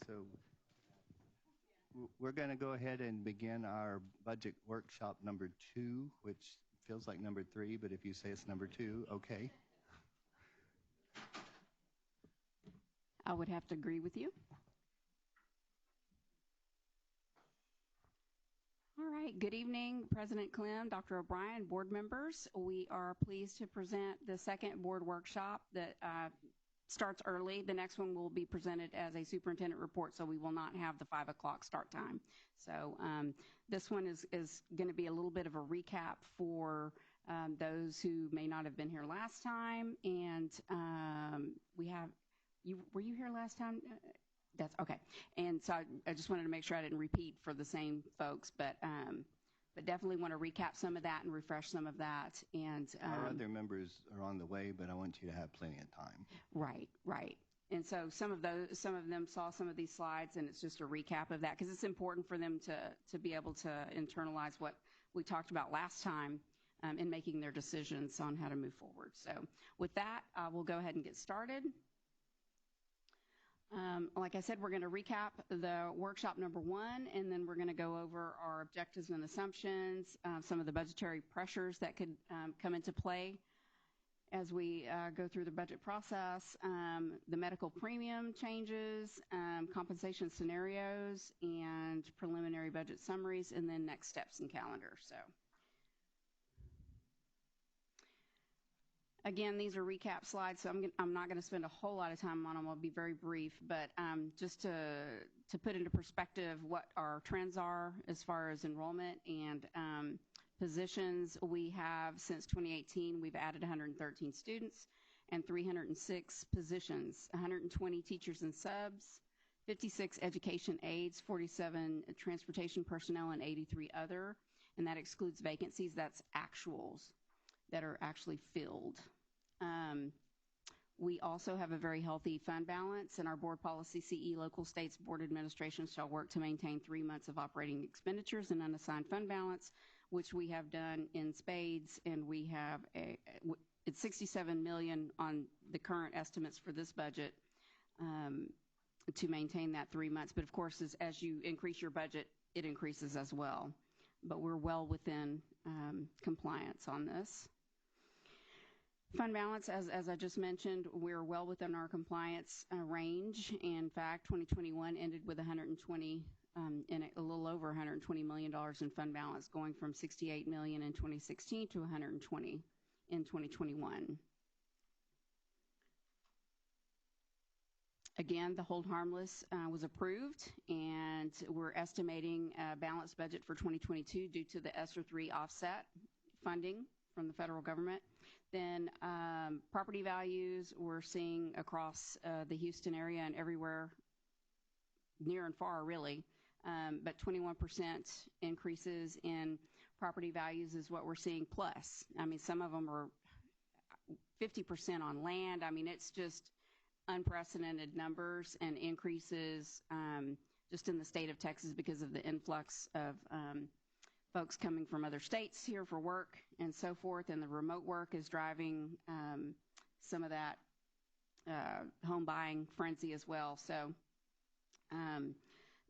So we're going to go ahead and begin our budget workshop number 2, which feels like number 3, but if you say it's number 2, okay. I would have to agree with you. All right, good evening, President Clem, Dr. O'Brien, board members. We are pleased to present the second board workshop that starts early. The next one will be presented as a superintendent report, so we will not have the 5 o'clock start time. So this one is going to be a little bit of a recap for those who may not have been here last time. And we have, were you here last time? That's okay. And so I just wanted to make sure I didn't repeat for the same folks, but definitely want to recap some of that and refresh some of that. And our other members are on the way, but I want you to have plenty of time. Right, right. And so some of them saw some of these slides, and it's just a recap of that because it's important for them to be able to internalize what we talked about last time in making their decisions on how to move forward. So with that, we'll go ahead and get started. Like I said, we're going to recap the workshop number 1, and then we're going to go over our objectives and assumptions, some of the budgetary pressures that could come into play as we go through the budget process, the medical premium changes, compensation scenarios, and preliminary budget summaries, and then next steps and calendar. So. Again, these are recap slides, so I'm not going to spend a whole lot of time on them. I'll be very brief, but just to put into perspective what our trends are as far as enrollment and positions, we have since 2018, we've added 113 students and 306 positions, 120 teachers and subs, 56 education aides, 47 transportation personnel, and 83 other, and that excludes vacancies. That's actuals that are actually filled. We also have a very healthy fund balance, and our board policy CE local states board administration shall work to maintain 3 months of operating expenditures and unassigned fund balance, which we have done in spades, and we have it's $67 million on the current estimates for this budget to maintain that 3 months. But of course, as you increase your budget, it increases as well. But we're well within compliance on this. Fund balance, as I just mentioned, we're well within our compliance range. In fact, 2021 ended with 120 and a little over $120 million in fund balance, going from $68 million in 2016 to 120 in 2021. Again, the hold harmless was approved, and we're estimating a balanced budget for 2022 due to the ESSER 3 offset funding from the federal government. Then property values we're seeing across the Houston area and everywhere, near and far really, but 21% increases in property values is what we're seeing plus. I mean, some of them are 50% on land. I mean, it's just unprecedented numbers and increases just in the state of Texas because of the influx of folks coming from other states here for work and so forth, and the remote work is driving some of that home buying frenzy as well. So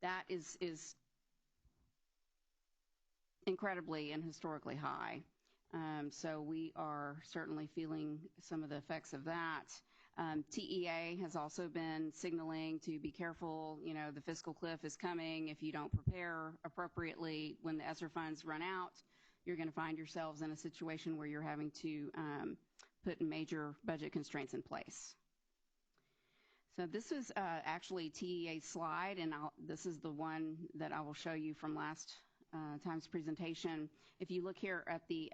that is incredibly and historically high. So we are certainly feeling some of the effects of that. TEA has also been signaling to be careful. You know, the fiscal cliff is coming. If you don't prepare appropriately when the ESSER funds run out, you're going to find yourselves in a situation where you're having to put major budget constraints in place. So this is actually TEA's slide, and this is the one that I will show you from last time's presentation. If you look here at the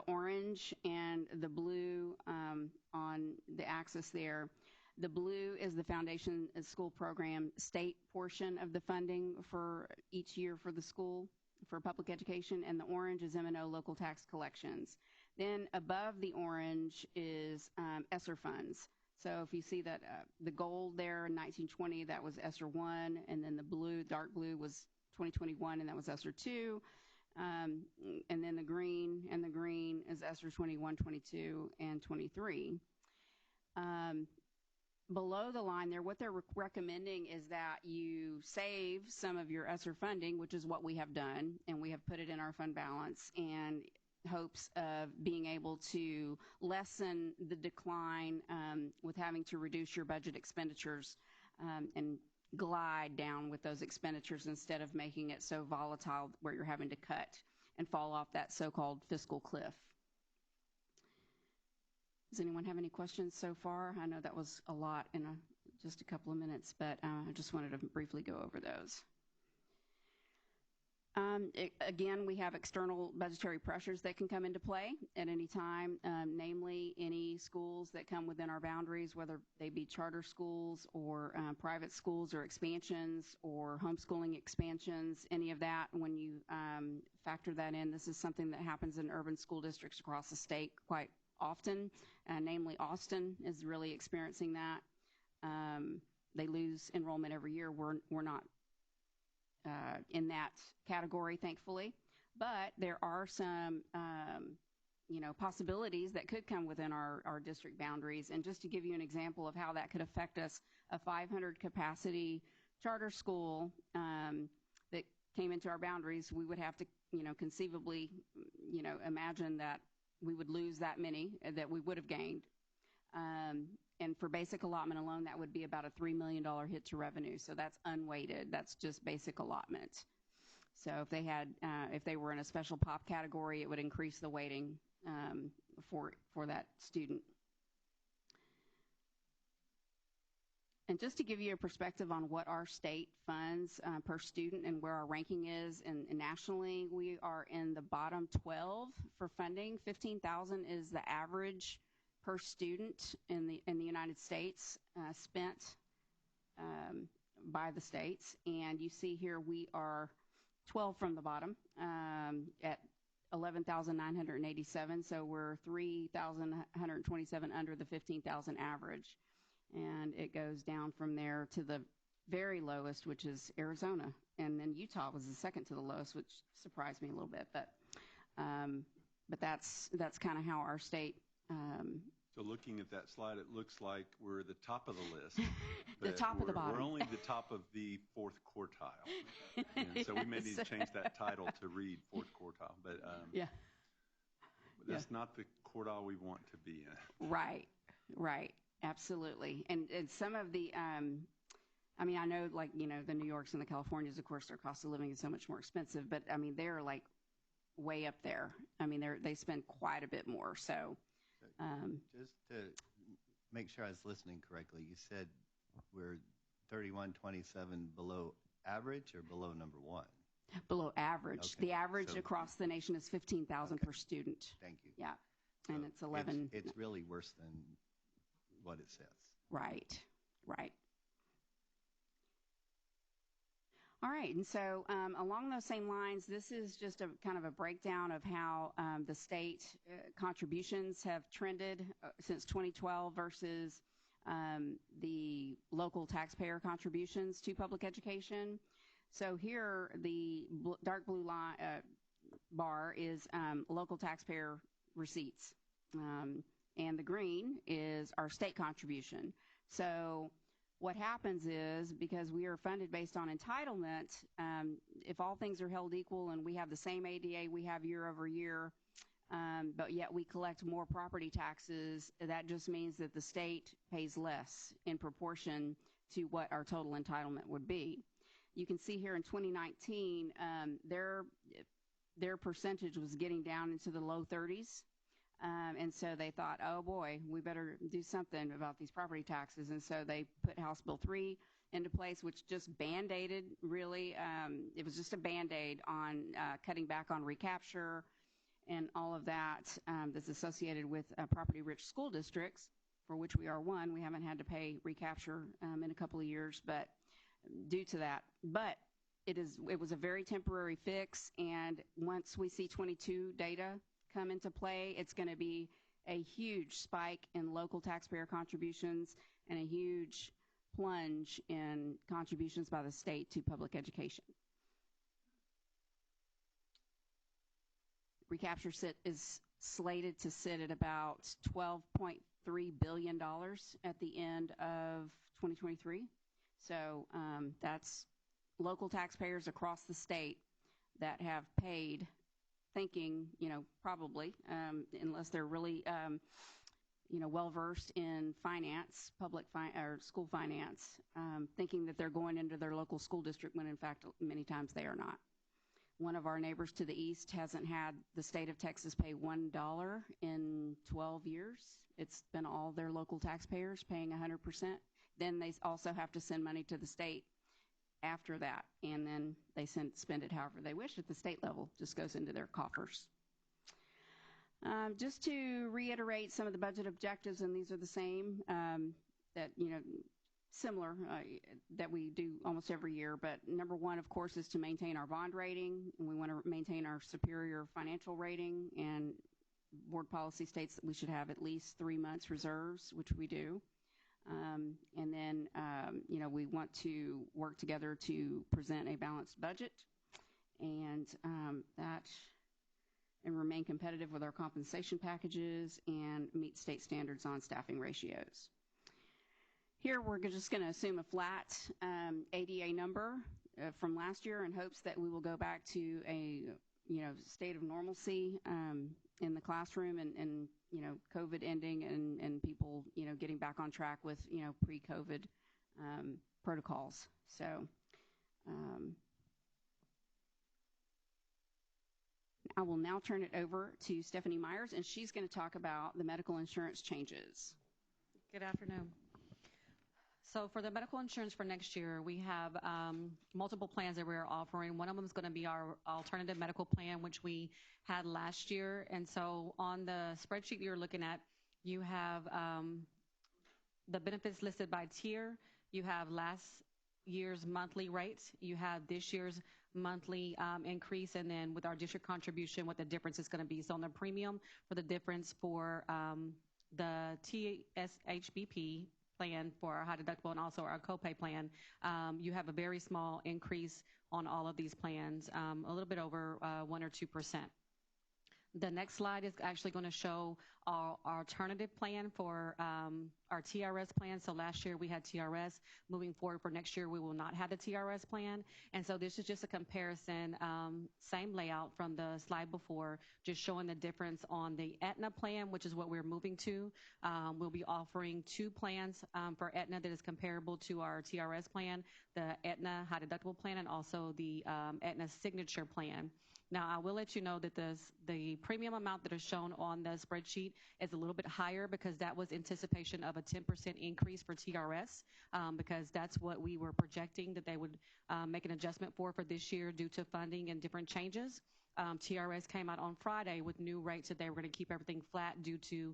orange and the blue on the axis there, the blue is the Foundation School Program state portion of the funding for each year for the school for public education, and the orange is M&O local tax collections. Then above the orange is ESSER funds. So if you see that the gold there in 1920, that was ESSER 1, and then the blue, dark blue, was 2021, and that was ESSER 2. And then the green is ESSER 21, 22, and 23. below the line there, what they're recommending is that you save some of your ESSER funding, which is what we have done, and we have put it in our fund balance, and hopes of being able to lessen the decline with having to reduce your budget expenditures and glide down with those expenditures instead of making it so volatile where you're having to cut and fall off that so-called fiscal cliff. Does anyone have any questions so far? I know that was a lot in just a couple of minutes, but I just wanted to briefly go over those. Again, we have external budgetary pressures that can come into play at any time, namely any schools that come within our boundaries, whether they be charter schools or private schools or expansions or homeschooling expansions, any of that. When you factor that in, this is something that happens in urban school districts across the state quite often, namely Austin is really experiencing that. They lose enrollment every year. We're not in that category, thankfully, but there are some possibilities that could come within our district boundaries. And just to give you an example of how that could affect us, a 500 capacity charter school that came into our boundaries, we would have to conceivably imagine that we would lose that many that we would have gained. And for basic allotment alone, that would be about a $3 million hit to revenue. So that's unweighted. That's just basic allotment. So if they were in a special pop category, it would increase the weighting for that student. And just to give you a perspective on what our state funds per student and where our ranking is, and nationally, we are in the bottom 12 for funding. $15,000 is the average per student in the United States spent by the states. And you see here we are 12 from the bottom at 11,987. So we're 3,127 under the 15,000 average. And it goes down from there to the very lowest, which is Arizona. And then Utah was the second to the lowest, which surprised me a little bit. But that's kind of how our state. So looking at that slide, it looks like we're the top of the list. The top of the bottom. We're only the top of the fourth quartile. And so we may need to change that title to read fourth quartile. But that's not the quartile we want to be in. Right. Absolutely. And some of the, I know the New Yorks and the Californias, of course, their cost of living is so much more expensive, but they're like way up there. They spend quite a bit more. So just to make sure I was listening correctly, you said we're 3127 below average or below number one? Below average. Okay. The average across the nation is 15,000 per student. Thank you. Yeah. So and it's 11. It's really worse than what it says. Right. All right, and so along those same lines, this is just a kind of a breakdown of how the state contributions have trended since 2012 versus the local taxpayer contributions to public education. So here, the dark blue line, bar is local taxpayer receipts, and the green is our state contribution. So what happens is, because we are funded based on entitlement, if all things are held equal and we have the same ADA we have year over year, but yet we collect more property taxes, that just means that the state pays less in proportion to what our total entitlement would be. You can see here in 2019, their percentage was getting down into the low 30s. And so they thought, oh boy, we better do something about these property taxes. And so they put House Bill 3 into place, which just band-aided, really. It was just a band-aid on cutting back on recapture and all of that that's associated with property-rich school districts, for which we are one. We haven't had to pay recapture in a couple of years, but due to that. But it was a very temporary fix, and once we see 22 data come into play, it's going to be a huge spike in local taxpayer contributions and a huge plunge in contributions by the state to public education. Recapture is slated to sit at about 12.5% billion at the end of 2023. So that's local taxpayers across the state that have paid thinking, probably, unless they're really, well-versed in finance, or school finance, thinking that they're going into their local school district when, in fact, many times they are not. One of our neighbors to the east hasn't had the state of Texas pay $1 in 12 years. It's been all their local taxpayers paying 100%. Then they also have to send money to the state after that, and then they spend it however they wish at the state level. Just goes into their coffers. Just to reiterate some of the budget objectives, and these are the same that, similar that we do almost every year. But number one, of course, is to maintain our bond rating. And we want to maintain our superior financial rating. And board policy states that we should have at least 3 months reserves, which we do. And then, we want to work together to present a balanced budget and and remain competitive with our compensation packages and meet state standards on staffing ratios. Here, we're just going to assume a flat ADA number from last year in hopes that we will go back to a, state of normalcy in the classroom and COVID ending and people, getting back on track with, pre-COVID protocols. So I will now turn it over to Stephanie Myers, and she's going to talk about the medical insurance changes. Good afternoon. So for the medical insurance for next year, we have multiple plans that we're offering. One of them is going to be our alternative medical plan, which we had last year. And so on the spreadsheet you're looking at, you have the benefits listed by tier. You have last year's monthly rates. You have this year's monthly increase, and then with our district contribution, what the difference is going to be. So on the premium, for the difference for the TSHBP plan for our high deductible and also our copay plan, you have a very small increase on all of these plans, a little bit over 1 or 2%. The next slide is actually going to show our alternative plan for our TRS plan. So last year we had TRS. Moving forward for next year, we will not have the TRS plan. And so this is just a comparison, same layout from the slide before, just showing the difference on the Aetna plan, which is what we're moving to. We'll be offering 2 plans for Aetna that is comparable to our TRS plan, the Aetna high deductible plan and also the Aetna signature plan. Now, I will let you know that the premium amount that is shown on the spreadsheet is a little bit higher because that was anticipation of a 10% increase for TRS, because that's what we were projecting that they would make an adjustment for this year due to funding and different changes. TRS came out on Friday with new rates that they were going to keep everything flat due to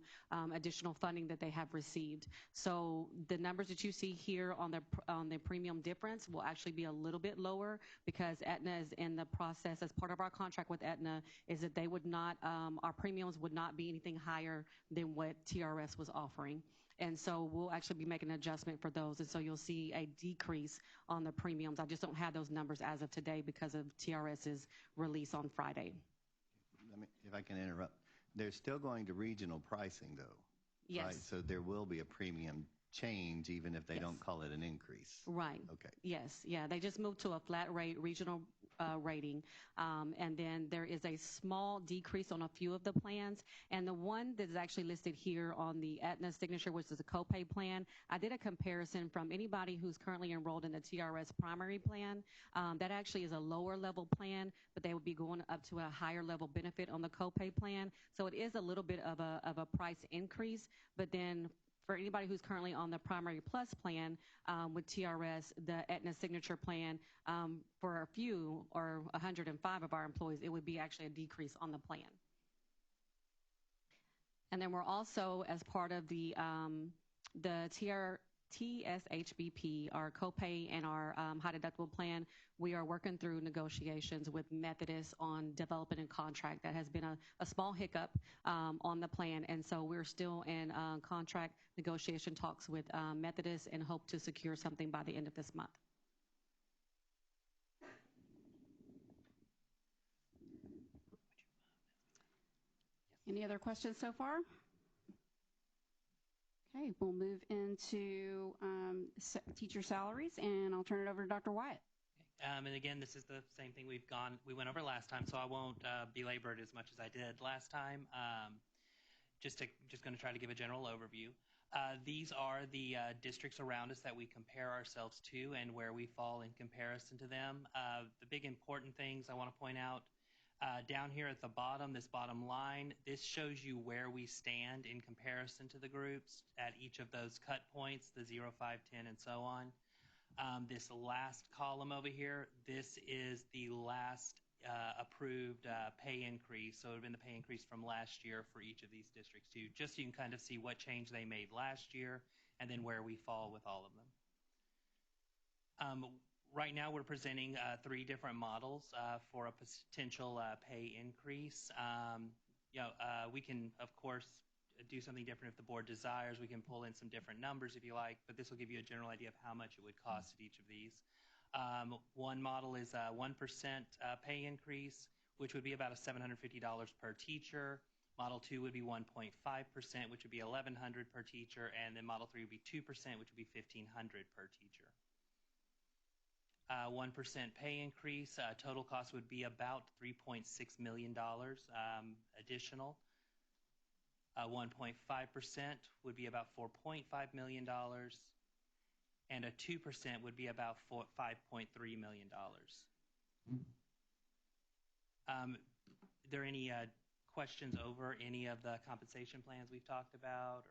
additional funding that they have received. So the numbers that you see here on the premium difference will actually be a little bit lower because Aetna is in the process, as part of our contract with Aetna, is that they would not, our premiums would not be anything higher than what TRS was offering. And so we'll actually be making an adjustment for those. And so you'll see a decrease on the premiums. I just don't have those numbers as of today because of TRS's release on Friday. If I can interrupt, they're still going to regional pricing, though. Yes. Right? So there will be a premium change even if they Yes. don't call it an increase. Right. Okay. Yes. Yeah. They just moved to a flat rate regional rating. And then there is a small decrease on a few of the plans. And the one that is actually listed here on the Aetna signature, which is a copay plan, I did a comparison from anybody who's currently enrolled in the TRS primary plan. That actually is a lower level plan, but they would be going up to a higher level benefit on the copay plan. So it is a little bit of a price increase, but then for anybody who's currently on the Primary Plus plan with TRS, the Aetna Signature plan, for a few or 105 of our employees, it would be actually a decrease on the plan. And then we're also, as part of the TSHBP, our copay and our high deductible plan, we are working through negotiations with Methodist on developing a contract. That has been a small hiccup on the plan, and so we're still in contract negotiation talks with Methodist and hope to secure something by the end of this month. Any other questions so far? Okay, we'll move into teacher salaries, and I'll turn it over to Dr. Wyatt. And again, this is the same thing we went over last time, so I won't belabor it as much as I did last time. Just going to try to give a general overview. These are the districts around us that we compare ourselves to and where we fall in comparison to them. The big important things I want to point out down here at the bottom, this bottom line, this shows you where we stand in comparison to the groups at each of those cut points, the 0, 5, 10, and so on. This last column over here, this is the last approved pay increase. So it would have been the pay increase from last year for each of these districts too, just so you can kind of see what change they made last year and then where we fall with all of them. Right now we're presenting 3 different models for a potential pay increase. We can, of course, do something different if the board desires. We can pull in some different numbers if you like, but this will give you a general idea of how much it would cost at each of these. One model is a 1% pay increase, which would be about $750 per teacher. Model 2 would be 1.5%, which would be $1,100 per teacher, and then Model 3 would be 2%, which would be $1,500 per teacher. 1% pay increase, total cost would be about $3.6 million additional. 1.5% would be about $4.5 million, and a 2% would be about $5.3 million. Are there any questions over any of the compensation plans we've talked about?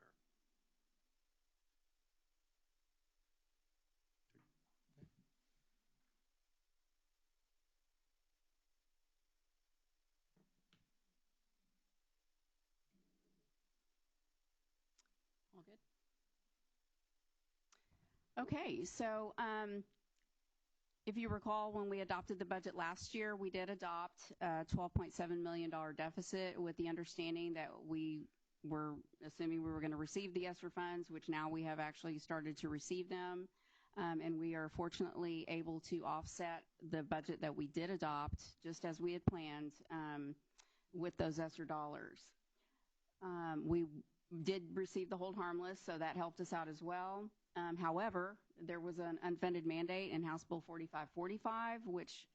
All good? Okay, so if you recall, when we adopted the budget last year, we did adopt a $12.7 million deficit with the understanding that we were assuming we were going to receive the ESSER funds, which now we have actually started to receive them. And we are fortunately able to offset the budget that we did adopt, just as we had planned, with those ESSER dollars. We did receive the hold harmless, so that helped us out as well. However, there was an unfunded mandate in House Bill 4545, which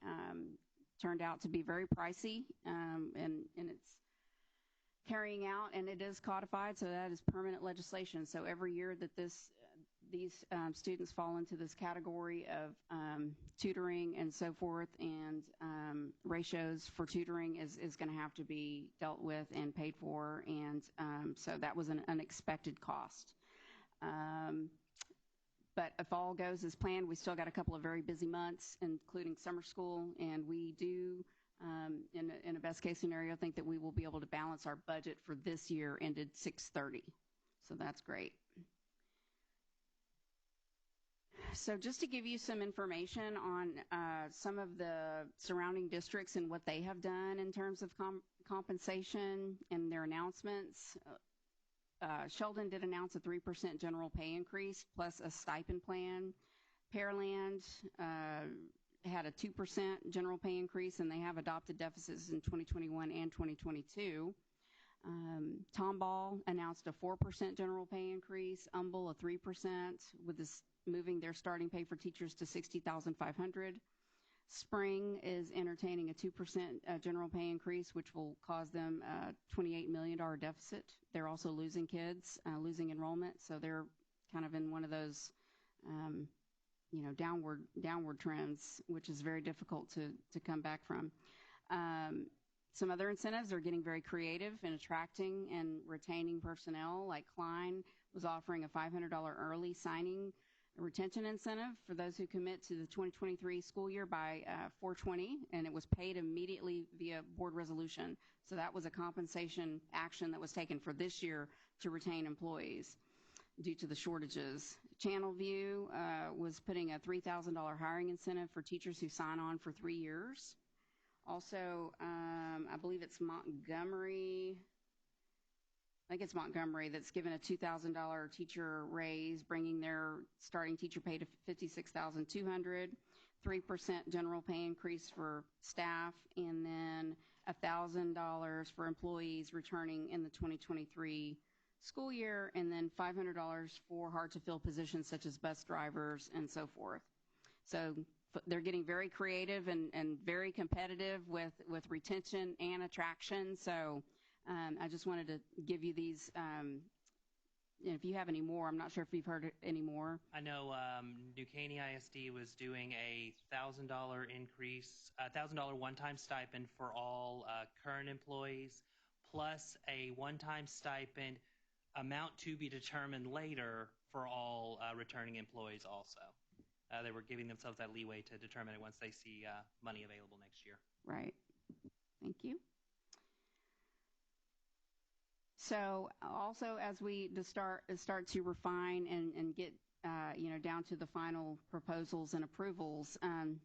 turned out to be very pricey in its carrying out, and it is codified, so that is permanent legislation. So every year that these students fall into this category of tutoring and so forth, and ratios for tutoring is going to have to be dealt with and paid for, and so that was an unexpected cost. But if all goes as planned, we still got a couple of very busy months, including summer school, and we do, in a best case scenario, think that we will be able to balance our budget for this year ended 6/30. So that's great. So just to give you some information on some of the surrounding districts and what they have done in terms of compensation and their announcements. Sheldon did announce a 3% general pay increase plus a stipend plan. Pearland had a 2% general pay increase, and they have adopted deficits in 2021 and 2022. Tomball announced a 4% general pay increase. Humble a 3%, with this moving their starting pay for teachers to $60,500. Spring is entertaining a 2% general pay increase, which will cause them a $28 million deficit. They're also losing kids, losing enrollment, so they're kind of in one of those, downward trends, which is very difficult to come back from. Some other incentives are getting very creative in attracting and retaining personnel, like Klein was offering a $500 early signing retention incentive for those who commit to the 2023 school year by 4/20, and it was paid immediately via board resolution. So that was a compensation action that was taken for this year to retain employees due to the shortages. Channelview was putting a $3,000 hiring incentive for teachers who sign on for 3 years. Also, I believe it's Montgomery. I think it's Montgomery that's given a $2,000 teacher raise, bringing their starting teacher pay to $56,200, 3% general pay increase for staff, and then $1,000 for employees returning in the 2023 school year, and then $500 for hard-to-fill positions such as bus drivers and so forth. So they're getting very creative and very competitive with retention and attraction. So I just wanted to give you these. If you have any more, I'm not sure if you've heard any more. I know New Caney ISD was doing a $1,000 increase, $1,000 one-time stipend for all current employees, plus a one-time stipend amount to be determined later for all returning employees also. They were giving themselves that leeway to determine it once they see money available next year. Right. Thank you. So also, as we start to refine and get down to the final proposals and approvals,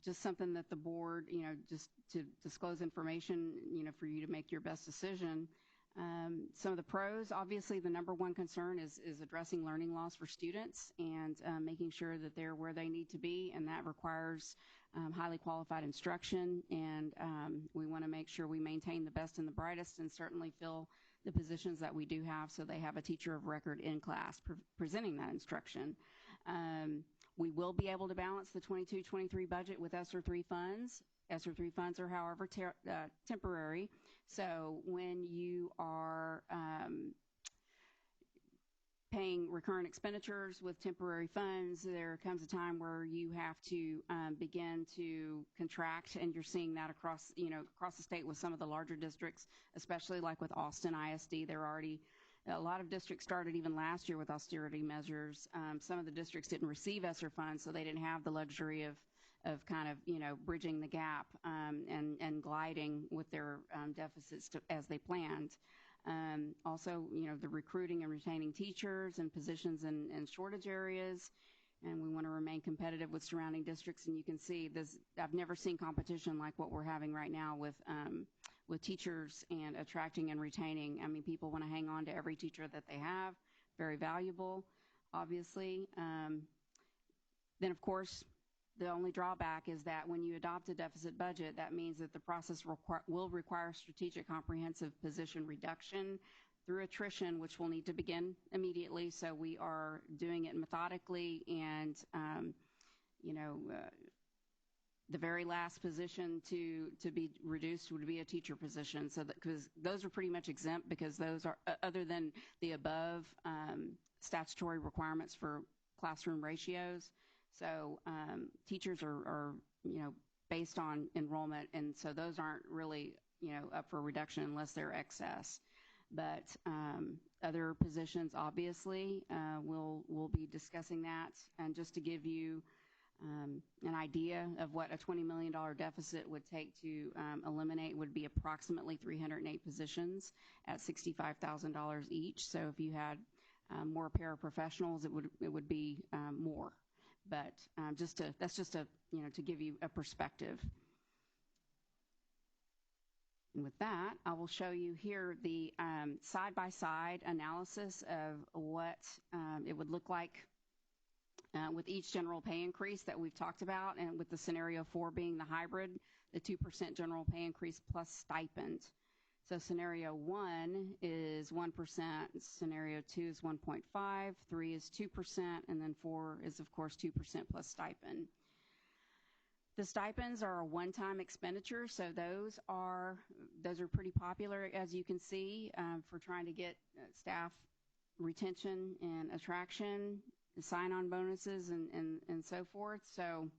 just something that the board, just to disclose information, for you to make your best decision. Some of the pros, obviously, the number one concern is addressing learning loss for students and making sure that they're where they need to be, and that requires highly qualified instruction. And we want to make sure we maintain the best and the brightest, and certainly fill the positions that we do have so they have a teacher of record in class presenting that instruction. We will be able to balance the 22-23 budget with ESSER 3 funds. ESSER 3 funds are, however, temporary. So when you are paying recurrent expenditures with temporary funds, there comes a time where you have to begin to contract, and you're seeing that across the state with some of the larger districts, especially like with Austin ISD. A lot of districts started even last year with austerity measures. Some of the districts didn't receive ESSER funds, so they didn't have the luxury of kind of bridging the gap and gliding with their deficits as they planned. Also, the recruiting and retaining teachers and positions in shortage areas, and we want to remain competitive with surrounding districts. And you can see this. I've never seen competition like what we're having right now with teachers and attracting and retaining. I mean, people want to hang on to every teacher that they have. Very valuable, obviously. Then, of course, the only drawback is that when you adopt a deficit budget, that means that the process will require strategic comprehensive position reduction through attrition, which will need to begin immediately. So we are doing it methodically, and the very last position to be reduced would be a teacher position. So because those are pretty much exempt, because those are, other than the above statutory requirements for classroom ratios. So teachers are based on enrollment, and so those aren't really up for reduction unless they're excess. But other positions, obviously, we'll be discussing that. And just to give you an idea of what a $20 million deficit would take to eliminate, would be approximately 308 positions at $65,000 each. So if you had more paraprofessionals, it would be more. But that's just to give you a perspective. And with that, I will show you here the side-by-side analysis of what it would look like with each general pay increase that we've talked about, and with the scenario 4 being the hybrid, the 2% general pay increase plus stipend. So scenario 1 is 1%, scenario 2 is 1.5, 3 is 2%, and then 4 is, of course, 2% plus stipend. The stipends are a one-time expenditure, so those are pretty popular, as you can see, for trying to get staff retention and attraction, sign-on bonuses, and so forth. So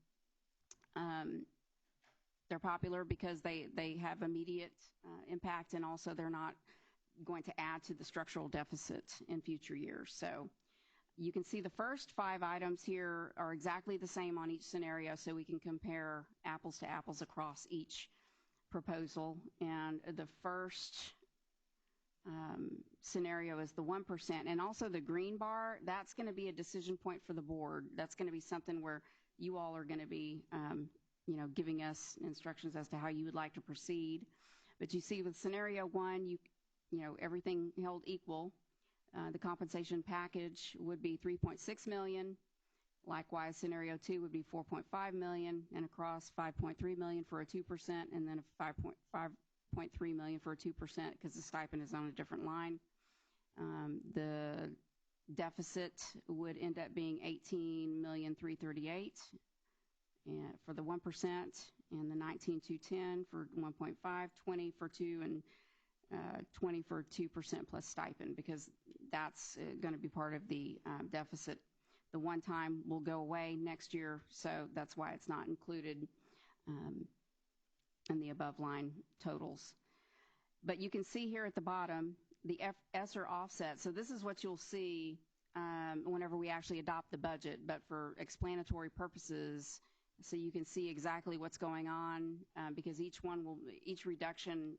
they're popular because they have immediate impact, and also they're not going to add to the structural deficit in future years. So you can see the first 5 items here are exactly the same on each scenario, so we can compare apples to apples across each proposal. And the first scenario is the 1%. And also the green bar, that's going to be a decision point for the board. That's going to be something where you all are going to be giving us instructions as to how you would like to proceed. But you see with scenario 1, everything held equal. The compensation package would be $3.6 million. Likewise, scenario 2 would be $4.5 million, and across $5.3 million for a 2%, and then $5.3 million for a 2% because the stipend is on a different line. The deficit would end up being 18,338,000 for the 1%, and the 19,210 for 1.5, 20 for 2, and 20 for 2% plus stipend, because that's going to be part of the deficit. The one time will go away next year, so that's why it's not included in the above line totals. But you can see here at the bottom the ESSER offset. So this is what you'll see whenever we actually adopt the budget, but for explanatory purposes, so you can see exactly what's going on, because each reduction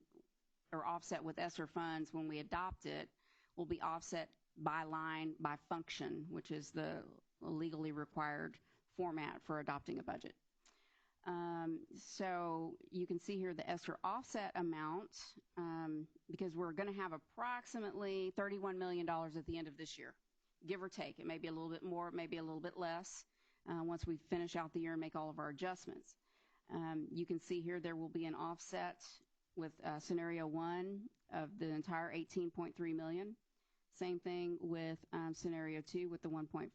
or offset with ESSER funds when we adopt it will be offset by line by function, which is the legally required format for adopting a budget. So you can see here the ESSER offset amount, because we're going to have approximately $31 million at the end of this year, give or take. It may be a little bit more, it may be a little bit less once we finish out the year and make all of our adjustments. You can see here there will be an offset with scenario 1 of the entire 18.3 million. Same thing with scenario 2 with the 1.5%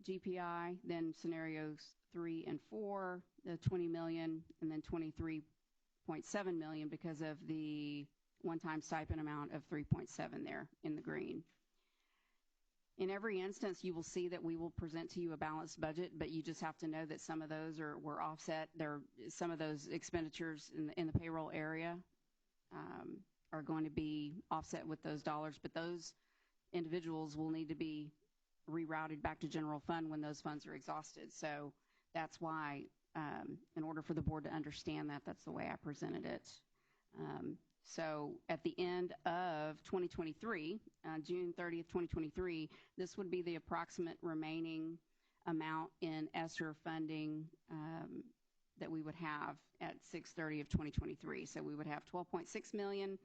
GPI, then scenarios 3 and 4, the 20 million, and then 23.7 million because of the one-time stipend amount of 3.7 there in the green. In every instance, you will see that we will present to you a balanced budget, but you just have to know that some of those were offset. Some of those expenditures in the payroll area are going to be offset with those dollars, but those individuals will need to be rerouted back to general fund when those funds are exhausted. So that's why, in order for the board to understand that, that's the way I presented it. So at the end of 2023, June 30th, 2023, this would be the approximate remaining amount in ESSER funding that we would have at 6/30 of 2023. So we would have 12.6 million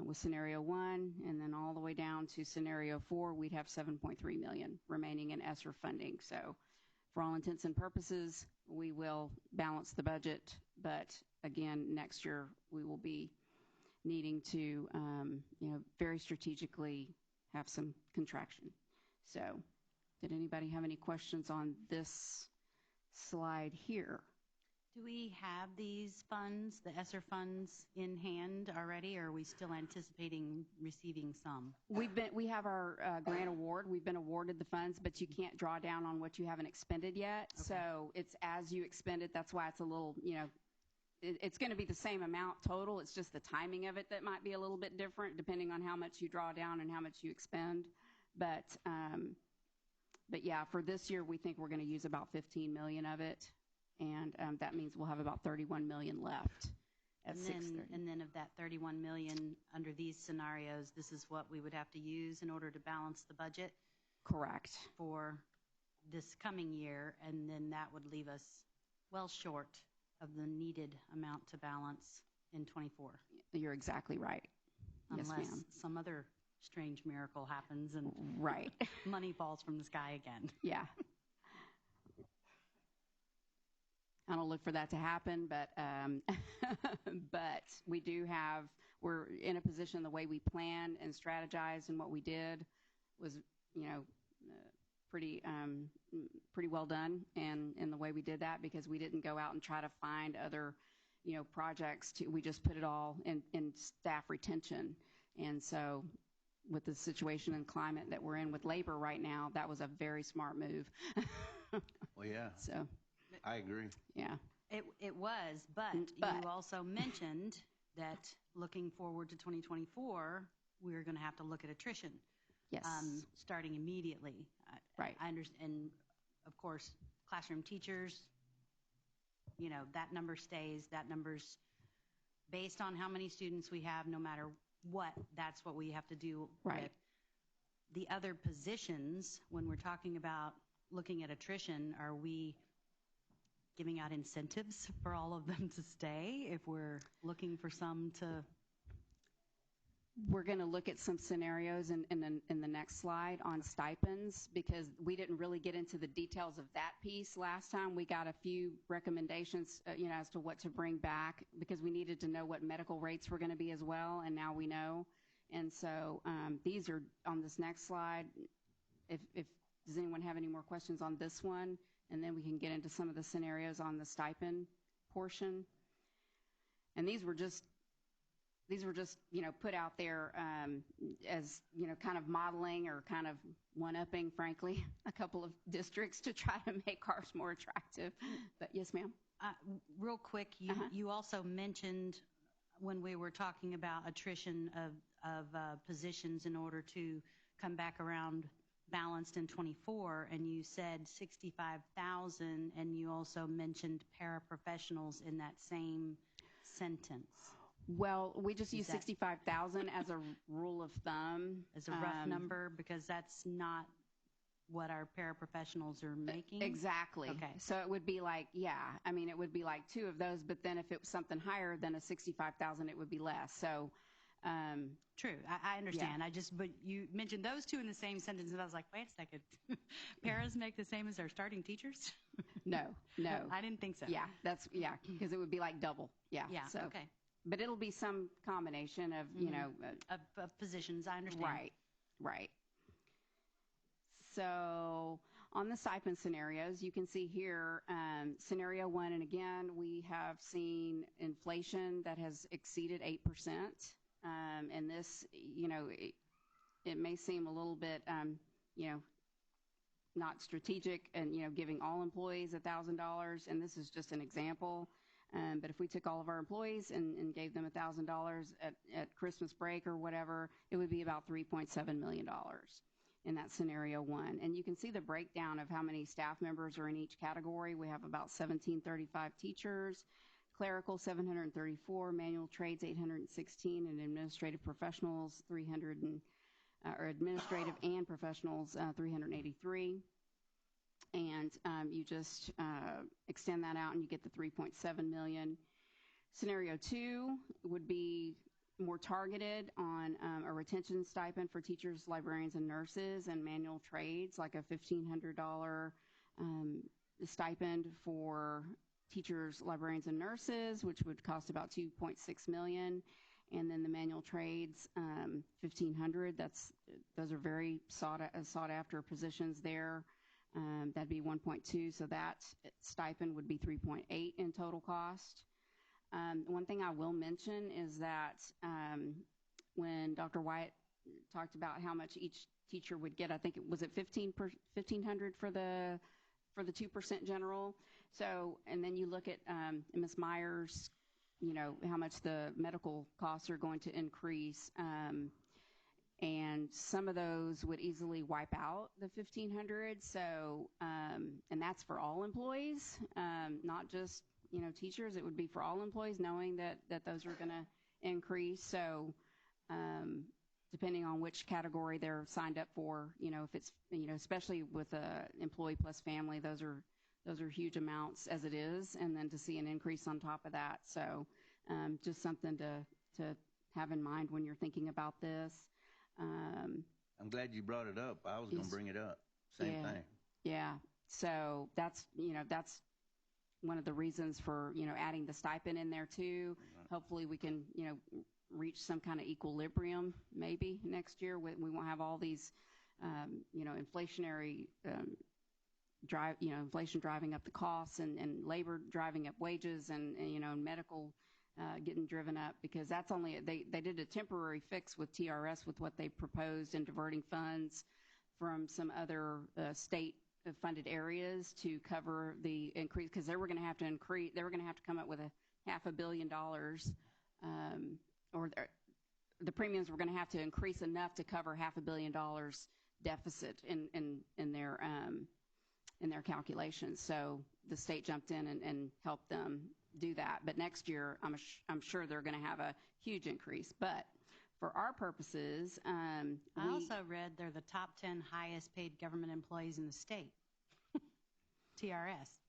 with scenario 1, and then all the way down to scenario 4, we'd have 7.3 million remaining in ESSER funding. So for all intents and purposes, we will balance the budget, but again, next year we will be needing to, very strategically have some contraction. So did anybody have any questions on this slide here? Do we have these funds, the ESSER funds, in hand already, or are we still anticipating receiving some? We have our grant award. We've been awarded the funds, but you can't draw down on what you haven't expended yet. Okay. So it's as you expend it. That's why it's a little, it's going to be the same amount total. It's just the timing of it that might be a little bit different depending on how much you draw down and how much you expend. But yeah, for this year, we think we're going to use about 15 million of it. And that means we'll have about 31 million left at 6/30. And then of that 31 million, under these scenarios, this is what we would have to use in order to balance the budget? Correct. For this coming year, and then that would leave us well short of the needed amount to balance in 24. You're exactly right. Unless yes, ma'am. Some other strange miracle happens and right. money falls from the sky again. Yeah. I don't look for that to happen, but but we're in a position, the way we planned and strategized and what we did was, pretty well done, and in the way we did that, because we didn't go out and try to find other, projects we just put it all in staff retention. And so with the situation and climate that we're in with labor right now, that was a very smart move. Well, yeah. So I agree. yeah. It was, but you also mentioned that looking forward to 2024, we're going to have to look at attrition. Yes. Starting immediately. Right. I understand. And of course, classroom teachers, that number stays. That number's based on how many students we have, no matter what, that's what we have to do. Right. With the other positions, when we're talking about looking at attrition, are we giving out incentives for all of them to stay if we're looking for some to? We're going to look at some scenarios in the next slide on stipends, because we didn't really get into the details of that piece last time. We got a few recommendations, as to what to bring back, because we needed to know what medical rates were going to be as well, and now we know. And so these are on this next slide. If does anyone have any more questions on this one? And then we can get into some of the scenarios on the stipend portion. And these were just put out there as kind of modeling or kind of one-upping, frankly, a couple of districts to try to make ours more attractive. But yes, ma'am. Real quick, you also mentioned when we were talking about attrition of positions in order to come back around balanced in 24, and you said 65,000, and you also mentioned paraprofessionals in that same sentence. Well, we just use 65,000 as a rule of thumb. As a rough number, because that's not what our paraprofessionals are making? Exactly. Okay. So it would be like, it would be like 2 of those, but then if it was something higher than a 65,000, it would be less. So, true. I understand. Yeah. But you mentioned those 2 in the same sentence, and I was like, wait a second. Paras make the same as our starting teachers? No. I didn't think so. Yeah, because it would be like double. Yeah. Yeah, so, okay. But it'll be some combination of, Of positions, I understand. Right. So on the stipend scenarios, you can see here, scenario 1, and again, we have seen inflation that has exceeded 8%. And this, it may seem a little bit, not strategic and, giving all employees $1,000, and this is just an example. But if we took all of our employees and gave them $1,000 at Christmas break or whatever, it would be about $3.7 million in that scenario 1. And you can see the breakdown of how many staff members are in each category. We have about 1,735 teachers, clerical 734, manual trades 816, and administrative professionals administrative and professionals 383. And you just extend that out and you get the 3.7 million. Scenario 2 would be more targeted on a retention stipend for teachers, librarians, and nurses, and manual trades, like a $1,500 stipend for teachers, librarians, and nurses, which would cost about $2.6 million. And then the manual trades, $1,500. Those are very sought after positions there. That'd be 1.2, so that stipend would be 3.8 in total cost. One thing I will mention is that when Dr. Wyatt talked about how much each teacher would get, I think it was at $1,500 for the 2% general. So, and then you look at Ms. Myers, how much the medical costs are going to increase. And some of those would easily wipe out the $1,500. So, and that's for all employees, not just, teachers. It would be for all employees, knowing that those are going to increase. So, depending on which category they're signed up for, if it's, especially with a employee plus family, those are huge amounts as it is. And then to see an increase on top of that. So, just something to have in mind when you're thinking about this. I'm glad you brought it up. I was going to bring it up. Same thing. Yeah. So that's one of the reasons for, adding the stipend in there too. Right. Hopefully we can, reach some kind of equilibrium maybe next year. We won't have all these, inflationary inflation driving up the costs and labor driving up wages and medical getting driven up, because that's only, they did a temporary fix with TRS with what they proposed in diverting funds from some other state funded areas to cover the increase, because they were going to have to come up with $500 million, or the premiums were going to have to increase enough to cover $500 million deficit in their calculations. So the state jumped in and helped them do that. But next year, I'm sure they're going to have a huge increase. But for our purposes, I also read they're the top 10 highest paid government employees in the state. TRS.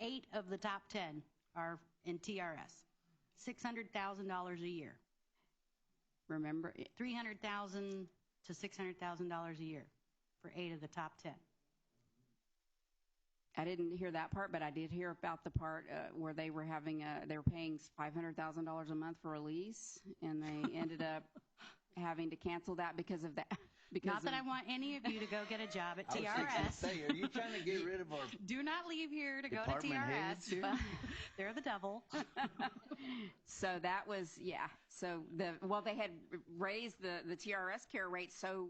Eight of the top 10 are in TRS. $600,000 a year. Remember, $300,000 to $600,000 a year for 8 of the top 10. I didn't hear that part, but I did hear about the part where they were paying $500,000 a month for a lease, and they ended up having to cancel that because of that. Not that I want any of you to go get a job at I was TRS. say, are you trying to get rid of our Do not leave here to go to department heads TRS. here? They're the devil. So that was, yeah. So they had raised the TRS care rate so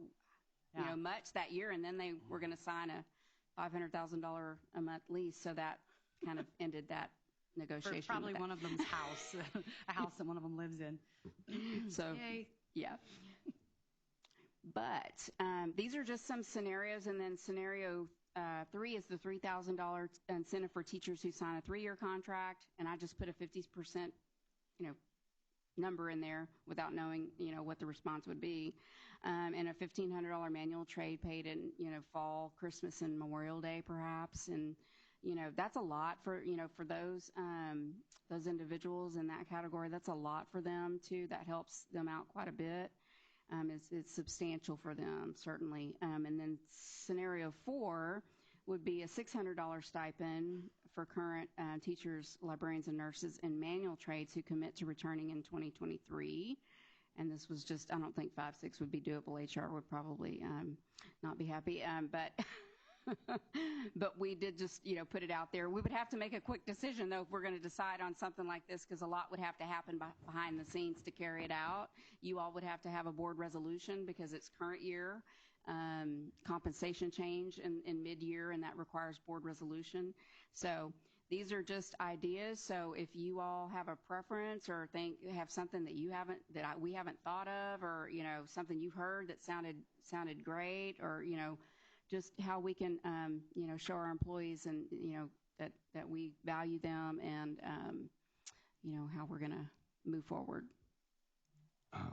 much that year, and then they were going to sign a $500,000 a month lease. So that kind of ended that negotiation. For probably one of them's house, a house that one of them lives in. So, yay. Yeah. But these are just some scenarios, and then scenario 3 is the $3,000 incentive for teachers who sign a 3-year contract, and I just put a 50%, number in there without knowing, what the response would be, and a $1,500 manual trade paid in, fall, Christmas, and Memorial Day, perhaps, and that's a lot for those individuals in that category. That's a lot for them too. That helps them out quite a bit. It's substantial for them, certainly. And then scenario 4 would be a $600 stipend for current teachers, librarians, and nurses in manual trades who commit to returning in 2023. And this was just, I don't think 5-6 would be doable. HR would probably not be happy. But we did just, put it out there. We would have to make a quick decision, though, if we're going to decide on something like this, because a lot would have to happen behind the scenes to carry it out. You all would have to have a board resolution because it's current year compensation change in mid-year, and that requires board resolution. So these are just ideas. So if you all have a preference or have something that we haven't thought of, or something you've heard that sounded great, or just how we can, show our employees and, that we value them, and, how we're going to move forward.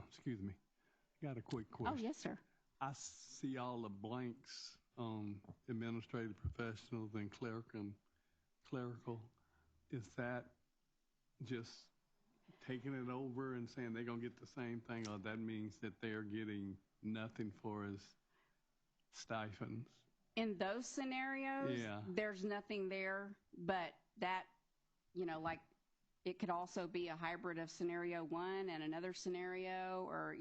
Excuse me. Got a quick question. Oh, yes, sir. I see all the blanks on administrative professionals and clerical. Is that just taking it over and saying they're going to get the same thing, or that means that they're getting nothing for as stipends? In those scenarios, there's nothing there, but that, like, it could also be a hybrid of scenario 1 and another scenario, or,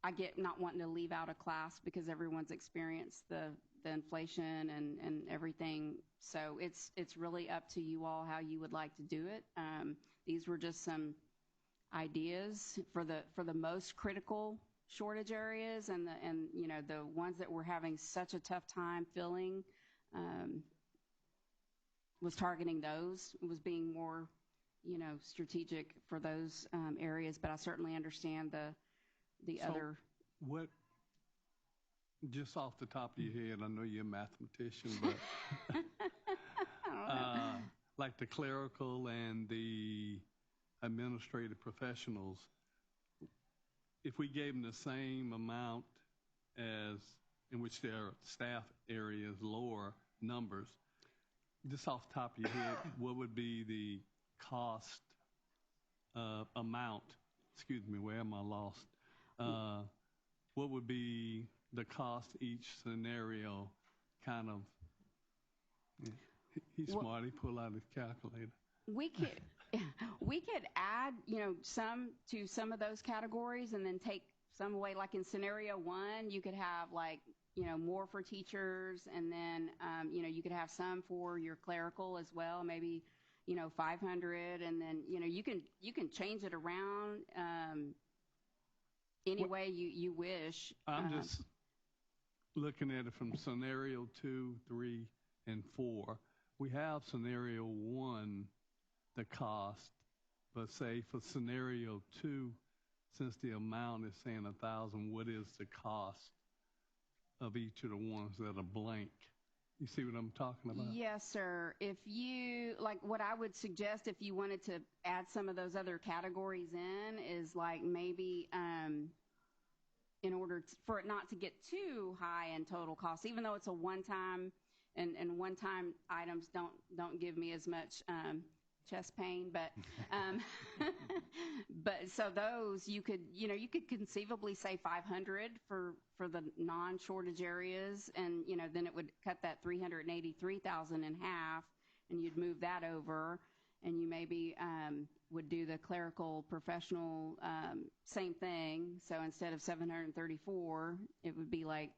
I get not wanting to leave out a class because everyone's experienced the inflation and everything. So it's really up to you all how you would like to do it. These were just some ideas for the most critical shortage areas, and the ones that we're having such a tough time filling, was targeting those. It was being more, strategic for those areas. But I certainly understand the other. What? Just off the top of your head, I know you're a mathematician, but like the clerical and the administrative professionals, if we gave them the same amount as in which their staff areas, lower numbers, just off the top of your head, what would be the cost amount? Excuse me, where am I lost? What would be the cost each scenario? Kind of. He's smart. He pulled out his calculator. We could add, some to some of those categories, and then take some away. Like in scenario 1, you could have more for teachers, and then you could have some for your clerical as well. Maybe 500, and then you can change it around any way you wish. I'm just looking at it from scenario 2, 3, and 4. We have scenario 1, the cost, but say for scenario 2, since the amount is saying 1,000, what is the cost of each of the ones that are blank? You see what I'm talking about? Yes, sir. If you, what I would suggest if you wanted to add some of those other categories in is maybe in order for it not to get too high in total cost, even though it's a one-time, and one-time items don't give me as much chest pain, but but so those you could conceivably say 500 for the non-shortage areas, and then it would cut that 383,000 in half, and you'd move that over, and you maybe would do the clerical professional same thing. So instead of 734, it would be like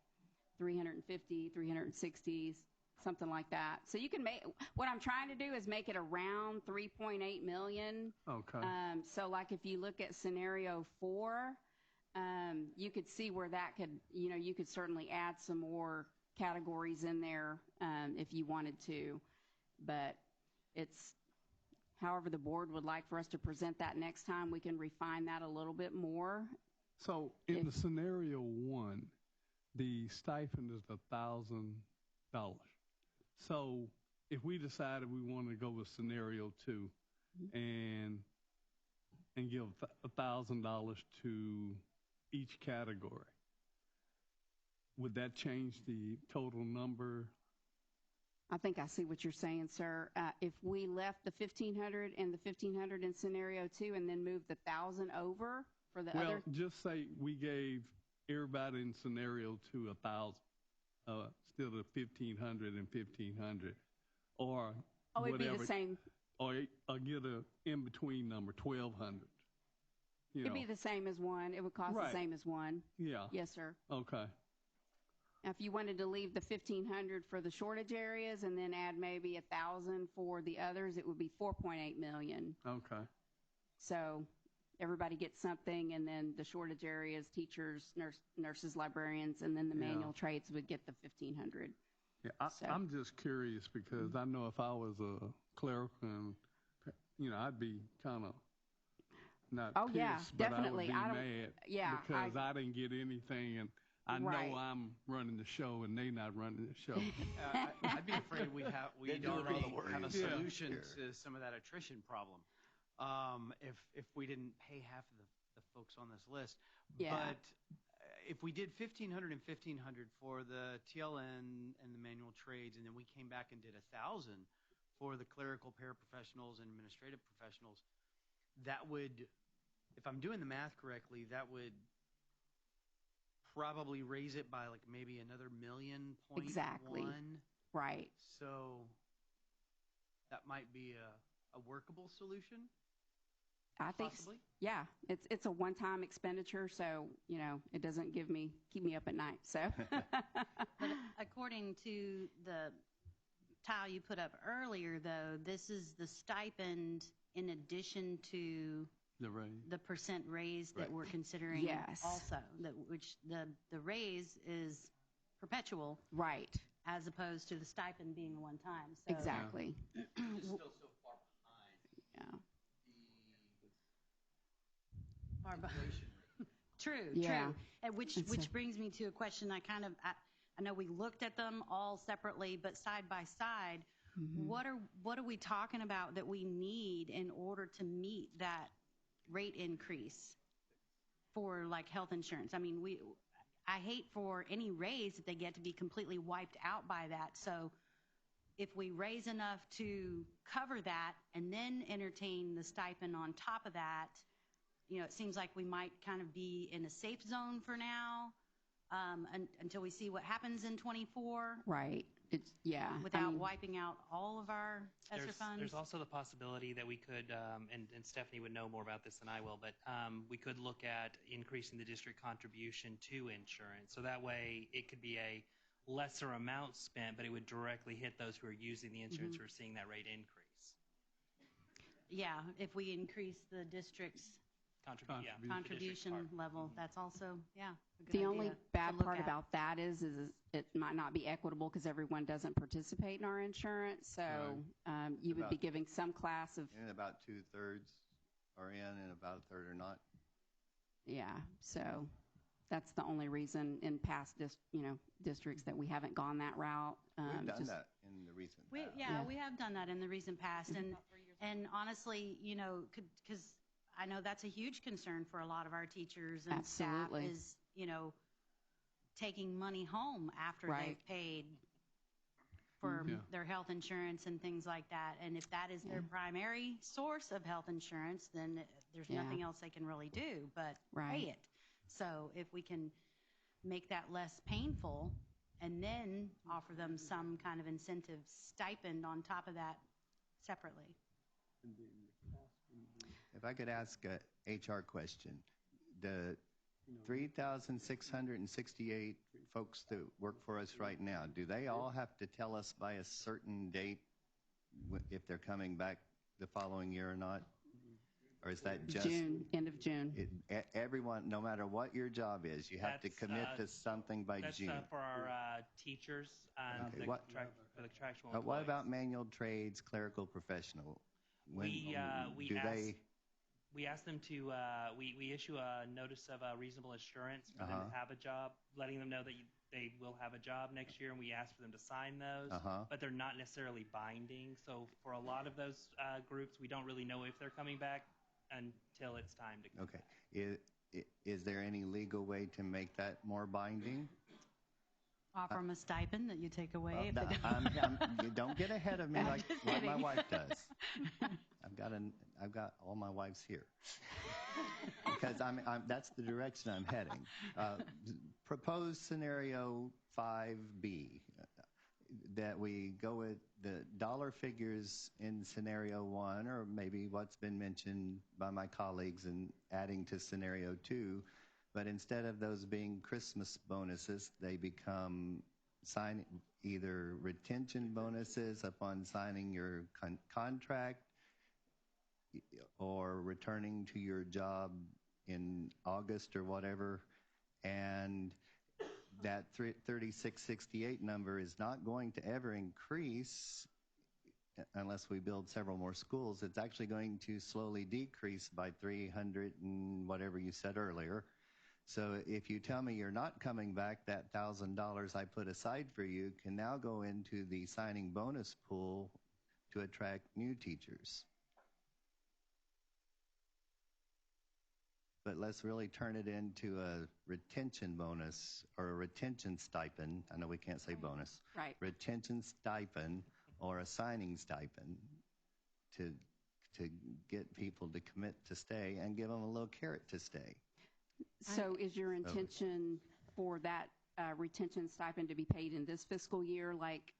350, 360, something like that. So you can make, what I'm trying to do is make it around 3.8 million. Okay. So like if you look at scenario 4, you could see where that could, you could certainly add some more categories in there if you wanted to. But it's, however the board would like for us to present that next time, we can refine that a little bit more. So in the scenario 1, the stipend is $1,000. So if we decided we wanted to go with scenario 2 and give $1,000 to each category, would that change the total number? I think I see what you're saying, sir. If we left the 1,500 and the 1,500 in scenario 2 and then moved the 1,000 over for the other. Well, just say we gave everybody in scenario 2 1,000, still the 1,500 and 1,500, or it'd whatever, be the same. or get a in between number 1,200. It'd be the same as 1. It would cost the same as 1. Yeah. Yes, sir. Okay. Now, if you wanted to leave the 1,500 for the shortage areas and then add maybe 1,000 for the others, it would be 4.8 million. Okay. So everybody gets something, and then the shortage areas, teachers, nurses, librarians, and then the manual trades would get the 1,500. Yeah, I'm just curious because I know if I was a cleric, and I'd be kind of not pissed, yeah, but definitely. I would be mad because I didn't get anything, and I know I'm running the show, and they not running the show. I'd be afraid we don't have a solution to some of that attrition problem. If we didn't pay half of the folks on this list. Yeah. But if we did 1,500 and 1,500 for the TLN and the manual trades, and then we came back and did 1,000 for the clerical, paraprofessionals, and administrative professionals, that would, if I'm doing the math correctly, that would probably raise it by like maybe another 1.1 million. Exactly. Right. So that might be a workable solution. I think, yeah, it's a one-time expenditure, so it doesn't keep me up at night. So, but according to the tile you put up earlier, though, this is the stipend in addition to the percent raise that we're considering. Yes. Also, which the raise is perpetual, right? As opposed to the stipend being a one-time. So. Exactly. It's still so far behind. Yeah. True, yeah. True. And which brings me to a question. I know we looked at them all separately, but side by side, what are we talking about that we need in order to meet that rate increase for like health insurance? I mean, I hate for any raise that they get to be completely wiped out by that. So if we raise enough to cover that and then entertain the stipend on top of that, it seems like we might kind of be in a safe zone for now until we see what happens in 24. Right. Without wiping out all of our ESSER funds. There's also the possibility that we could, and Stephanie would know more about this than I will, but we could look at increasing the district contribution to insurance. So that way it could be a lesser amount spent, but it would directly hit those who are using the insurance who are seeing that rate increase. Yeah, if we increase the district's contribution level, that's also, a good The idea only bad part about that is it might not be equitable because everyone doesn't participate in our insurance. So you would be giving some class of... And about 2/3 are in and about a third are not. Yeah, so that's the only reason in past districts that we haven't gone that route. We've done that in the recent past. We have done that in the recent past. And honestly, because I know that's a huge concern for a lot of our teachers and staff is, taking money home after they've paid for Yeah. their health insurance and things like that. And if that is their primary source of health insurance, then there's Yeah. nothing else they can really do but Right. pay it. So if we can make that less painful and then offer them some kind of incentive stipend on top of that separately. If I could ask a HR question, the 3,668 folks that work for us right now, do they all have to tell us by a certain date if they're coming back the following year or not? Or is that just June, end of June. everyone, no matter what your job is, you have to commit to something by June? That's for our teachers and Okay, the what- for the contractual employees. What about manual trades, clerical professional? When We ask them to, we issue a notice of reasonable assurance for them to have a job, letting them know that they will have a job next year, and we ask for them to sign those, but they're not necessarily binding. So for a lot of those groups, we don't really know if they're coming back until it's time to come back. Is there any legal way to make that more binding? Offer them a stipend that you take away if they don't. You don't get ahead of me like my wife does. I've got all my wives here because that's the direction I'm heading. Proposed scenario 5B, that we go with the dollar figures in scenario 1, or maybe what's been mentioned by my colleagues and adding to scenario 2, but instead of those being Christmas bonuses, they become either retention bonuses upon signing your contract or returning to your job in August or whatever, and that 3668 number is not going to ever increase unless we build several more schools. It's actually going to slowly decrease by 300 and whatever you said earlier. So if you tell me you're not coming back, that $1,000 I put aside for you can now go into the signing bonus pool to attract new teachers. But let's really turn it into a retention bonus or a retention stipend. I know we can't say bonus. Right. Retention stipend or a signing stipend to get people to commit to stay and give them a little carrot to stay. So is your intention for that retention stipend to be paid in this fiscal year like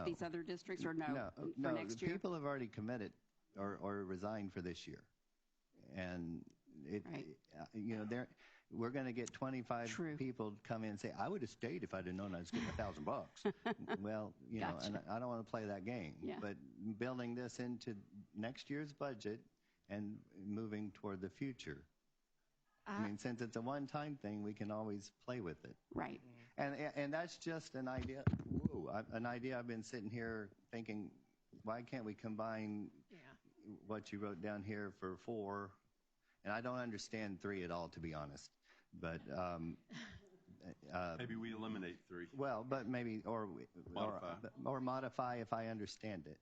these other districts, or no, for next year? People have already committed or resigned for this year. And we're going to get 25 people come in and say, I would have stayed if I'd have known I was getting $1,000. Well, Gotcha. and I don't want to play that game. Yeah. But building this into next year's budget and moving toward the future. I mean, since it's a one-time thing, we can always play with it. Right. And that's just an idea. An idea I've been sitting here thinking, why can't we combine what you wrote down here for 4? And I don't understand 3 at all, to be honest. But maybe we eliminate 3. Well, but maybe or modify if I understand it.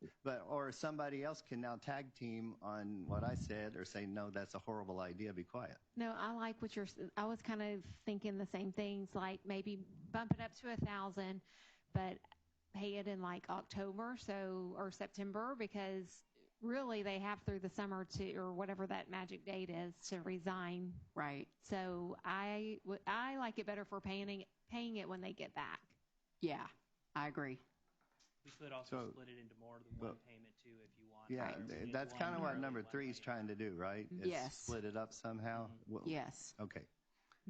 Or somebody else can now tag team on what I said, or say, no, that's a horrible idea. Be quiet. No, I like what I was kind of thinking the same things, like maybe bump it up to 1,000, but pay it in like October, or September, because really they have through the summer or whatever that magic date is, to resign. Right. So I like it better for paying it when they get back. Yeah, I agree. We could also split it into more than one payment too, if you want. Yeah, Right. that's kind of what number 3 is trying to do, right? Yes. Split it up somehow. Well, yes. Okay.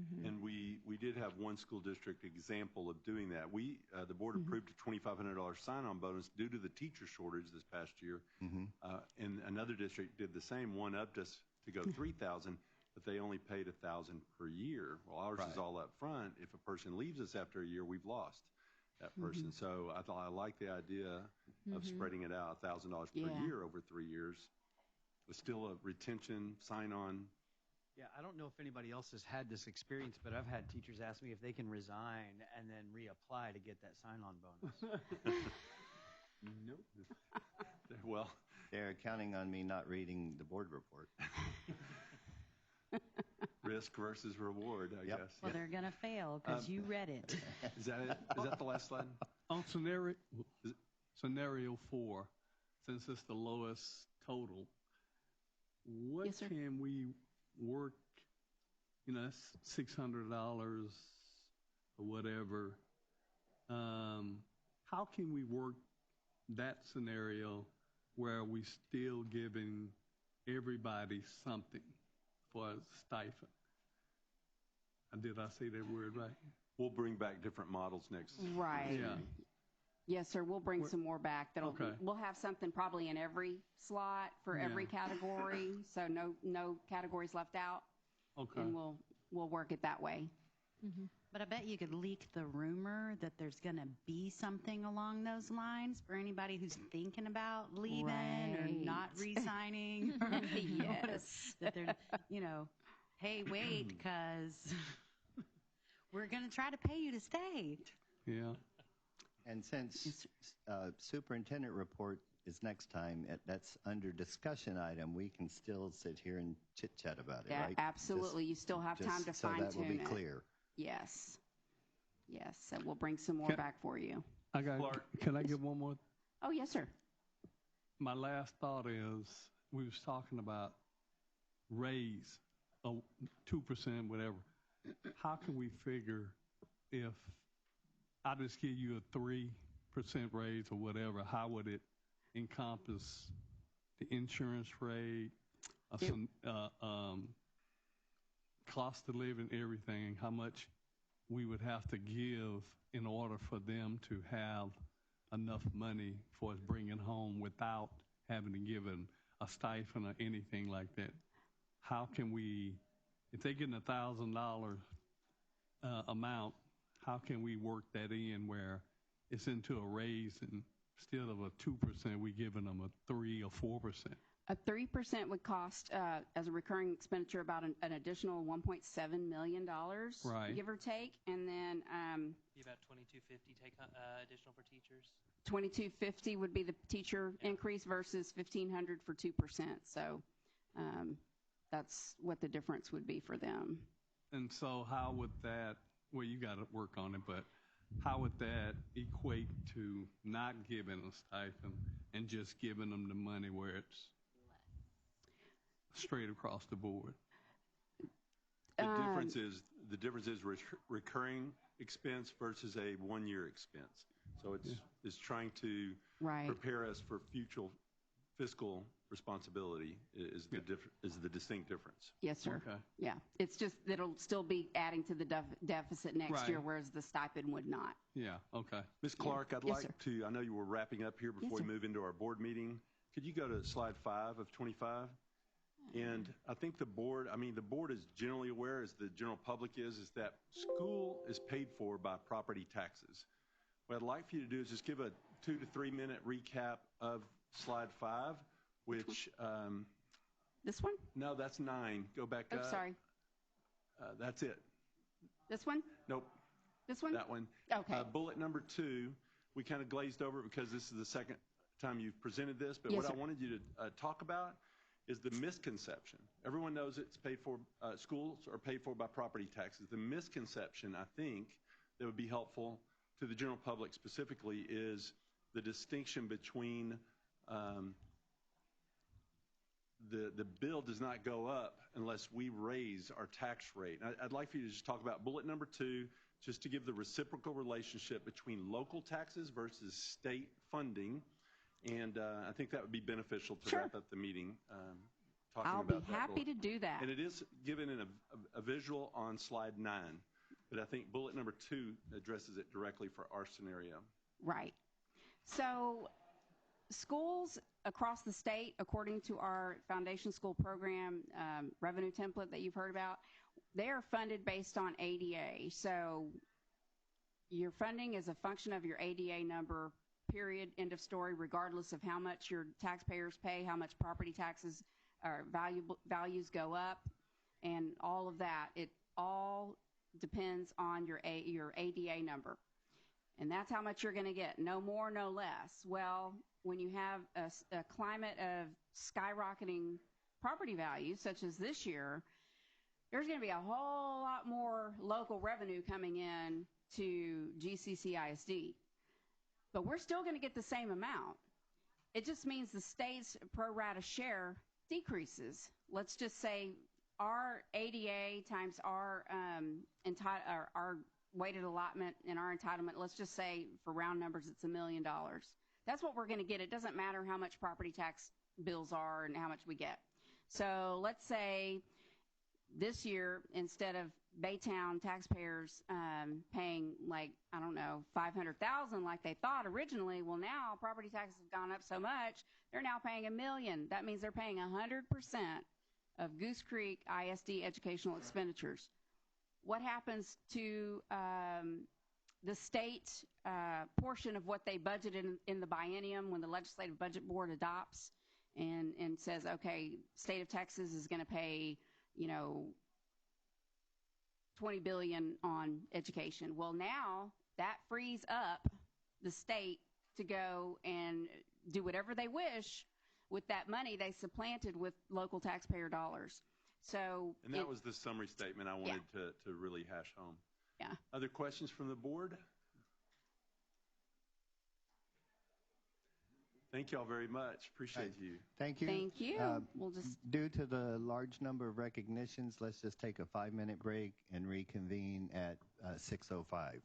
Mm-hmm. And we did have one school district example of doing that. The board approved a $2,500 sign-on bonus due to the teacher shortage this past year. And another district did the same. One upped us to go $3,000, but they only paid $1,000 per year. Well, ours is all up front. If a person leaves us after a year, we've lost that person. So I like the idea of spreading it out, $1,000 per year over 3 years. But still a retention sign-on. Yeah, I don't know if anybody else has had this experience, but I've had teachers ask me if they can resign and then reapply to get that sign-on bonus. Nope. Well, they're counting on me not reading the board report. Risk versus reward, I guess. Well, they're going to fail because you read it. Is that it? Is that the last slide? On scenario, scenario 4, since it's the lowest total, what Yes, sir. can we work, that's $600 or whatever. How can we work that scenario where we still giving everybody something for a stipend? Did I say that word right? We'll bring back different models next. Right. Yeah. Yes, sir. We'll bring some more back. Okay. We'll have something probably in every slot for every category, so no categories left out. Okay. And we'll work it that way. Mm-hmm. But I bet you could leak the rumor that there's going to be something along those lines for anybody who's thinking about leaving or not re-signing. Yes. That they're, hey, wait, because we're going to try to pay you to stay. Yeah. And since superintendent report is next time, that's under discussion item, we can still sit here and chit-chat about it, right? Absolutely. You still have time to fine-tune it. So that will be clear. Yes. Yes. So we'll bring some more back for you. Can I get one more? Oh, yes, sir. My last thought is we was talking about raise, 2%, whatever. How can we figure if I just give you a 3% raise or whatever, how would it encompass the insurance rate, cost of living, everything, how much we would have to give in order for them to have enough money for us bringing home without having to give a stipend or anything like that? How can we, if they're getting $1,000 amount, how can we work that in where it's into a raise and instead of a 2%, we giving them a 3 or 4%? A 3% would cost, as a recurring expenditure, about an additional $1.7 million, right, give or take. And then be about $2,250 take additional for teachers. $2,250 would be the teacher increase versus $1,500 for 2%. So that's what the difference would be for them. And so how would that, well, you got to work on it, but how would that equate to not giving a stipend and just giving them the money where it's straight across the board? The difference is recurring expense versus a one-year expense. So it's trying to prepare us for future fiscal responsibility is the distinct difference. Yes, sir. Okay. Yeah. It's just that it'll still be adding to the deficit next year, whereas the stipend would not. Yeah. Okay. Ms. Clark, I'd like to, I know you were wrapping up here before we move into our board meeting. Could you go to slide 5 of 25? And I think the board is generally aware, as the general public is that school is paid for by property taxes. What I'd like for you to do is just give a 2 to 3 minute recap of slide 5, which... this one? No, that's 9. Go back up. Oh, sorry. That's it. This one? Nope. This one? That one. Okay. Bullet number 2, we kind of glazed over it because this is the second time you've presented this, but what I wanted you to talk about is the misconception. Everyone knows it's paid for, schools are paid for by property taxes. The misconception, I think, that would be helpful to the general public specifically is the distinction between the bill does not go up unless we raise our tax rate. I'd like for you to just talk about bullet number 2, just to give the reciprocal relationship between local taxes versus state funding. And I think that would be beneficial to wrap up the meeting. I'll be happy to do that. And it is given in a visual on slide 9. But I think bullet number 2 addresses it directly for our scenario. Right. So schools across the state, according to our foundation school program revenue template that you've heard about, they are funded based on ADA. So your funding is a function of your ADA number, period, end of story, regardless of how much your taxpayers pay, how much property taxes or values go up, and all of that. It all depends on your ADA number. And that's how much you're going to get, no more, no less. Well, when you have a climate of skyrocketing property values, such as this year, there's going to be a whole lot more local revenue coming in to GCCISD. but we're still going to get the same amount. It just means the state's pro rata share decreases. Let's just say our ADA times our our weighted allotment and our entitlement, let's just say for round numbers it's $1 million. That's what we're going to get. It doesn't matter how much property tax bills are and how much we get. So let's say this year, instead of Baytown taxpayers paying like, I don't know, $500,000 like they thought originally, well, now property taxes have gone up so much, they're now paying $1 million. That means they're paying 100% of Goose Creek ISD educational expenditures. What happens to the state portion of what they budgeted in the biennium when the Legislative Budget Board adopts and says, okay, state of Texas is going to pay, you know, $20 billion on education. Well, now that frees up the state to go and do whatever they wish with that money they supplanted with local taxpayer dollars. So, and that was the summary statement I wanted to really hash home. Yeah. Other questions from the board? Thank you all very much. Appreciate you. Thank you. Thank you. We'll just due to the large number of recognitions, let's just take a 5-minute break and reconvene at 6:05,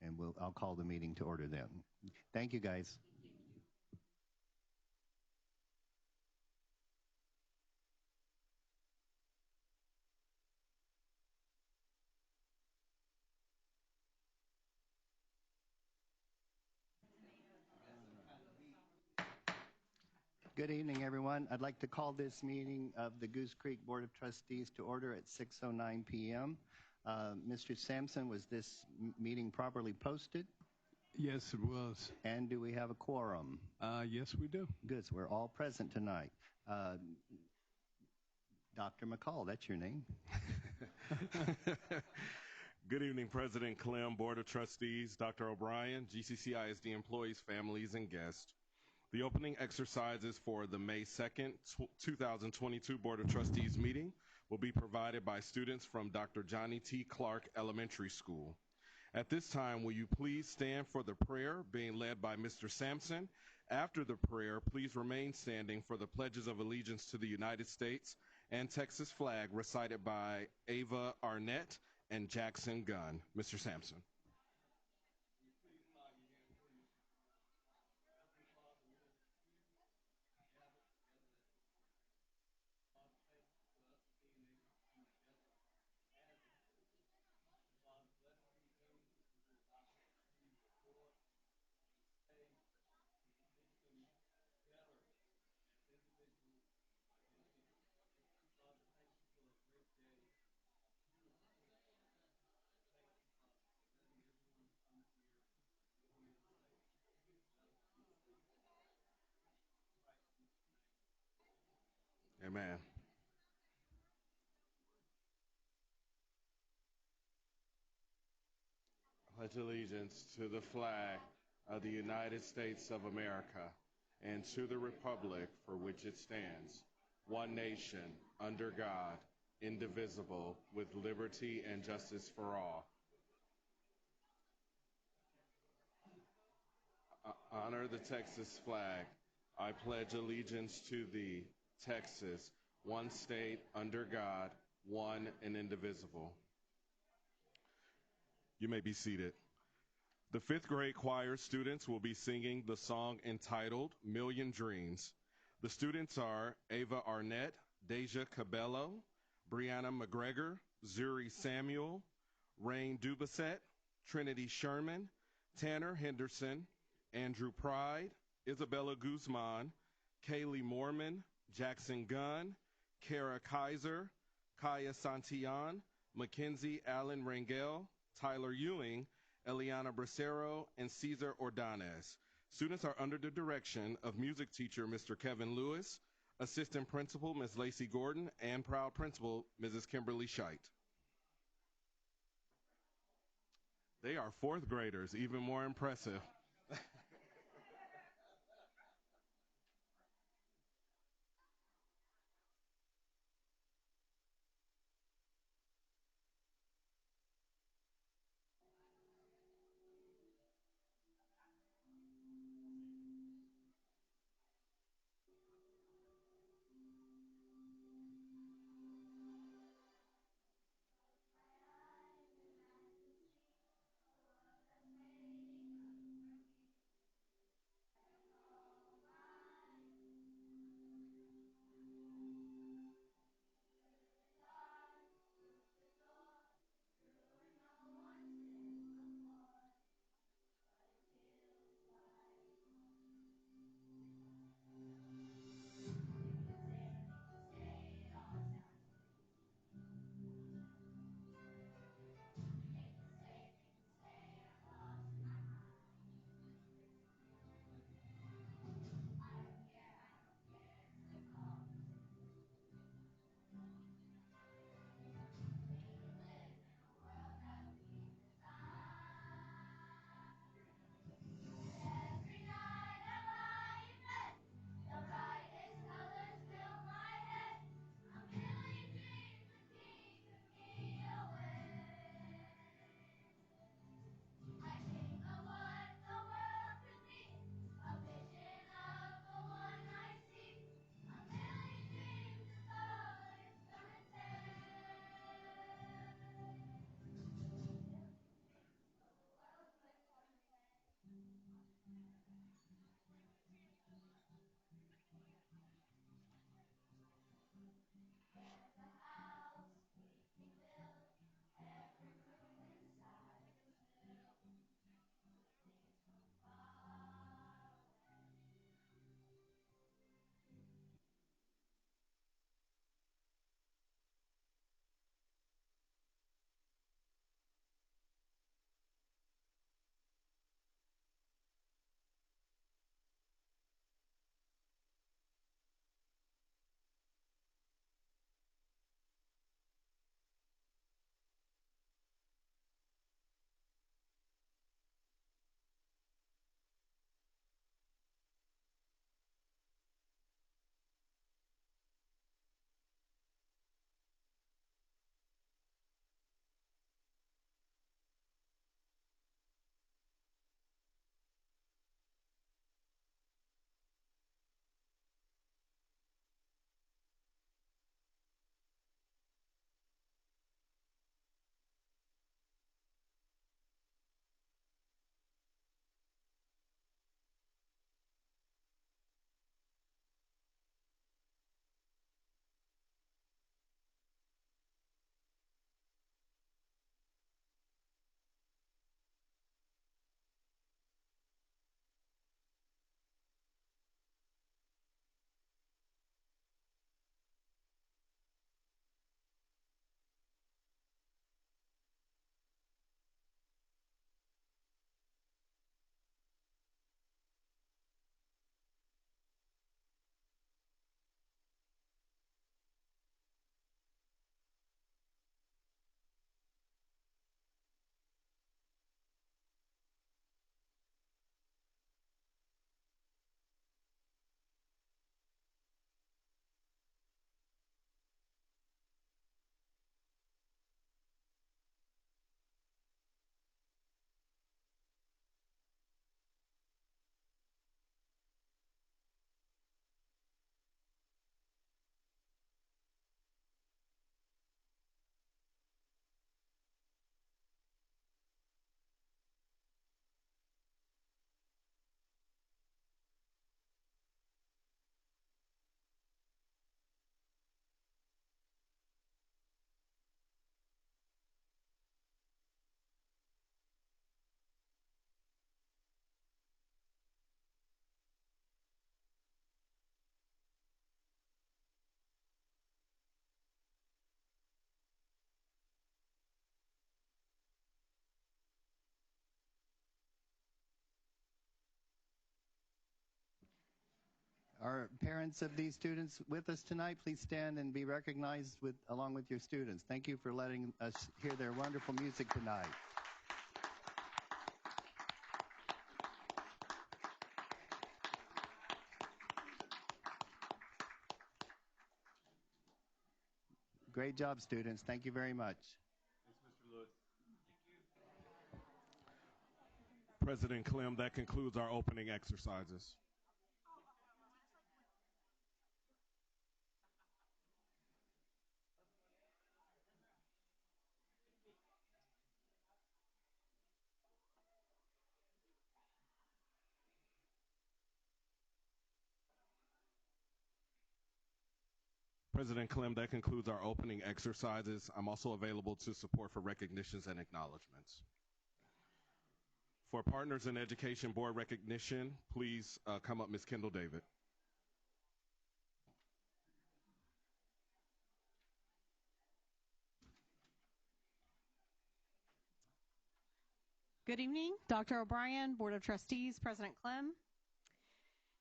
and I'll call the meeting to order then. Thank you, guys. Good evening, everyone. I'd like to call this meeting of the Goose Creek Board of Trustees to order at 6:09 p.m. Mr. Sampson, was this meeting properly posted? Yes, it was. And do we have a quorum? Yes, we do. Good. So we're all present tonight. Dr. McCall, that's your name. Good evening, President Clem, Board of Trustees, Dr. O'Brien, GCCISD employees, families, and guests. The opening exercises for the May 2nd, 2022 Board of Trustees meeting will be provided by students from Dr. Johnny T. Clark Elementary School. At this time, will you please stand for the prayer being led by Mr. Sampson? After the prayer, please remain standing for the pledges of allegiance to the United States and Texas flag recited by Ava Arnett and Jackson Gunn. Mr. Sampson. Amen. I pledge allegiance to the flag of the United States of America and to the republic for which it stands, one nation, under God, indivisible, with liberty and justice for all. Honor the Texas flag. I pledge allegiance to thee, Texas, one state, under God, one and indivisible. You may be seated. The 5th grade choir students will be singing the song entitled Million Dreams. The students are Ava Arnett, Deja Cabello, Brianna McGregor, Zuri Samuel, Rain Dubasset, Trinity Sherman, Tanner Henderson, Andrew Pride, Isabella Guzman, Kaylee Morman, Jackson Gunn, Kara Kaiser, Kaya Santillan, Mackenzie Allen Rangel, Tyler Ewing, Eliana Bracero, and Cesar Ordonez. Students are under the direction of music teacher Mr. Kevin Lewis, assistant principal Ms. Lacey Gordon, and proud principal Mrs. Kimberly Scheidt. They are 4th graders, even more impressive. Are parents of these students with us tonight? Please stand and be recognized along with your students. Thank you for letting us hear their wonderful music tonight. Great job, students. Thank you very much. Thanks, Mr. Lewis. President Clem, that concludes our opening exercises. President Clem, that concludes our opening exercises. I'm also available to support for recognitions and acknowledgments. For Partners in Education Board recognition, please come up, Ms. Kendall David. Good evening, Dr. O'Brien, Board of Trustees, President Clem.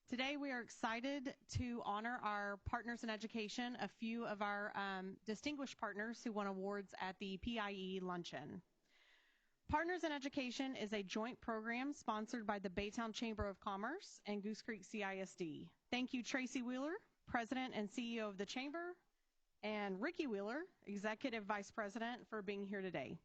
Today we are excited to honor our partners in education, a few of our distinguished partners who won awards at the PIE Luncheon. Partners in Education is a joint program sponsored by the Baytown Chamber of Commerce and Goose Creek CISD. Thank you, Tracy Wheeler, President and CEO of the Chamber, and Ricky Wheeler, Executive Vice President, for being here today.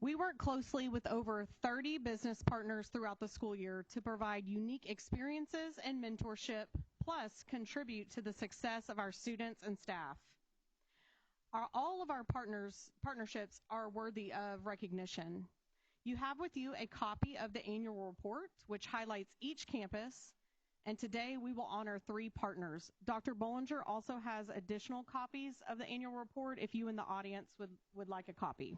We work closely with over 30 business partners throughout the school year to provide unique experiences and mentorship, plus contribute to the success of our students and staff. All of our partnerships are worthy of recognition. You have with you a copy of the annual report, which highlights each campus, and today we will honor 3 partners. Dr. Bollinger also has additional copies of the annual report if you in the audience would like a copy.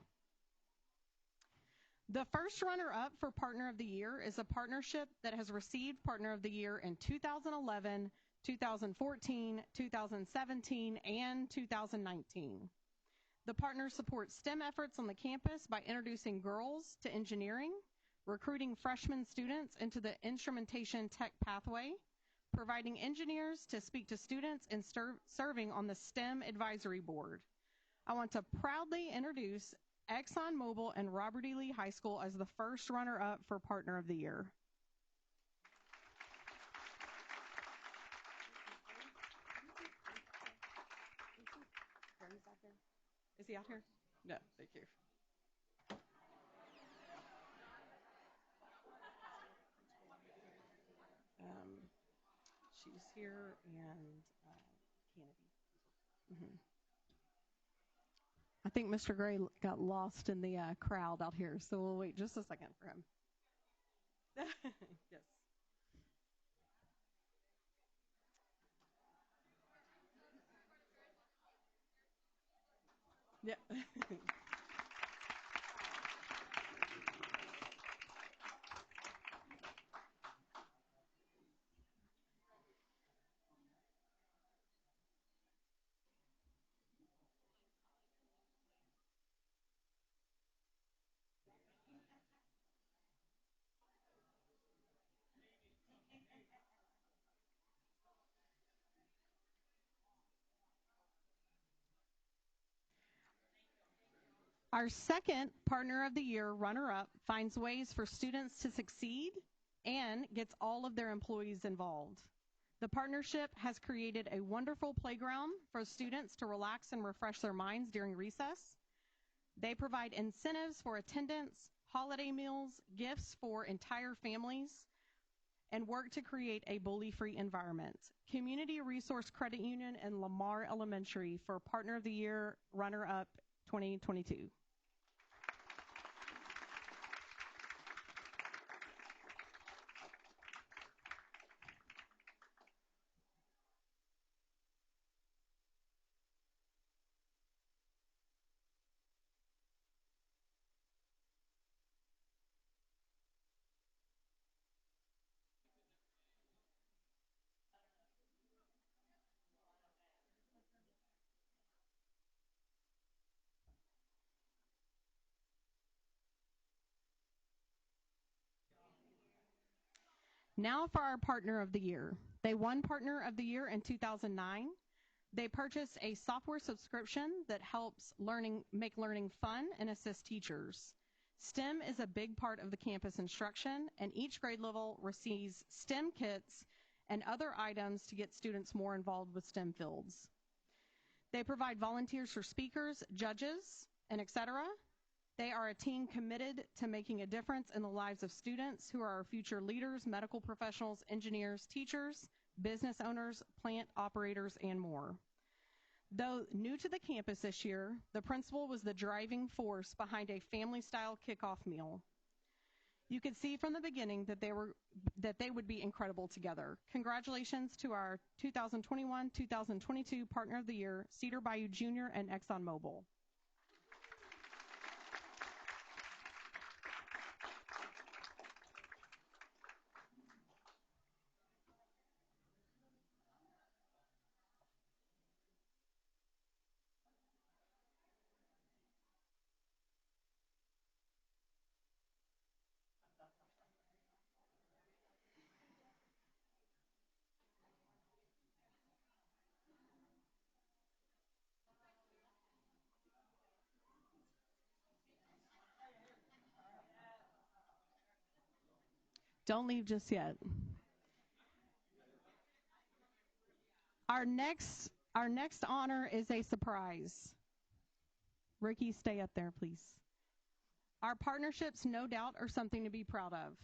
The first runner-up for Partner of the Year is a partnership that has received Partner of the Year in 2011, 2014, 2017, and 2019. The partner supports STEM efforts on the campus by introducing girls to engineering, recruiting freshman students into the instrumentation tech pathway, providing engineers to speak to students, and serving on the STEM advisory board. I want to proudly introduce ExxonMobil and Robert E. Lee High School as the first runner-up for Partner of the Year. Is he out here? No, thank you. She's here, and Kennedy. Mm-hmm. I think Mr. Gray got lost in the crowd out here, so we'll wait just a second for him. Yes. Yeah. Our second Partner of the Year runner-up finds ways for students to succeed and gets all of their employees involved. The partnership has created a wonderful playground for students to relax and refresh their minds during recess. They provide incentives for attendance, holiday meals, gifts for entire families, and work to create a bully-free environment. Community Resource Credit Union and Lamar Elementary for Partner of the Year runner-up 2022. Now for our Partner of the Year. They won Partner of the Year in 2009. They purchased a software subscription that helps make learning fun and assist teachers. STEM is a big part of the campus instruction, and each grade level receives STEM kits and other items to get students more involved with STEM fields. They provide volunteers for speakers, judges, and etc. They are a team committed to making a difference in the lives of students who are our future leaders, medical professionals, engineers, teachers, business owners, plant operators, and more. Though new to the campus this year, the principal was the driving force behind a family-style kickoff meal. You could see from the beginning that they would be incredible together. Congratulations to our 2021-2022 Partner of the Year, Cedar Bayou Junior and ExxonMobil. Don't leave just yet. Our next honor is a surprise. Ricky, stay up there, please. Our partnerships, no doubt, are something to be proud of.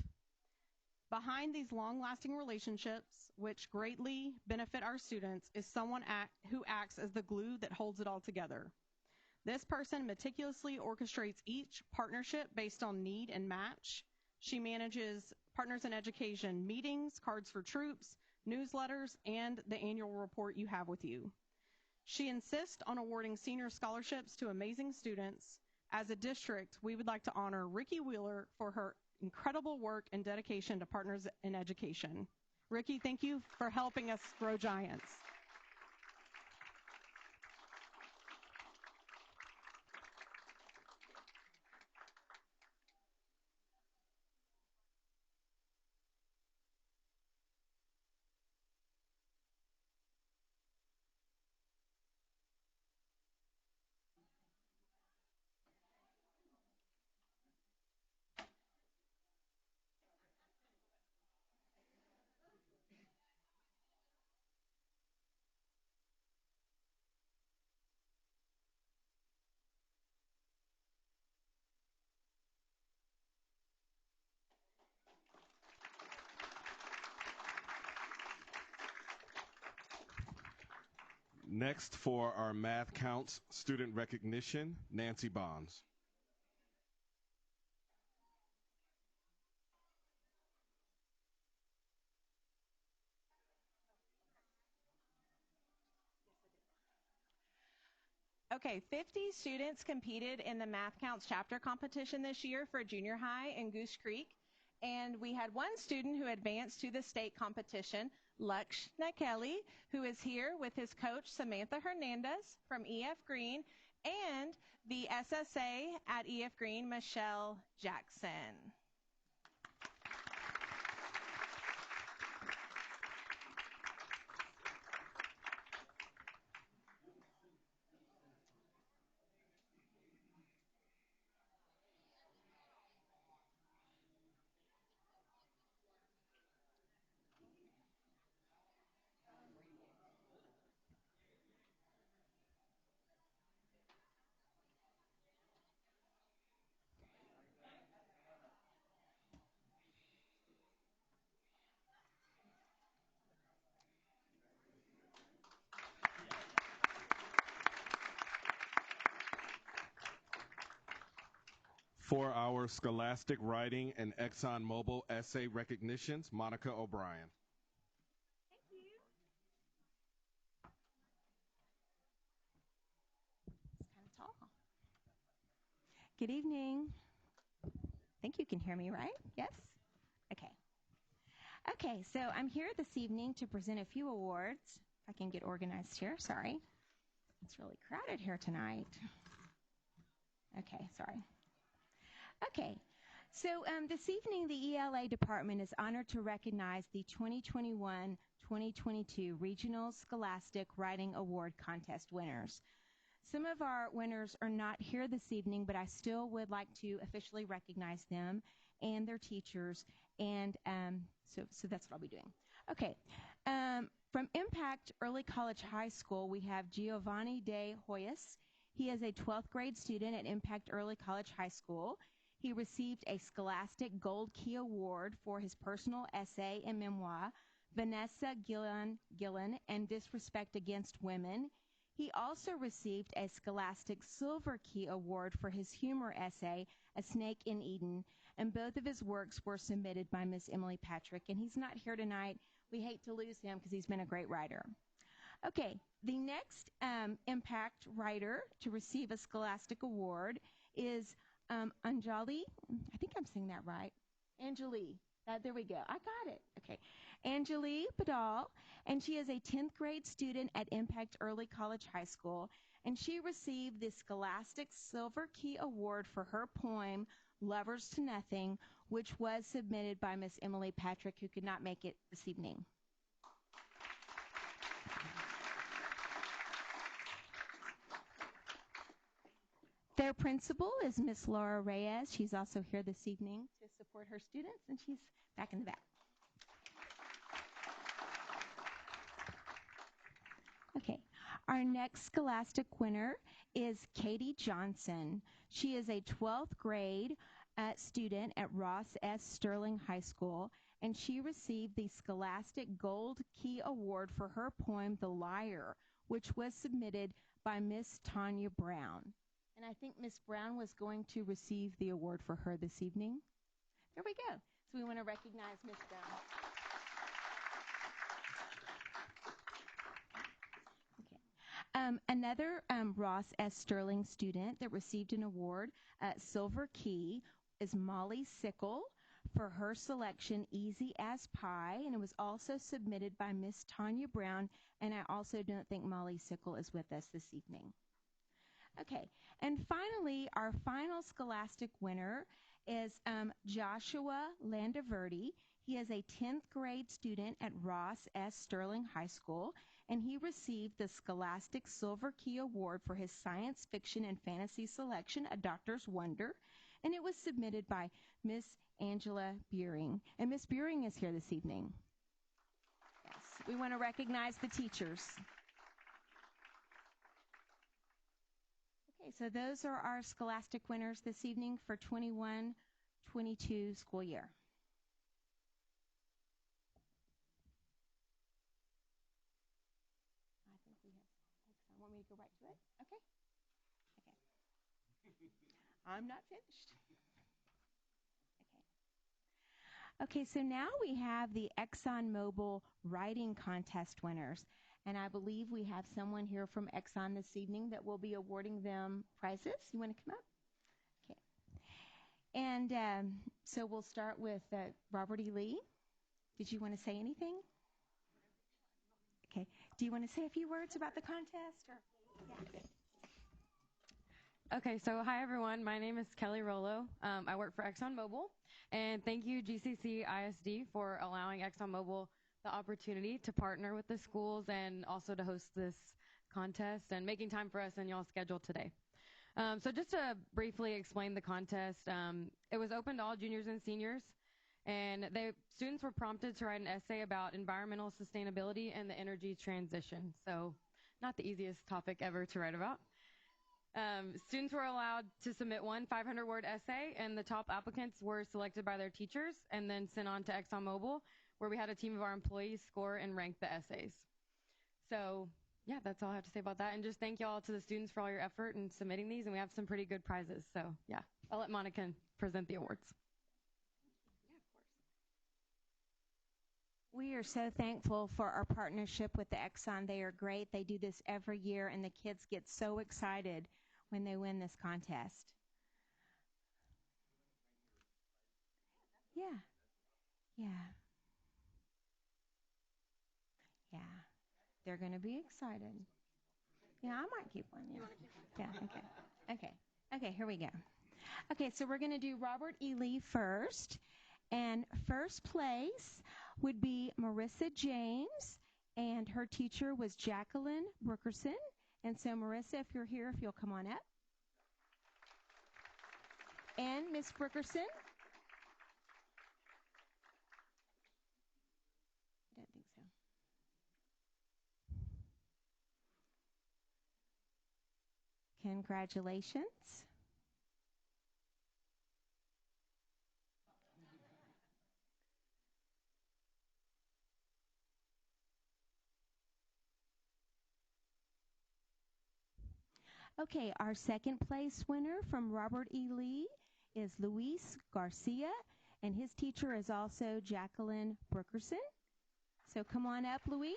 Behind these long-lasting relationships, which greatly benefit our students, is someone who acts as the glue that holds it all together. This person meticulously orchestrates each partnership based on need and match. She manages Partners in Education meetings, cards for troops, newsletters, and the annual report you have with you. She insists on awarding senior scholarships to amazing students. As a district, we would like to honor Ricky Wheeler for her incredible work and dedication to Partners in Education. Ricky, thank you for helping us grow giants. Next, for our Math Counts student recognition, Nancy Bonds. Okay, 50 students competed in the Math Counts chapter competition this year for junior high in Goose Creek. And we had one student who advanced to the state competition, Lakshna Kelly, who is here with his coach, Samantha Hernandez from EF Green, and the SSA at EF Green, Michelle Jackson. For our Scholastic Writing and ExxonMobil essay recognitions, Monica O'Brien. Thank you. It's kind of tall. Good evening. I think you can hear me, right? Yes? Okay. Okay, so I'm here this evening to present a few awards. If I can get organized here, sorry. It's really crowded here tonight. Okay, sorry. Okay, So this evening, the ELA department is honored to recognize the 2021-2022 Regional Scholastic Writing Award Contest winners. Some of our winners are not here this evening, but I still would like to officially recognize them and their teachers, and so that's what I'll be doing. Okay, from Impact Early College High School, we have Giovanni De Hoyas. He is a 12th grade student at Impact Early College High School. He received a Scholastic Gold Key Award for his personal essay and memoir, Vanessa Gillen and Disrespect Against Women. He also received a Scholastic Silver Key Award for his humor essay, A Snake in Eden, and both of his works were submitted by Miss Emily Patrick, and he's not here tonight. We hate to lose him because he's been a great writer. Okay, the next Impact writer to receive a Scholastic Award is Anjali. I think I'm saying that right. Anjali. There we go. I got it. Okay. Anjali Badal, and she is a 10th grade student at Impact Early College High School, and she received the Scholastic Silver Key Award for her poem, Lovers to Nothing, which was submitted by Miss Emily Patrick, who could not make it this evening. Their principal is Miss Laura Reyes. She's also here this evening to support her students, and she's back in the back. Okay, our next Scholastic winner is Katie Johnson. She is a 12th grade student at Ross S. Sterling High School, and she received the Scholastic Gold Key Award for her poem, The Liar, which was submitted by Miss Tanya Brown. And I think Miss Brown was going to receive the award for her this evening. There we go. So we want to recognize Miss Brown. Okay. Another Ross S. Sterling student that received an award, Silver Key, is Molly Sickle for her selection, Easy as Pie, and it was also submitted by Miss Tanya Brown, and I also don't think Molly Sickle is with us this evening. Okay, and finally, our final Scholastic winner is Joshua Landaverdi. He is a 10th grade student at Ross S. Sterling High School, and he received the Scholastic Silver Key Award for his science fiction and fantasy selection, A Doctor's Wonder, and it was submitted by Miss Angela Buring. And Miss Buring is here this evening. Yes, we want to recognize the teachers. Okay, so those are our Scholastic winners this evening for 21-22 school year. I think we have, want me to go right to it? Okay. Okay. I'm not finished. Okay, so now we have the ExxonMobil Writing Contest winners. And I believe we have someone here from Exxon this evening that will be awarding them prizes. You want to come up? Okay. And so we'll start with Robert E. Lee. Did you want to say anything? Okay. Do you want to say a few words about the contest? Or? Yeah. Okay, so hi everyone. My name is Kelly Rollo. I work for ExxonMobil, and thank you GCCISD for allowing ExxonMobil the opportunity to partner with the schools and also to host this contest and making time for us in y'all's schedule today. So just to briefly explain the contest, it was open to all juniors and seniors, and students were prompted to write an essay about environmental sustainability and the energy transition. So not the easiest topic ever to write about. Students were allowed to submit one 500-word essay, and the top applicants were selected by their teachers and then sent on to ExxonMobil, where we had a team of our employees score and rank the essays. So, yeah, that's all I have to say about that. And just thank y'all to the students for all your effort in submitting these, and we have some pretty good prizes. So, yeah, I'll let Monica present the awards. Yeah, of course. We are so thankful for our partnership with the Exxon. They are great. They do this every year, and the kids get so excited when they win this contest. Yeah. Yeah. Yeah. They're going to be excited. Yeah, I might keep one. Yeah. Yeah, okay. Okay. Okay, here we go. Okay, so we're going to do Robert E. Lee first. And first place would be Marissa James, and her teacher was Jacqueline Brookerson. And so, Marissa, if you're here, if you'll come on up. And Miss Brookerson. I don't think so. Congratulations. Okay, our second place winner from Robert E. Lee is Luis Garcia, and his teacher is also Jacqueline Brookerson. So come on up, Luis.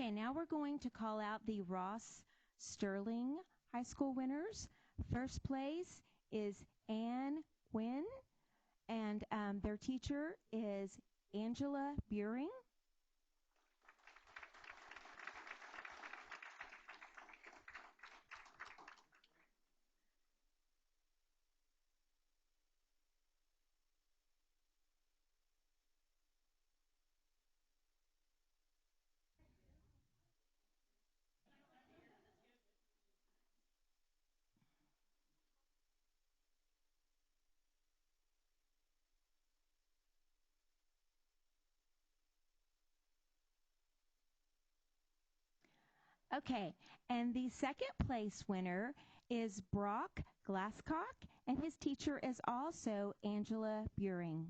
Okay, now we're going to call out the Ross Sterling High School winners. First place is Ann Nguyen, and their teacher is Angela Buring. Okay, and the second place winner is Brock Glasscock, and his teacher is also Angela Buring.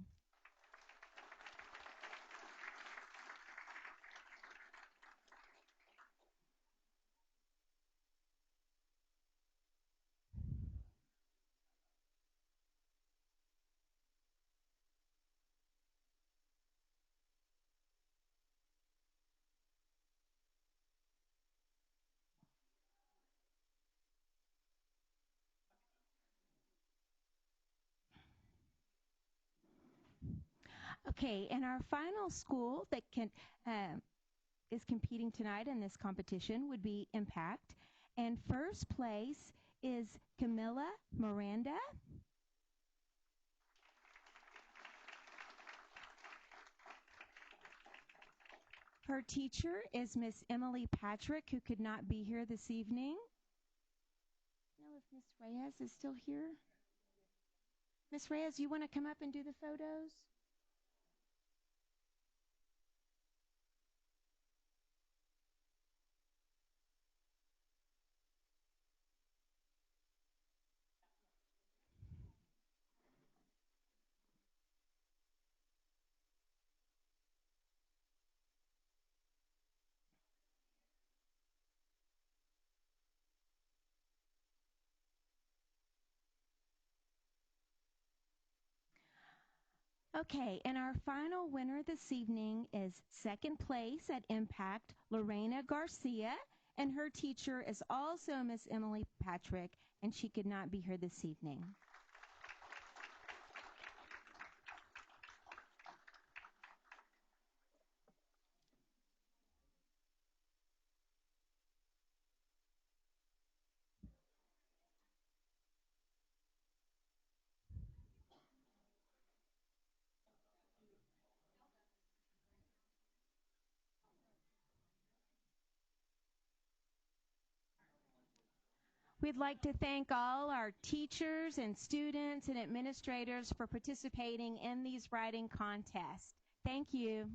Okay, and our final school that is competing tonight in this competition would be Impact. And first place is Camilla Miranda. Her teacher is Miss Emily Patrick, who could not be here this evening. I don't know if Miss Reyes is still here. Miss Reyes, you want to come up and do the photos? Okay, and our final winner this evening is second place at Impact, Lorena Garcia, and her teacher is also Miss Emily Patrick, and she could not be here this evening. We'd like to thank all our teachers and students and administrators for participating in these writing contests. Thank you.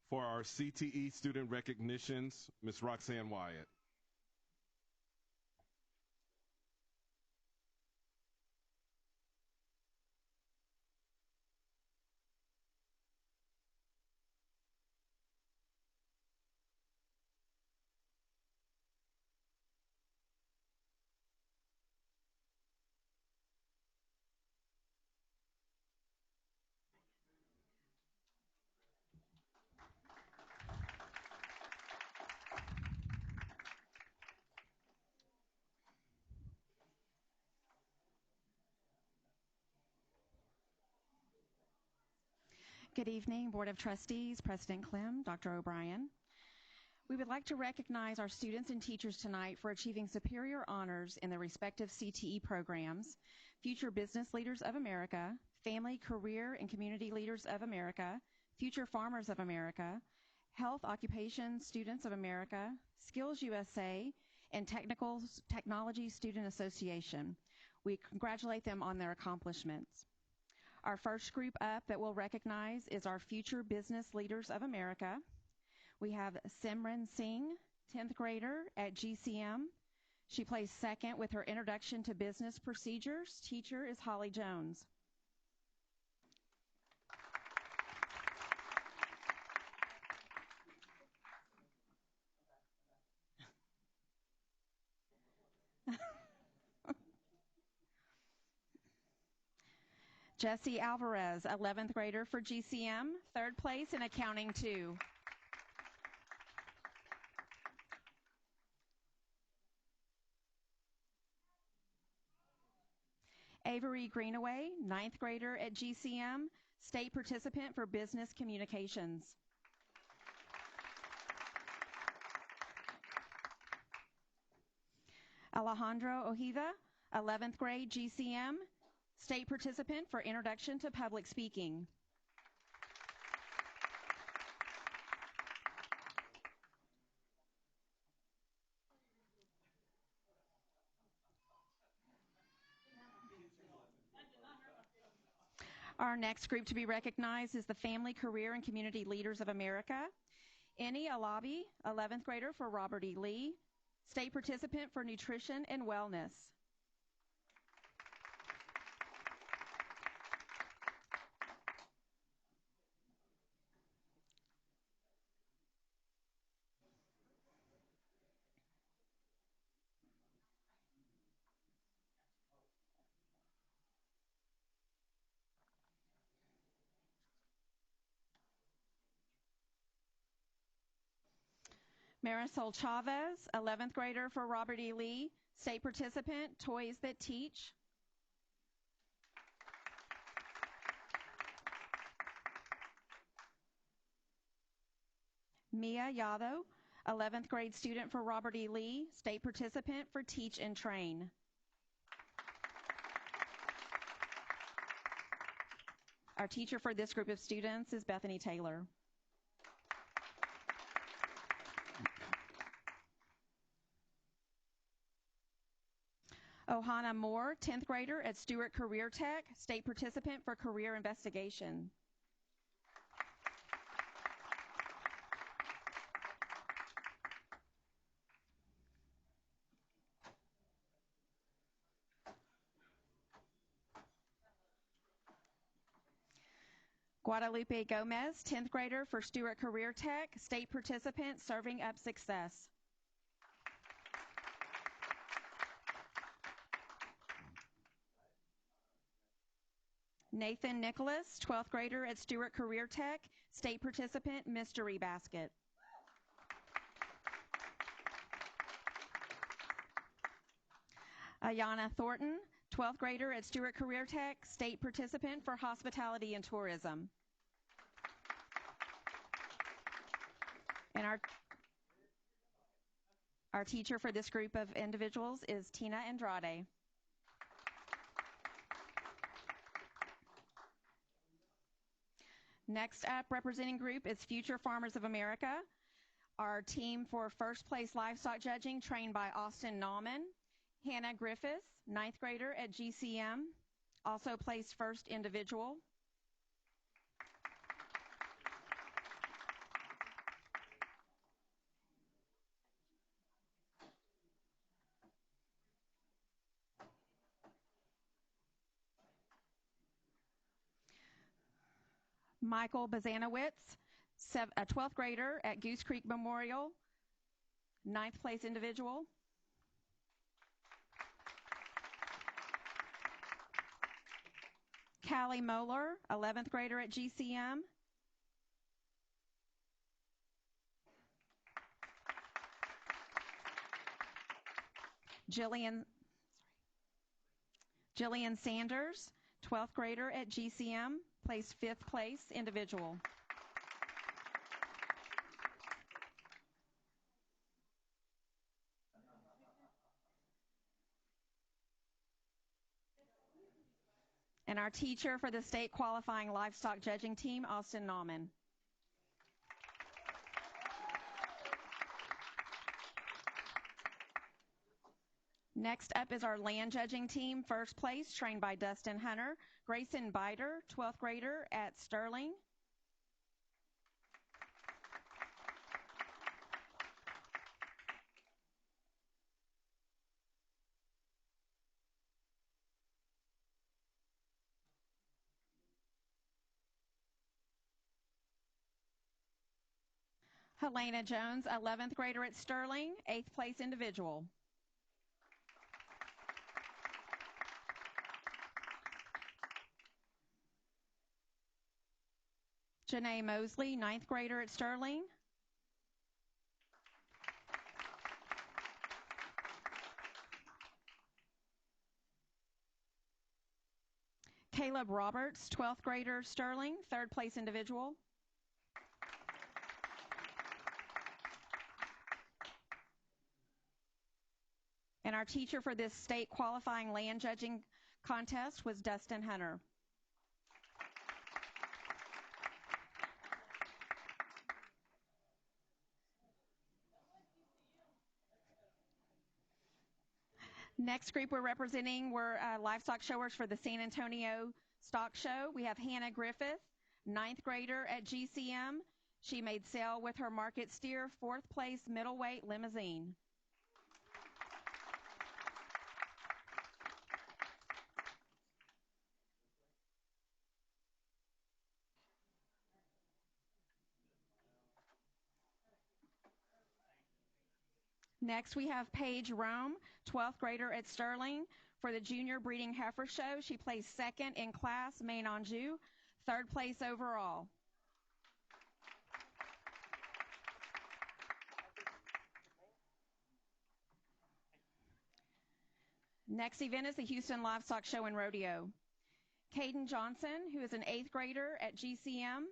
For our CTE student recognitions, Ms. Roxanne Wyatt. Good evening, Board of Trustees, President Clem, Dr. O'Brien. We would like to recognize our students and teachers tonight for achieving superior honors in their respective CTE programs: Future Business Leaders of America, Family, Career, and Community Leaders of America, Future Farmers of America, Health Occupation Students of America, Skills USA, and Technology Student Association. We congratulate them on their accomplishments. Our first group up that we'll recognize is our Future Business Leaders of America. We have Simran Singh, 10th grader at GCM. She placed second with her Introduction to Business Procedures. Teacher is Holly Jones. Jesse Alvarez, 11th grader for GCM, third place in Accounting 2. Avery Greenaway, 9th grader at GCM, state participant for Business Communications. Alejandro Ojeda, 11th grade GCM, state participant for Introduction to Public Speaking. Our next group to be recognized is the Family, Career, and Community Leaders of America. Eni Alabi, 11th grader for Robert E. Lee, state participant for Nutrition and Wellness. Marisol Chavez, 11th grader for Robert E. Lee, state participant, Toys That Teach. Mia Yadav, 11th grade student for Robert E. Lee, state participant for Teach and Train. Our teacher for this group of students is Bethany Taylor. Ohana Moore, 10th grader at Stewart Career Tech, state participant for Career Investigation. Guadalupe Gomez, 10th grader for Stewart Career Tech, state participant, Serving Up Success. Nathan Nicholas, 12th grader at Stewart Career Tech, state participant, Mystery Basket. Ayana Thornton, 12th grader at Stewart Career Tech, state participant for Hospitality and Tourism. And our teacher for this group of individuals is Tina Andrade. Next up, representing group is Future Farmers of America. Our team for first place livestock judging, trained by Austin Nauman. Hannah Griffiths, 9th grader at GCM, also placed first individual. Michael Bazanowitz, 12th grader at Goose Creek Memorial, 9th place individual. Callie Moeller, 11th grader at GCM. Jillian Sanders, 12th grader at GCM, placed 5th place individual. And our teacher for the state qualifying livestock judging team, Austin Nauman. Next up is our land judging team, 1st place, trained by Dustin Hunter. Grayson Biter, 12th grader at Sterling. Helena Jones, 11th grader at Sterling, 8th place individual. Janae Mosley, 9th grader at Sterling. Caleb Roberts, 12th grader, Sterling, 3rd place individual. And our teacher for this state qualifying land judging contest was Dustin Hunter. Next group we're representing were livestock showers for the San Antonio Stock Show. We have Hannah Griffith, 9th grader at GCM. She made sale with her market steer, 4th place middleweight limousine. Next, we have Paige Rome, 12th grader at Sterling. For the Junior Breeding Heifer Show, she placed 2nd in class, Main Anjou, 3rd place overall. Next event is the Houston Livestock Show and Rodeo. Caden Johnson, who is an 8th grader at GCM,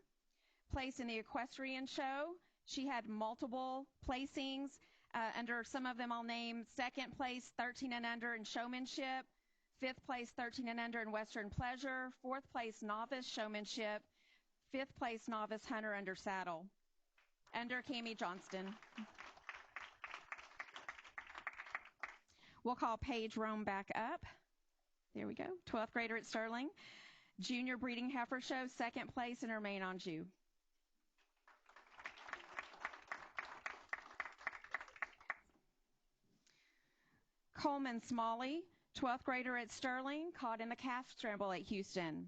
placed in the Equestrian Show. She had multiple placings. Under some of them I'll name 2nd place 13 and under in showmanship, 5th place 13 and under in Western Pleasure, 4th place novice showmanship, 5th place novice hunter under saddle. Under Cammie Johnston. We'll call Paige Rome back up. There we go. 12th grader at Sterling. Junior Breeding Heifer Show, 2nd place in her Main Anjou. Coleman Smalley, 12th grader at Sterling, caught in the calf scramble at Houston.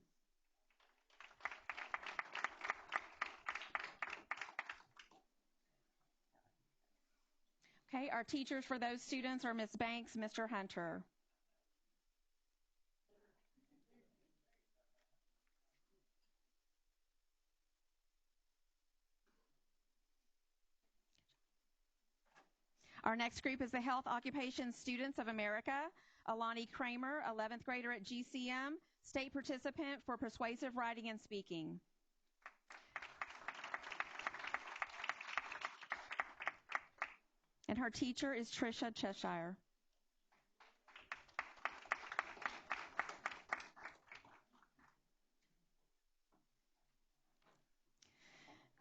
Okay, our teachers for those students are Miss Banks, Mr. Hunter. Our next group is the Health Occupation Students of America. Alani Kramer, 11th grader at GCM, state participant for persuasive writing and speaking. And her teacher is Trisha Cheshire.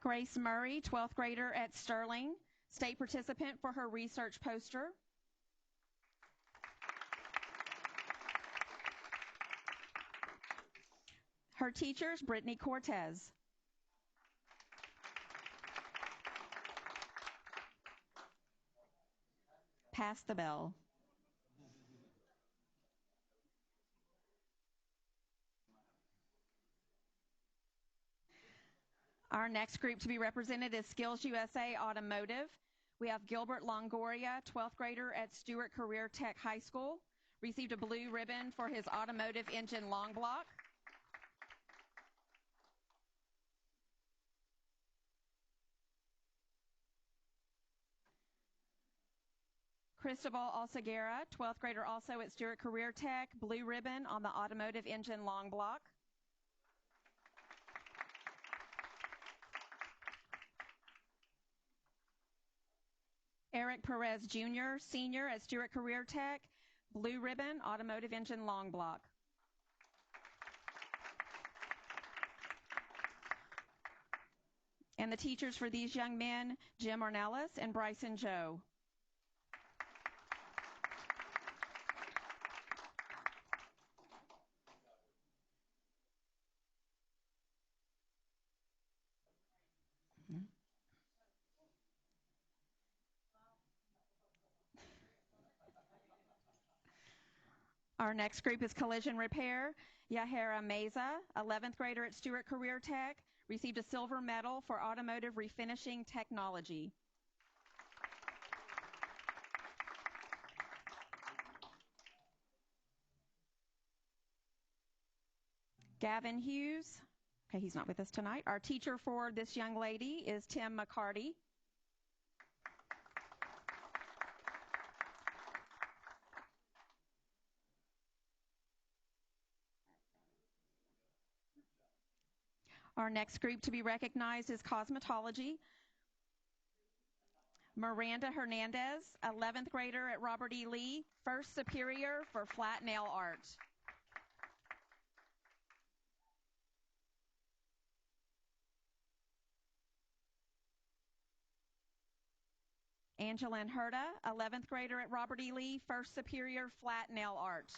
Grace Murray, 12th grader at Sterling, state participant for her research poster. Her teachers, Brittany Cortez. Pass the bell. Our next group to be represented is Skills USA Automotive. We have Gilbert Longoria, 12th grader at Stewart Career Tech High School, received a blue ribbon for his automotive engine long block. Cristobal Alceguera, 12th grader also at Stewart Career Tech, blue ribbon on the automotive engine long block. Eric Perez Jr., Senior at Stewart Career Tech, blue ribbon, automotive engine long block. And the teachers for these young men, Jim Ornelas and Bryson Joe. Our next group is collision repair. Yahara Meza, 11th grader at Stewart Career Tech, received a silver medal for automotive refinishing technology. Gavin Hughes, okay, he's not with us tonight. Our teacher for this young lady is Tim McCarty. Our next group to be recognized is cosmetology. Miranda Hernandez, 11th grader at Robert E. Lee, first superior for flat nail art. Angeline Herta, 11th grader at Robert E. Lee, first superior flat nail art.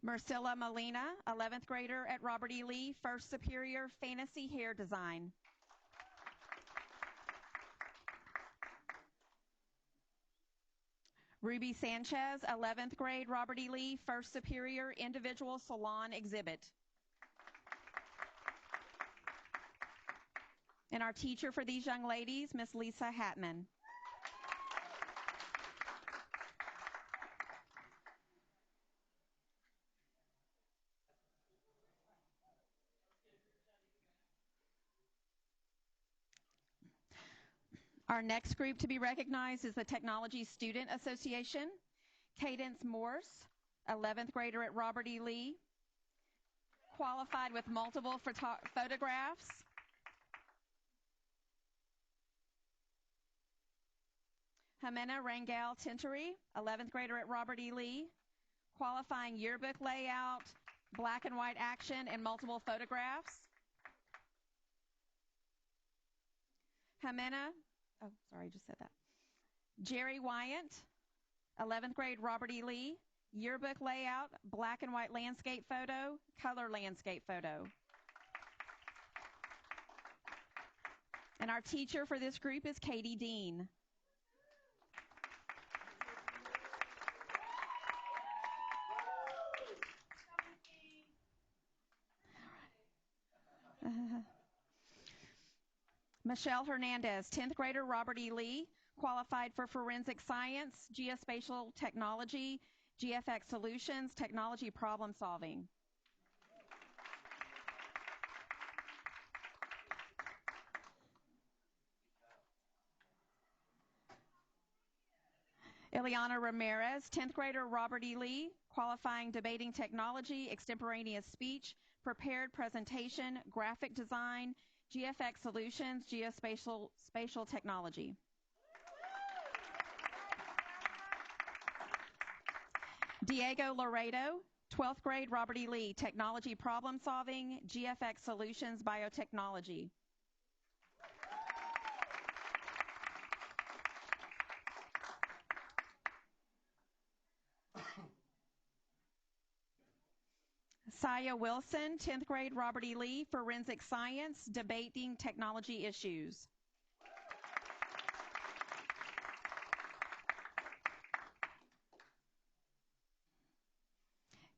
Marcella Molina, 11th grader at Robert E. Lee, first superior fantasy hair design. Ruby Sanchez, 11th grade, Robert E. Lee, first superior individual salon exhibit. And our teacher for these young ladies, Miss Lisa Hatman. Our next group to be recognized is the Technology Student Association. Cadence Morse, 11th grader at Robert E. Lee, qualified with multiple photographs. Jimena Rangel Tintery, 11th grader at Robert E. Lee, qualifying yearbook layout, black and white action, and multiple photographs. Jimena, oh, sorry, I just said that. Jerry Wyant, 11th grade, Robert E. Lee, yearbook layout, black and white landscape photo, color landscape photo. And our teacher for this group is Katie Dean. Michelle Hernandez, 10th grader, Robert E. Lee, qualified for forensic science, geospatial technology, GFX solutions, technology problem solving. Ileana Ramirez, 10th grader, Robert E. Lee, qualifying debating technology, extemporaneous speech, prepared presentation, graphic design, GFX solutions, geospatial technology. Diego Laredo, 12th grade, Robert E. Lee, technology problem solving, GFX solutions, biotechnology. Saya Wilson, 10th grade, Robert E. Lee, forensic science, debating technology issues.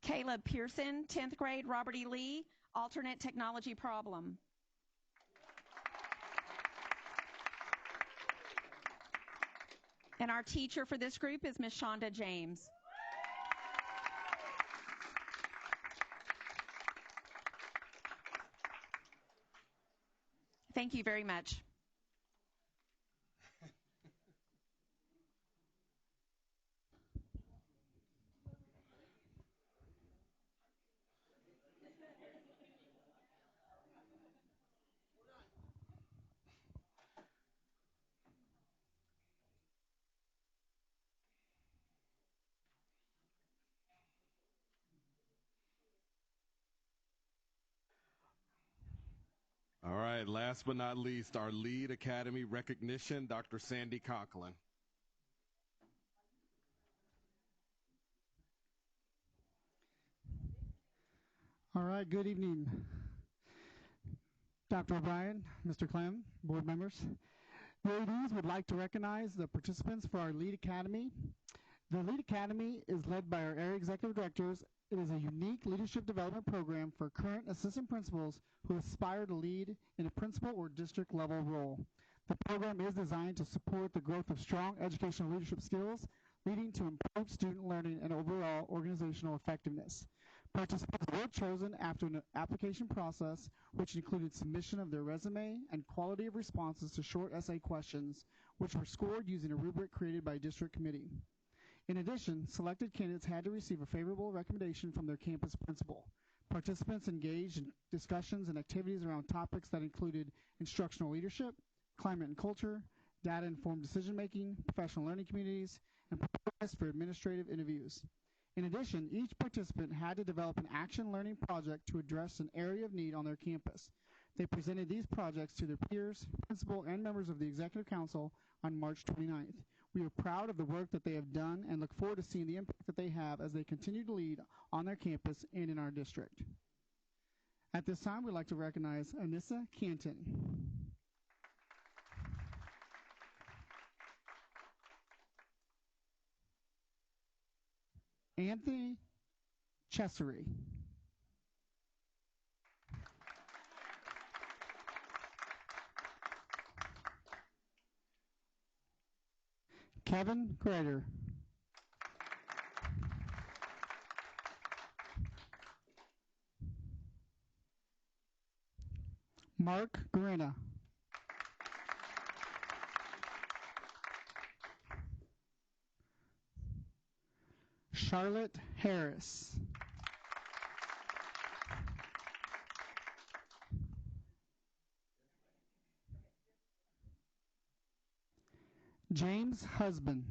Caleb Pearson, 10th grade, Robert E. Lee, alternate technology problem. And our teacher for this group is Ms. Shonda James. Thank you very much. right, last but not least, our lead academy recognition, Dr. Sandy Conklin. All right, good evening, Dr. O'Brien, Mr. Clem, board members. The ADs would like to recognize the participants for our Lead Academy. The Lead Academy is led by our area executive directors. It is a unique leadership development program for current assistant principals who aspire to lead in a principal or district level role. The program is designed to support the growth of strong educational leadership skills, leading to improved student learning and overall organizational effectiveness. Participants were chosen after an application process, which included submission of their resume and quality of responses to short essay questions, which were scored using a rubric created by a district committee. In addition, selected candidates had to receive a favorable recommendation from their campus principal. Participants engaged in discussions and activities around topics that included instructional leadership, climate and culture, data-informed decision-making, professional learning communities, and preparedness for administrative interviews. In addition, each participant had to develop an action learning project to address an area of need on their campus. They presented these projects to their peers, principal, and members of the Executive Council on March 29th. We are proud of the work that they have done and look forward to seeing the impact that they have as they continue to lead on their campus and in our district. At this time, we'd like to recognize Anissa Canton. Anthony Chesery. Kevin Grader. Mark Garina. Charlotte Harris. James Husband.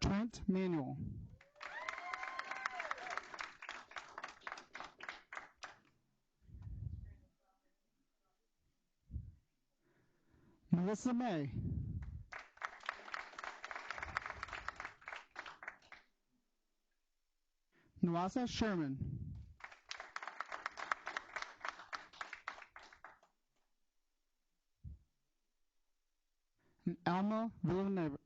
Trent Manuel. Melissa May. Nawasa Sherman. And Alma Villanueva.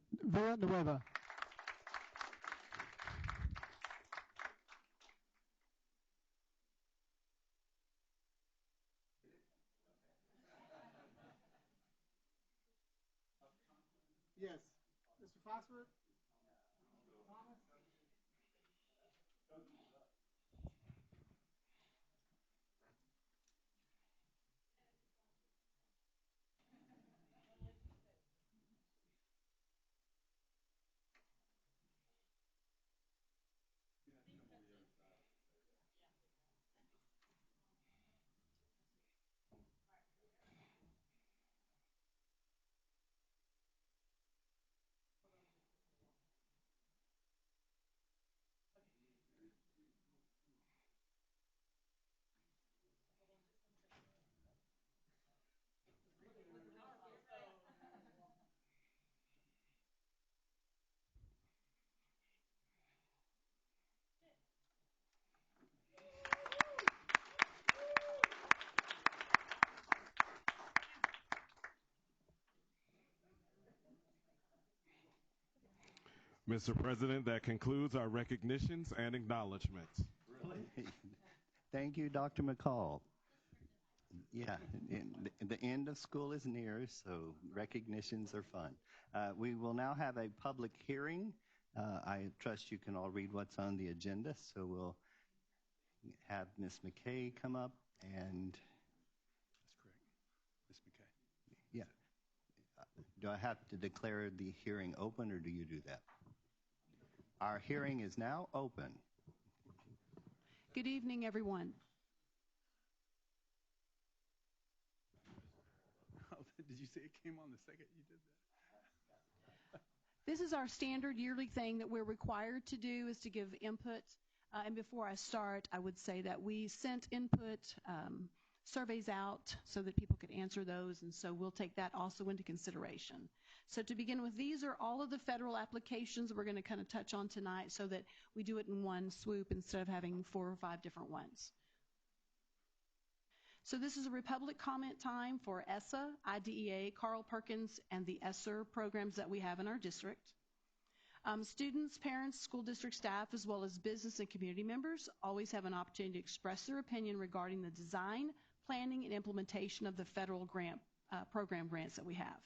Yes. Mr. Foxworth? Thomas? Mr. President, that concludes our recognitions and acknowledgments. Really? Thank you, Dr. McCall. Yeah, the end of school is near, so recognitions are fun. We will now have a public hearing. I trust you can all read what's on the agenda, so we'll have Ms. McKay come up and... That's correct. Ms. McKay. Yeah. Do I have to declare the hearing open, or do you do that? Our hearing is now open. Good evening, everyone. Did you say it came on the second you did that? This is our standard yearly thing that we're required to do, is to give input. And before I start, I would say that we sent input surveys out so that people could answer those, and so we'll take that also into consideration. So to begin with, these are all of the federal applications we're going to kind of touch on tonight so that we do it in one swoop instead of having 4 or 5 different ones. So this is a Republic comment time for ESSA, IDEA, Carl Perkins, and the ESSER programs that we have in our district. Students, parents, school district staff, as well as business and community members always have an opportunity to express their opinion regarding the design, planning, and implementation of the federal program grants that we have.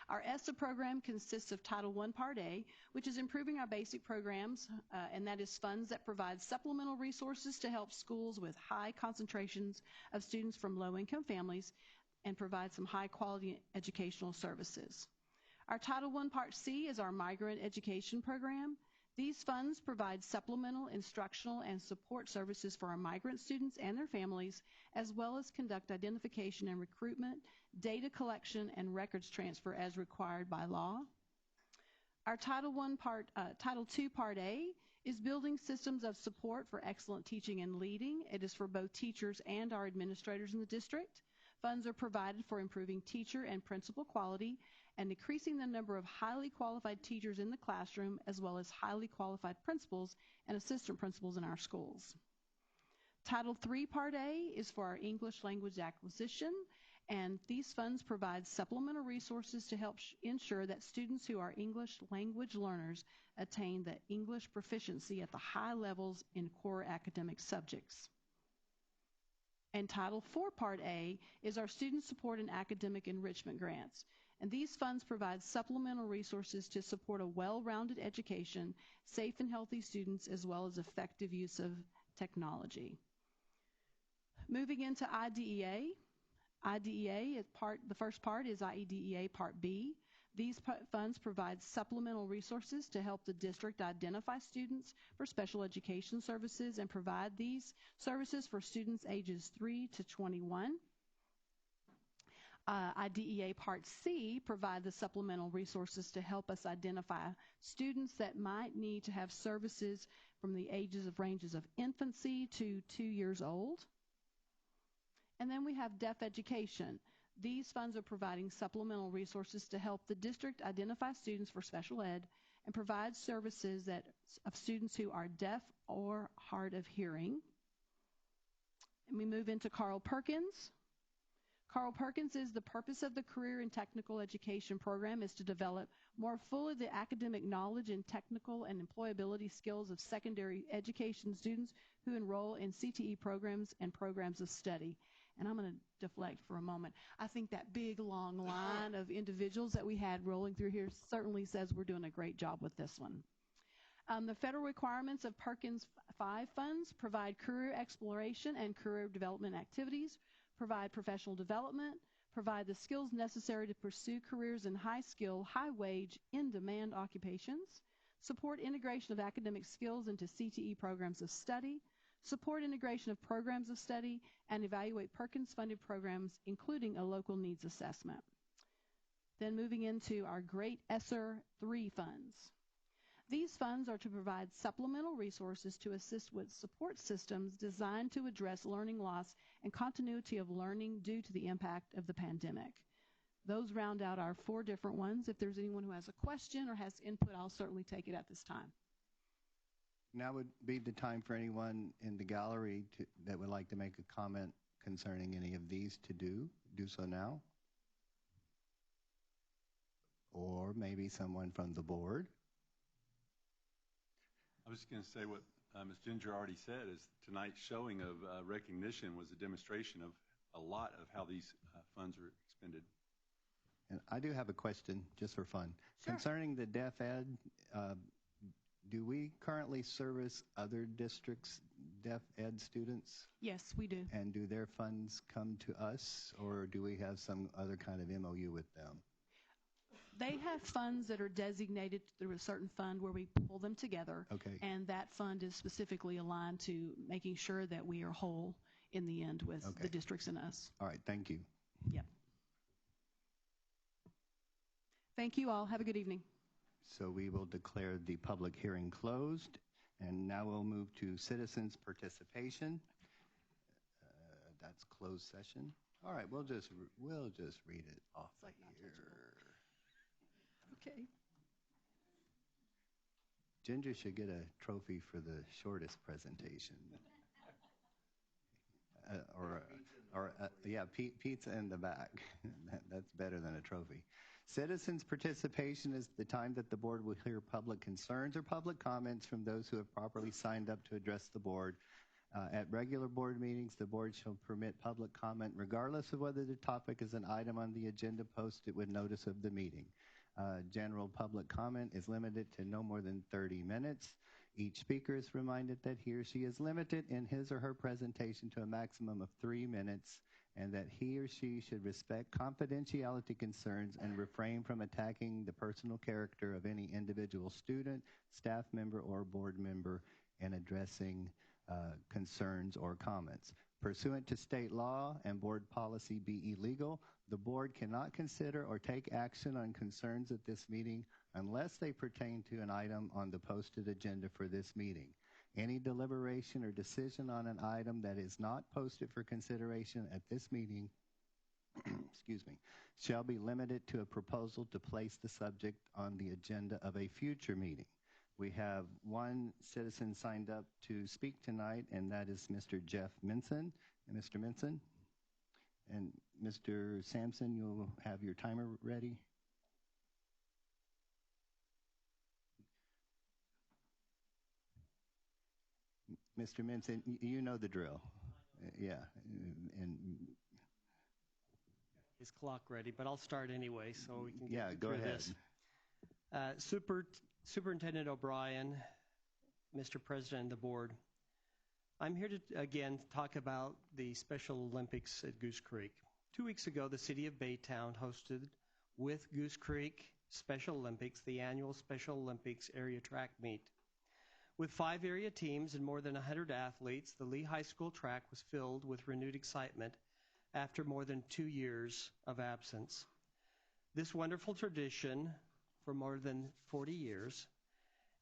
Our ESSA program consists of Title I Part A, which is improving our basic programs, and that is funds that provide supplemental resources to help schools with high concentrations of students from low-income families and provide some high-quality educational services. Our Title I Part C is our migrant education program. These funds provide supplemental instructional and support services for our migrant students and their families, as well as conduct identification and recruitment, data collection, and records transfer as required by law. Our Title II Part A is building systems of support for excellent teaching and leading. It is for both teachers and our administrators in the district. Funds are provided for improving teacher and principal quality and increasing the number of highly qualified teachers in the classroom, as well as highly qualified principals and assistant principals in our schools. Title III Part A is for our English language acquisition, and these funds provide supplemental resources to help ensure that students who are English language learners attain the English proficiency at the high levels in core academic subjects. And Title IV Part A is our student support and academic enrichment grants. And these funds provide supplemental resources to support a well-rounded education, safe and healthy students, as well as effective use of technology. Moving into IDEA. The first part is IDEA Part B. These funds provide supplemental resources to help the district identify students for special education services and provide these services for students ages 3 to 21. IDEA Part C provide the supplemental resources to help us identify students that might need to have services from the ranges of infancy to 2 years old. And then we have deaf education. These funds are providing supplemental resources to help the district identify students for special ed and provide services of students who are deaf or hard of hearing. And we move into Carl Perkins. Carl Perkins is the purpose of the Career and Technical Education Program is to develop more fully the academic knowledge and technical and employability skills of secondary education students who enroll in CTE programs and programs of study. And I'm going to deflect for a moment. I think that big, long line of individuals that we had rolling through here certainly says we're doing a great job with this one. The federal requirements of Perkins 5 funds provide career exploration and career development activities, provide professional development, provide the skills necessary to pursue careers in high-skill, high-wage, in-demand occupations, support integration of academic skills into CTE programs of study, support integration of programs of study, and evaluate Perkins-funded programs, including a local needs assessment. Then moving into our great ESSER 3 funds. These funds are to provide supplemental resources to assist with support systems designed to address learning loss and continuity of learning due to the impact of the pandemic. Those round out our 4 different ones. If there's anyone who has a question or has input, I'll certainly take it at this time. Now would be the time for anyone in the gallery that would like to make a comment concerning any of these to do so now. Or maybe someone from the board. I was just going to say what Ms. Ginger already said is tonight's showing of recognition was a demonstration of a lot of how these funds are expended. And I do have a question just for fun. Sure. Concerning the deaf ed, do we currently service other districts' deaf ed students? Yes, we do. And do their funds come to us, or do we have some other kind of MOU with them? They have funds that are designated through a certain fund where we pull them together. Okay. And that fund is specifically aligned to making sure that we are whole in the end with the districts and us. All right, thank you. Yep. Thank you all. Have a good evening. So we will declare the public hearing closed, and now we'll move to citizens' participation. That's closed session. All right, we'll just read it off here. Okay. Ginger should get a trophy for the shortest presentation. Pizza in the back. That's better than a trophy. Citizens' participation is the time that the board will hear public concerns or public comments from those who have properly signed up to address the board. At regular board meetings, the board shall permit public comment regardless of whether the topic is an item on the agenda posted with notice of the meeting. General public comment is limited to no more than 30 minutes. Each speaker is reminded that he or she is limited in his or her presentation to a maximum of 3 minutes, and that he or she should respect confidentiality concerns and refrain from attacking the personal character of any individual student, staff member, or board member in addressing concerns or comments. Pursuant to state law and board policy be illegal, the board cannot consider or take action on concerns at this meeting unless they pertain to an item on the posted agenda for this meeting. Any deliberation or decision on an item that is not posted for consideration at this meeting shall be limited to a proposal to place the subject on the agenda of a future meeting. We have one citizen signed up to speak tonight, and that is Mr. Jeff Minson. Mr. Minson? And Mr. Sampson, you'll have your timer ready. Mr. Minson, you know the drill. Yeah. And his clock ready, but I'll start anyway so we can get go through ahead. This. Superintendent O'Brien, Mr. President and the board, I'm here to again talk about the Special Olympics at Goose Creek. 2 weeks ago, the city of Baytown hosted with Goose Creek Special Olympics, the annual Special Olympics area track meet. With 5 area teams and more than 100 athletes, the Lee High School track was filled with renewed excitement after more than 2 years of absence. This wonderful tradition for more than 40 years,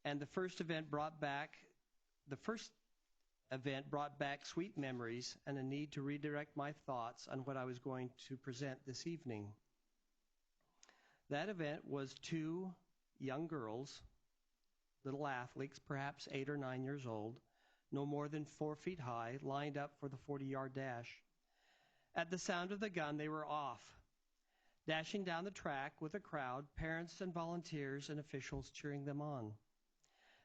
and the first event brought back sweet memories and a need to redirect my thoughts on what I was going to present this evening. That event was 2 young girls, little athletes, perhaps 8 or 9 years old, no more than 4 feet high, lined up for the 40-yard dash. At the sound of the gun, they were off, dashing down the track with a crowd, parents and volunteers and officials cheering them on.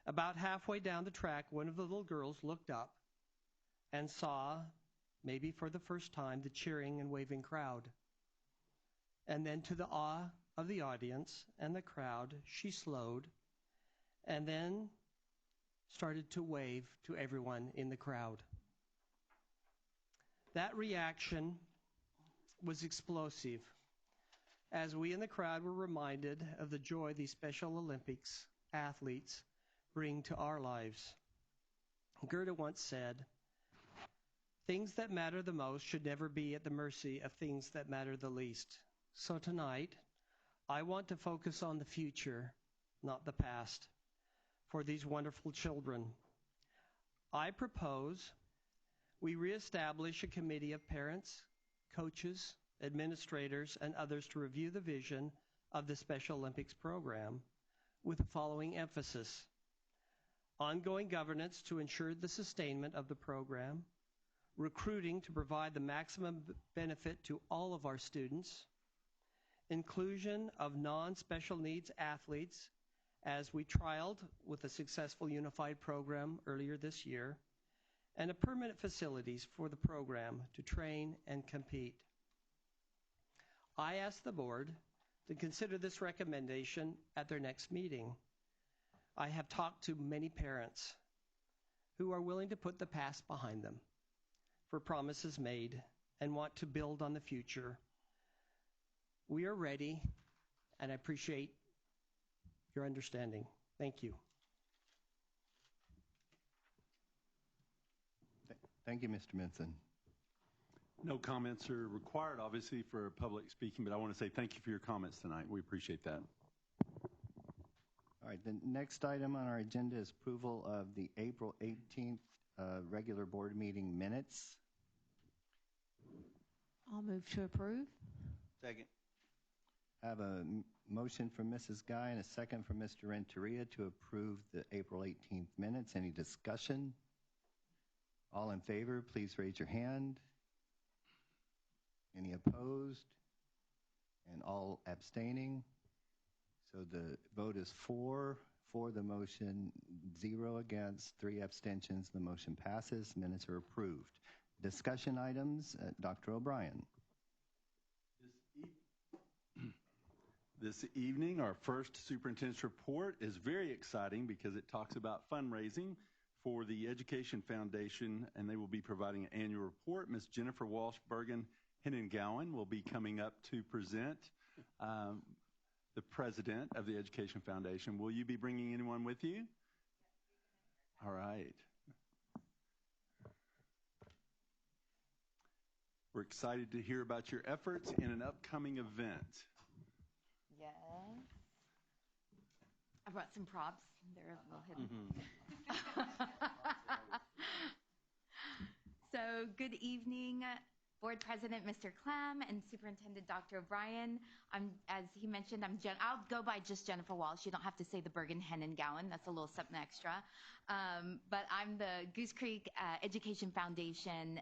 About halfway down the track, one of the little girls looked up and saw, maybe for the first time, the cheering and waving crowd. And then, to the awe of the audience and the crowd, she slowed and then started to wave to everyone in the crowd. That reaction was explosive, as we in the crowd were reminded of the joy these Special Olympics athletes bring to our lives. Goethe once said, "Things that matter the most should never be at the mercy of things that matter the least." So tonight, I want to focus on the future, not the past, for these wonderful children. I propose we reestablish a committee of parents, coaches, administrators, and others to review the vision of the Special Olympics program with the following emphasis: ongoing governance to ensure the sustainment of the program, recruiting to provide the maximum benefit to all of our students, inclusion of non-special needs athletes as we trialed with a successful unified program earlier this year, and a permanent facilities for the program to train and compete. I ask the board to consider this recommendation at their next meeting. I have talked to many parents who are willing to put the past behind them for promises made and want to build on the future. We are ready, and I appreciate your understanding. Thank you. Thank you, Mr. Minson. No comments are required, obviously, for public speaking, but I want to say thank you for your comments tonight. We appreciate that. All right, the next item on our agenda is approval of the April 18th regular board meeting minutes. I'll move to approve. Second. I have a motion from Mrs. Guy and a second from Mr. Renteria to approve the April 18th minutes. Any discussion? All in favor, please raise your hand. Any opposed? And all abstaining? So the vote is 4 for the motion, 0 against, 3 abstentions. The motion passes. Minutes are approved. Discussion items, Dr. O'Brien. This evening, our first superintendent's report is very exciting because it talks about fundraising for the Education Foundation, and they will be providing an annual report. Ms. Jennifer Walsh Bergen Henengowen will be coming up to present. The president of the Education Foundation. Will you be bringing anyone with you? All right. We're excited to hear about your efforts in an upcoming event. Yes. I brought some props. They're a little hidden. So, good evening, Board President Mr. Clem and Superintendent Dr. O'Brien. As he mentioned, I'll go by just Jennifer Walsh. You don't have to say the Bergen Henengowen. That's a little something extra. But I'm the Goose Creek Education Foundation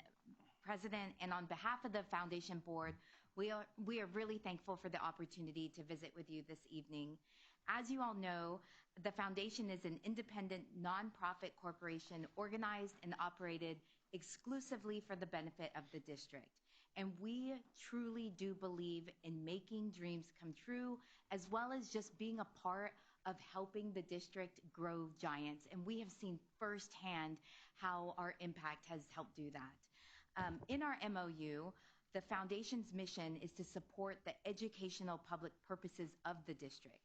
president, and on behalf of the foundation board, we are really thankful for the opportunity to visit with you this evening. As you all know, the foundation is an independent nonprofit corporation organized and operated exclusively for the benefit of the district. And we truly do believe in making dreams come true, as well as just being a part of helping the district grow giants. And we have seen firsthand how our impact has helped do that. In our MOU, the foundation's mission is to support the educational public purposes of the district.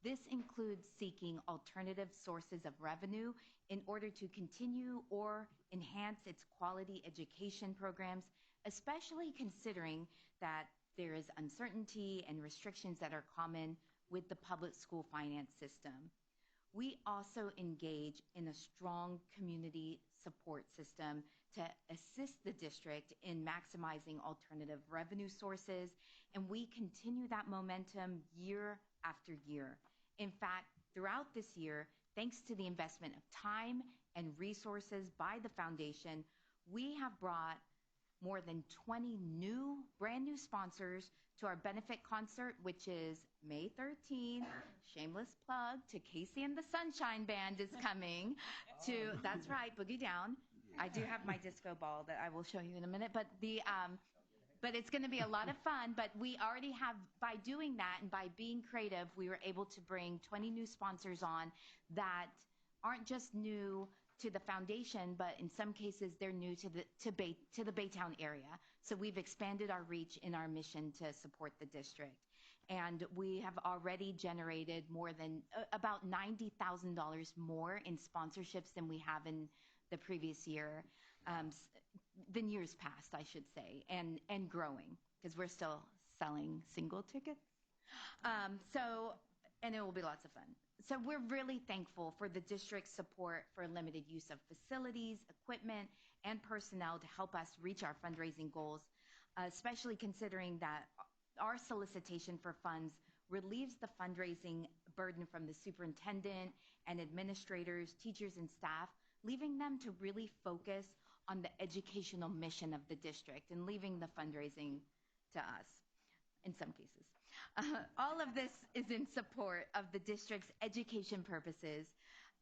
This includes seeking alternative sources of revenue in order to continue or enhance its quality education programs, especially considering that there is uncertainty and restrictions that are common with the public school finance system. We also engage in a strong community support system to assist the district in maximizing alternative revenue sources, and we continue that momentum year after year. In fact, throughout this year, thanks to the investment of time and resources by the foundation, we have brought more than 20 brand new sponsors to our benefit concert, which is May 13th. Shameless plug to Casey and the Sunshine Band is coming to, that's right, Boogie Down. I do have my disco ball that I will show you in a minute, but it's going to be a lot of fun. But we already have, by doing that and by being creative, we were able to bring 20 new sponsors on that aren't just new to the foundation, but in some cases they're new to the Baytown area. So we've expanded our reach in our mission to support the district. And we have already generated more than about $90,000 more in sponsorships than we have in the previous year, than years past, I should say, and growing, because we're still selling single tickets. And it will be lots of fun. So we're really thankful for the district's support for limited use of facilities, equipment, and personnel to help us reach our fundraising goals, especially considering that our solicitation for funds relieves the fundraising burden from the superintendent and administrators, teachers, and staff, leaving them to really focus on the educational mission of the district and leaving the fundraising to us in some cases. All of this is in support of the district's education purposes,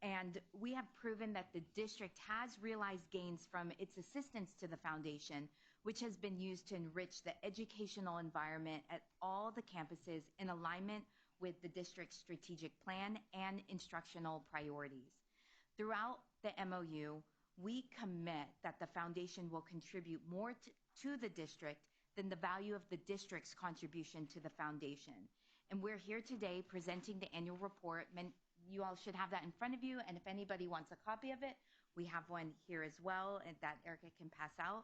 and we have proven that the district has realized gains from its assistance to the foundation, which has been used to enrich the educational environment at all the campuses in alignment with the district's strategic plan and instructional priorities. Throughout the MOU, we commit that the foundation will contribute more to the district than the value of the district's contribution to the foundation. And we're here today presenting the annual report. You all should have that in front of you, and if anybody wants a copy of it, we have one here as well, and that Erica can pass out.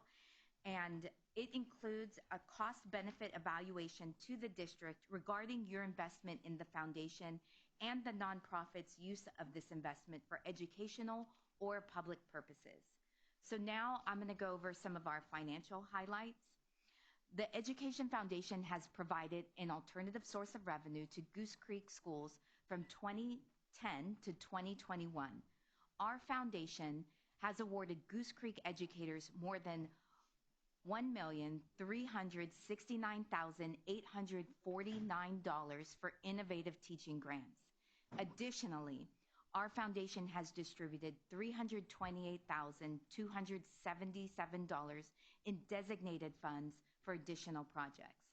And it includes a cost-benefit evaluation to the district regarding your investment in the foundation and the nonprofit's use of this investment for educational or public purposes. So now I'm going to go over some of our financial highlights. The Education Foundation has provided an alternative source of revenue to Goose Creek schools from 2010 to 2021. Our foundation has awarded Goose Creek educators more than $1,369,849 for innovative teaching grants. Additionally, our foundation has distributed $328,277 in designated funds for additional projects.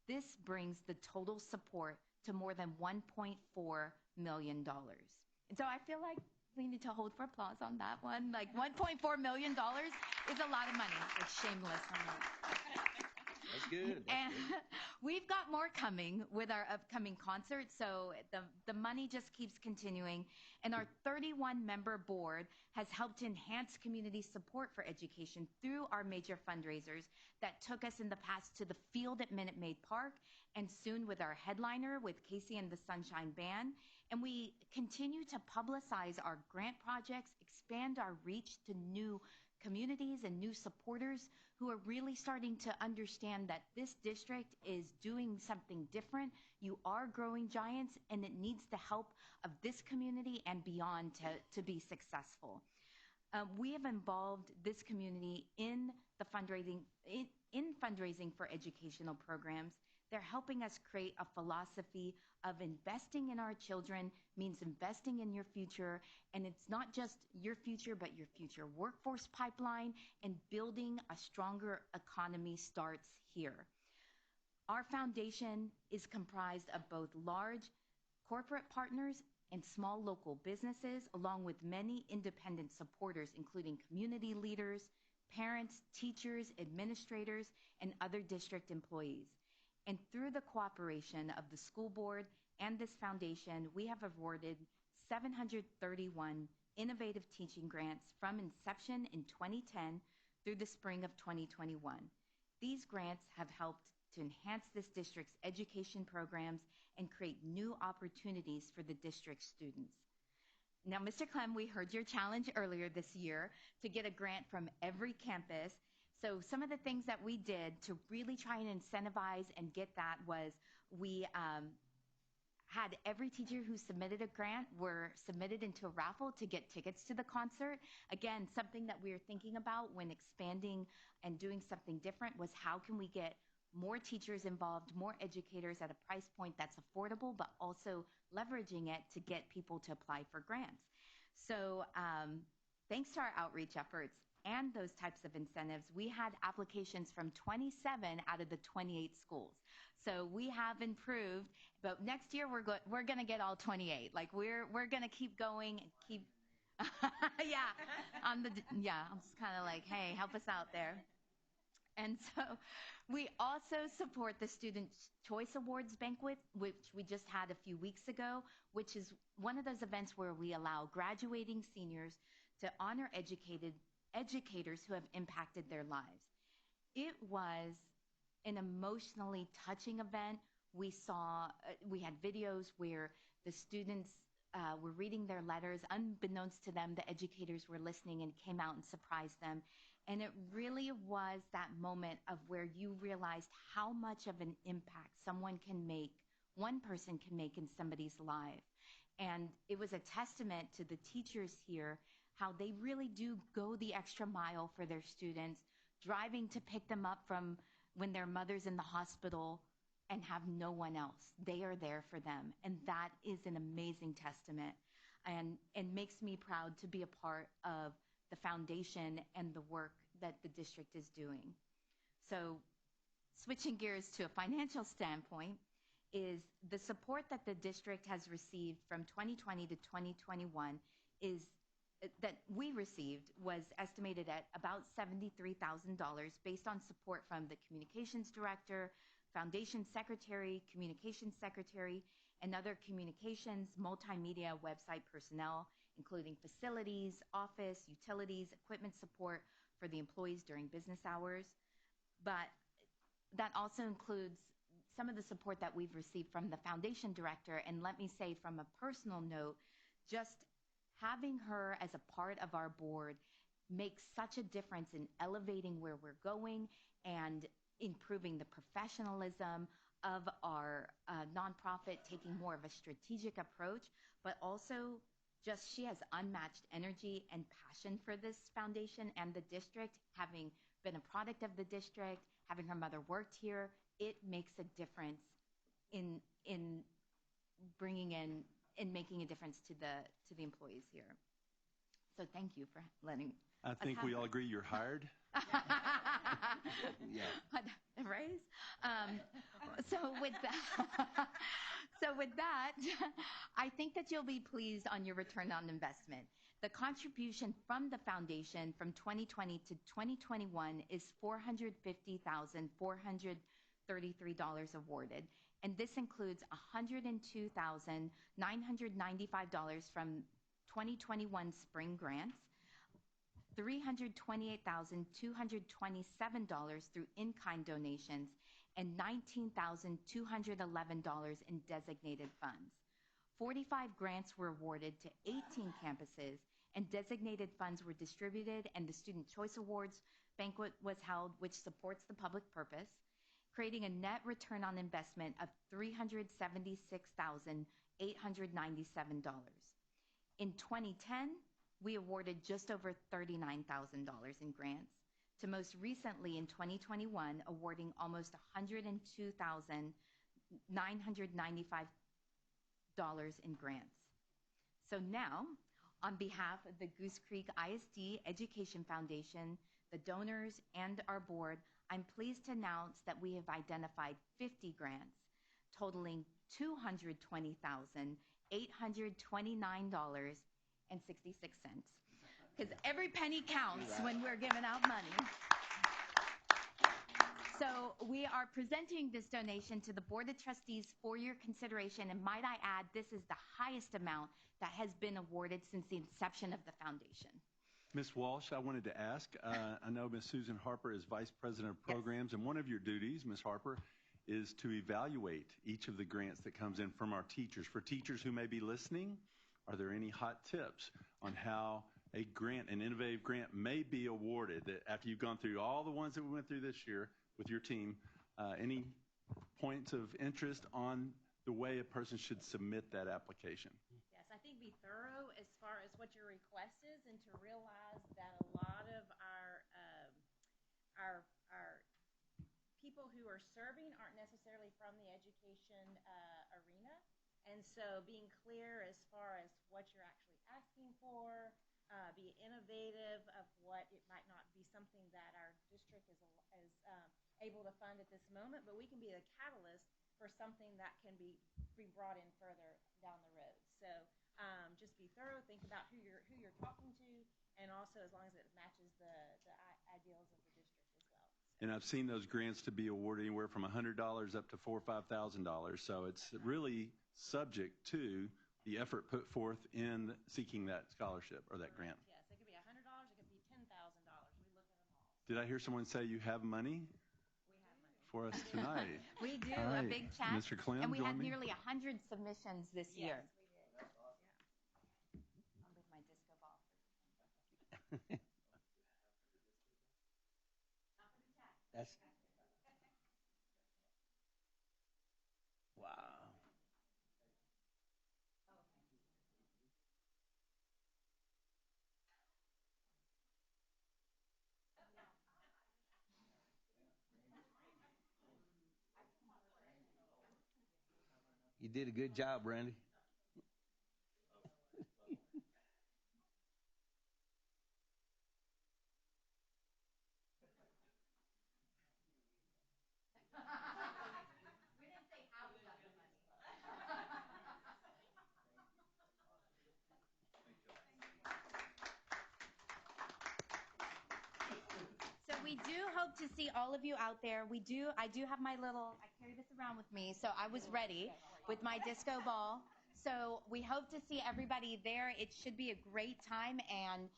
This brings the total support to more than $1.4 million. And so I feel like we need to hold for applause on that one. Like $1.4 million is a lot of money. It's shameless. That's good. And we've got more coming with our upcoming concert, so the money just keeps continuing. And our 31-member board has helped to enhance community support for education through our major fundraisers that took us in the past to the field at Minute Maid Park, and soon with our headliner with Casey and the Sunshine Band. And we continue to publicize our grant projects, expand our reach to new communities and new supporters who are really starting to understand that this district is doing something different. You are growing giants, and it needs the help of this community and beyond to be successful. We have involved this community in the fundraising for educational programs. They're helping us create a philosophy of investing in our children means investing in your future. And it's not just your future, but your future workforce pipeline, and building a stronger economy starts here. Our foundation is comprised of both large corporate partners and small local businesses, along with many independent supporters, including community leaders, parents, teachers, administrators, and other district employees. And through the cooperation of the school board and this foundation, we have awarded 731 innovative teaching grants from inception in 2010 through the spring of 2021. These grants have helped to enhance this district's education programs and create new opportunities for the district students. Now, Mr. Clem, we heard your challenge earlier this year to get a grant from every campus. So some of the things that we did to really try and incentivize and get that was we had every teacher who submitted a grant were submitted into a raffle to get tickets to the concert. Again, something that we were thinking about when expanding and doing something different was how can we get more teachers involved, more educators at a price point that's affordable, but also leveraging it to get people to apply for grants. So thanks to our outreach efforts and those types of incentives, we had applications from 27 out of the 28 schools. So we have improved, but next year we're going to get all 28. Like we're going to keep going and keep I'm just kind of like, hey, help us out there. And so we also support the Student Choice Awards banquet, which we just had a few weeks ago, which is one of those events where we allow graduating seniors to honor educators who have impacted their lives. It was an emotionally touching event. We had videos where the students were reading their letters. Unbeknownst to them, the educators were listening and came out and surprised them. And it really was that moment of where you realized how much of an impact one person can make in somebody's life. And it was a testament to the teachers here, how they really do go the extra mile for their students, driving to pick them up from when their mother's in the hospital and have no one else. They are there for them. And that is an amazing testament and makes me proud to be a part of the foundation and the work that the district is doing. So switching gears to a financial standpoint, is the support that the district has received from 2020 to 2021 that we received was estimated at about $73,000 based on support from the communications director, foundation secretary, communications secretary, and other communications, multimedia, website personnel, including facilities, office, utilities, equipment support, for the employees during business hours. But that also includes some of the support that we've received from the foundation director. And let me say, from a personal note, just having her as a part of our board makes such a difference in elevating where we're going and improving the professionalism of our nonprofit, taking more of a strategic approach, but also just she has unmatched energy and passion for this foundation and the district, having been a product of the district, having her mother worked here. It makes a difference in bringing in making a difference to the employees here. So thank you for letting. I think we all agree you're hired. Yeah. Right? So with that, I think that you'll be pleased on your return on investment. The contribution from the foundation from 2020 to 2021 is $450,433 awarded. And this includes $102,995 from 2021 spring grants, $328,227 through in-kind donations, and $19,211 in designated funds. 45 grants were awarded to 18 campuses, and designated funds were distributed, and the Student Choice Awards banquet was held, which supports the public purpose, creating a net return on investment of $376,897. In 2010, we awarded just over $39,000 in grants, to most recently in 2021, awarding almost $102,995 in grants. So now, on behalf of the Goose Creek ISD Education Foundation, the donors, and our board, I'm pleased to announce that we have identified 50 grants totaling $220,829.66. Because every penny counts when we're giving out money. So we are presenting this donation to the Board of Trustees for your consideration. And might I add, this is the highest amount that has been awarded since the inception of the foundation. Ms. Walsh, I wanted to ask, I know Ms. Susan Harper is Vice President of Programs, and one of your duties, Ms. Harper, is to evaluate each of the grants that comes in from our teachers. For teachers who may be listening, are there any hot tips on how a grant, an innovative grant, may be awarded that after you've gone through all the ones that we went through this year with your team, any points of interest on the way a person should submit that application? Yes, I think be thorough as far as what your request is, and to realize that a lot of our people who are serving aren't necessarily from the education arena. And so being clear as far as what you're actually asking for, be innovative of what it might not be something that our district is able to fund at this moment, but we can be a catalyst for something that can be brought in further down the road. So just be thorough, think about who you're talking to, and also as long as it matches the ideals of the district as well. And I've seen those grants to be awarded anywhere from $100 up to $4,000 or $5,000. So it's really subject to the effort put forth in seeking that scholarship or that grant. Yes, it could be $100, it could be $10,000. We look at them all. Did I hear someone say you have money? For us tonight. We do, right. a big check. Mr. Clem, and we had join me. nearly 100 submissions this year. We did. I'll leave my disco ball. That's wow. You did a good job, Randy. We didn't say how we got the money. So we do hope to see all of you out there. I do have my I carry this around with me, so I was ready with my disco ball. So we hope to see everybody there. It should be a great time, and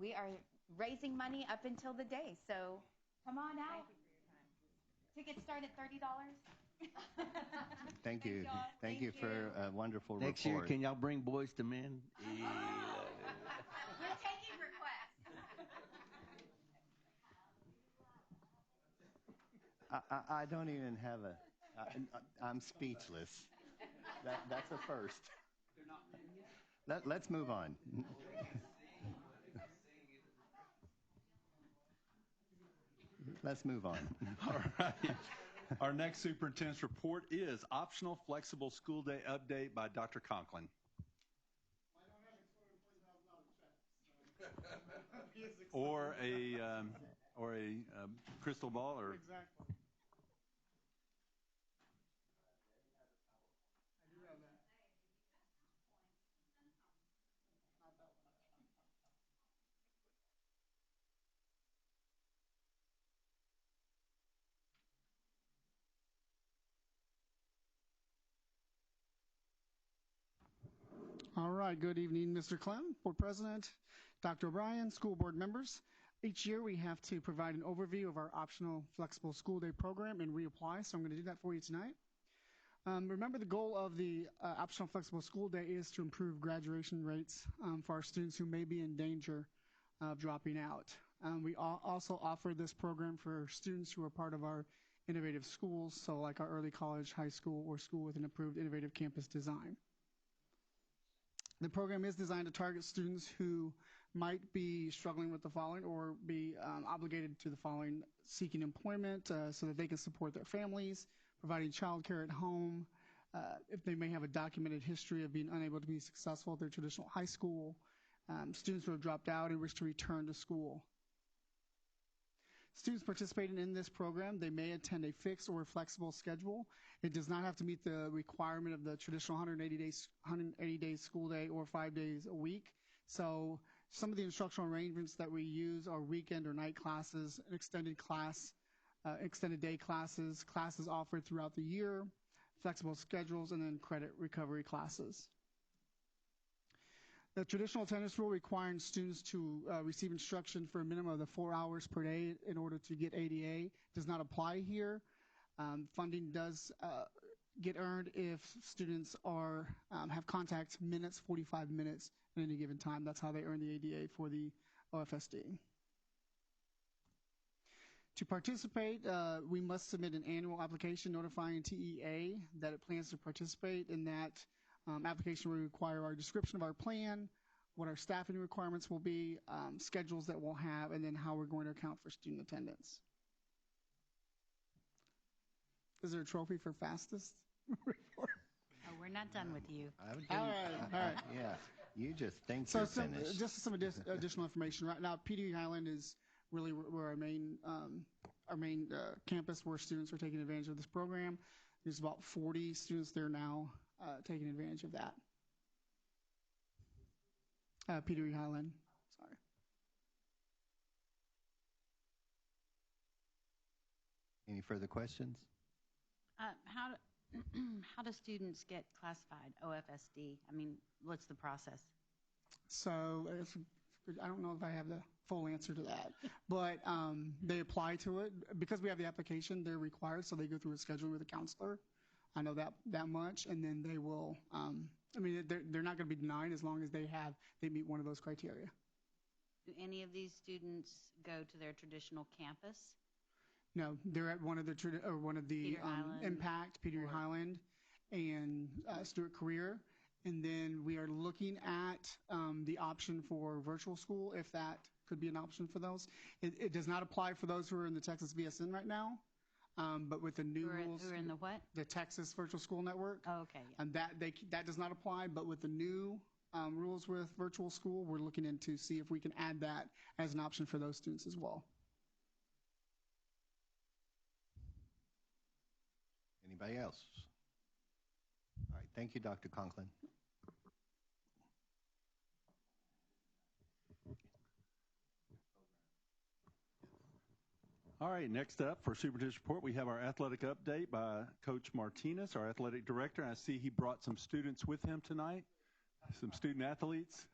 we are raising money up until the day. So come on out. Tickets start at $30. Thank you. Thank you for a wonderful report. Next year, can y'all bring boys to men? We're taking requests. I don't even have I'm speechless. That's a first. Let's move on. Let's move on. All right. Our next superintendent's report is Optional Flexible School Day Update by Dr. Conklin. Or a crystal ball, or exactly. All right, good evening, Mr. Clem, Board President, Dr. O'Brien, school board members. Each year we have to provide an overview of our optional flexible school day program and reapply, so I'm going to do that for you tonight. Remember, the goal of the optional flexible school day is to improve graduation rates for our students who may be in danger of dropping out. We also offer this program for students who are part of our innovative schools, so like our early college, high school, or school with an approved innovative campus design. The program is designed to target students who might be struggling with the following or be obligated to the following: seeking employment so that they can support their families, providing child care at home, if they may have a documented history of being unable to be successful at their traditional high school, students who have dropped out and wish to return to school. Students participating in this program, they may attend a fixed or flexible schedule. It does not have to meet the requirement of the traditional 180 days school day or 5 days a week. So some of the instructional arrangements that we use are weekend or night classes, extended day classes, classes offered throughout the year, flexible schedules, and then credit recovery classes. The traditional attendance rule requiring students to receive instruction for a minimum of 4 hours per day in order to get ADA does not apply here. Funding does get earned if students have contact minutes, 45 minutes at any given time. That's how they earn the ADA for the OFSD. To participate, we must submit an annual application notifying TEA that it plans to participate. In that application will require our description of our plan, what our staffing requirements will be, schedules that we'll have, and then how we're going to account for student attendance. Is there a trophy for fastest report? Oh, we're not done with you. All right. Yeah, you just think you're finished. Just some additional information. Right now, PD Highland is really where our main campus where students are taking advantage of this program. There's about 40 students there now taking advantage of that. Peter Highland, sorry. Any further questions? How do students get classified OFSD? I mean, what's the process? So I don't know if I have the full answer to that, but they apply to it. Because we have the application, they're required, so they go through a scheduling with a counselor. I know that much, and then they will, they're not going to be denied as long as they meet one of those criteria. Do any of these students go to their traditional campus? No, they're at one of the Impact, Peter Highland, and Stewart Career. And then we are looking at the option for virtual school, if that could be an option for those. It does not apply for those who are in the Texas VSN right now. But with the new rules, who are in the what? The Texas Virtual School Network. Oh, okay. Yeah. And that does not apply. But with the new rules with virtual school, we're looking into see if we can add that as an option for those students as well. Anybody else? All right. Thank you, Dr. Conklin. All right, next up for Superintendent's Report, we have our athletic update by Coach Martinez, our athletic director. I see he brought some students with him tonight, some student athletes.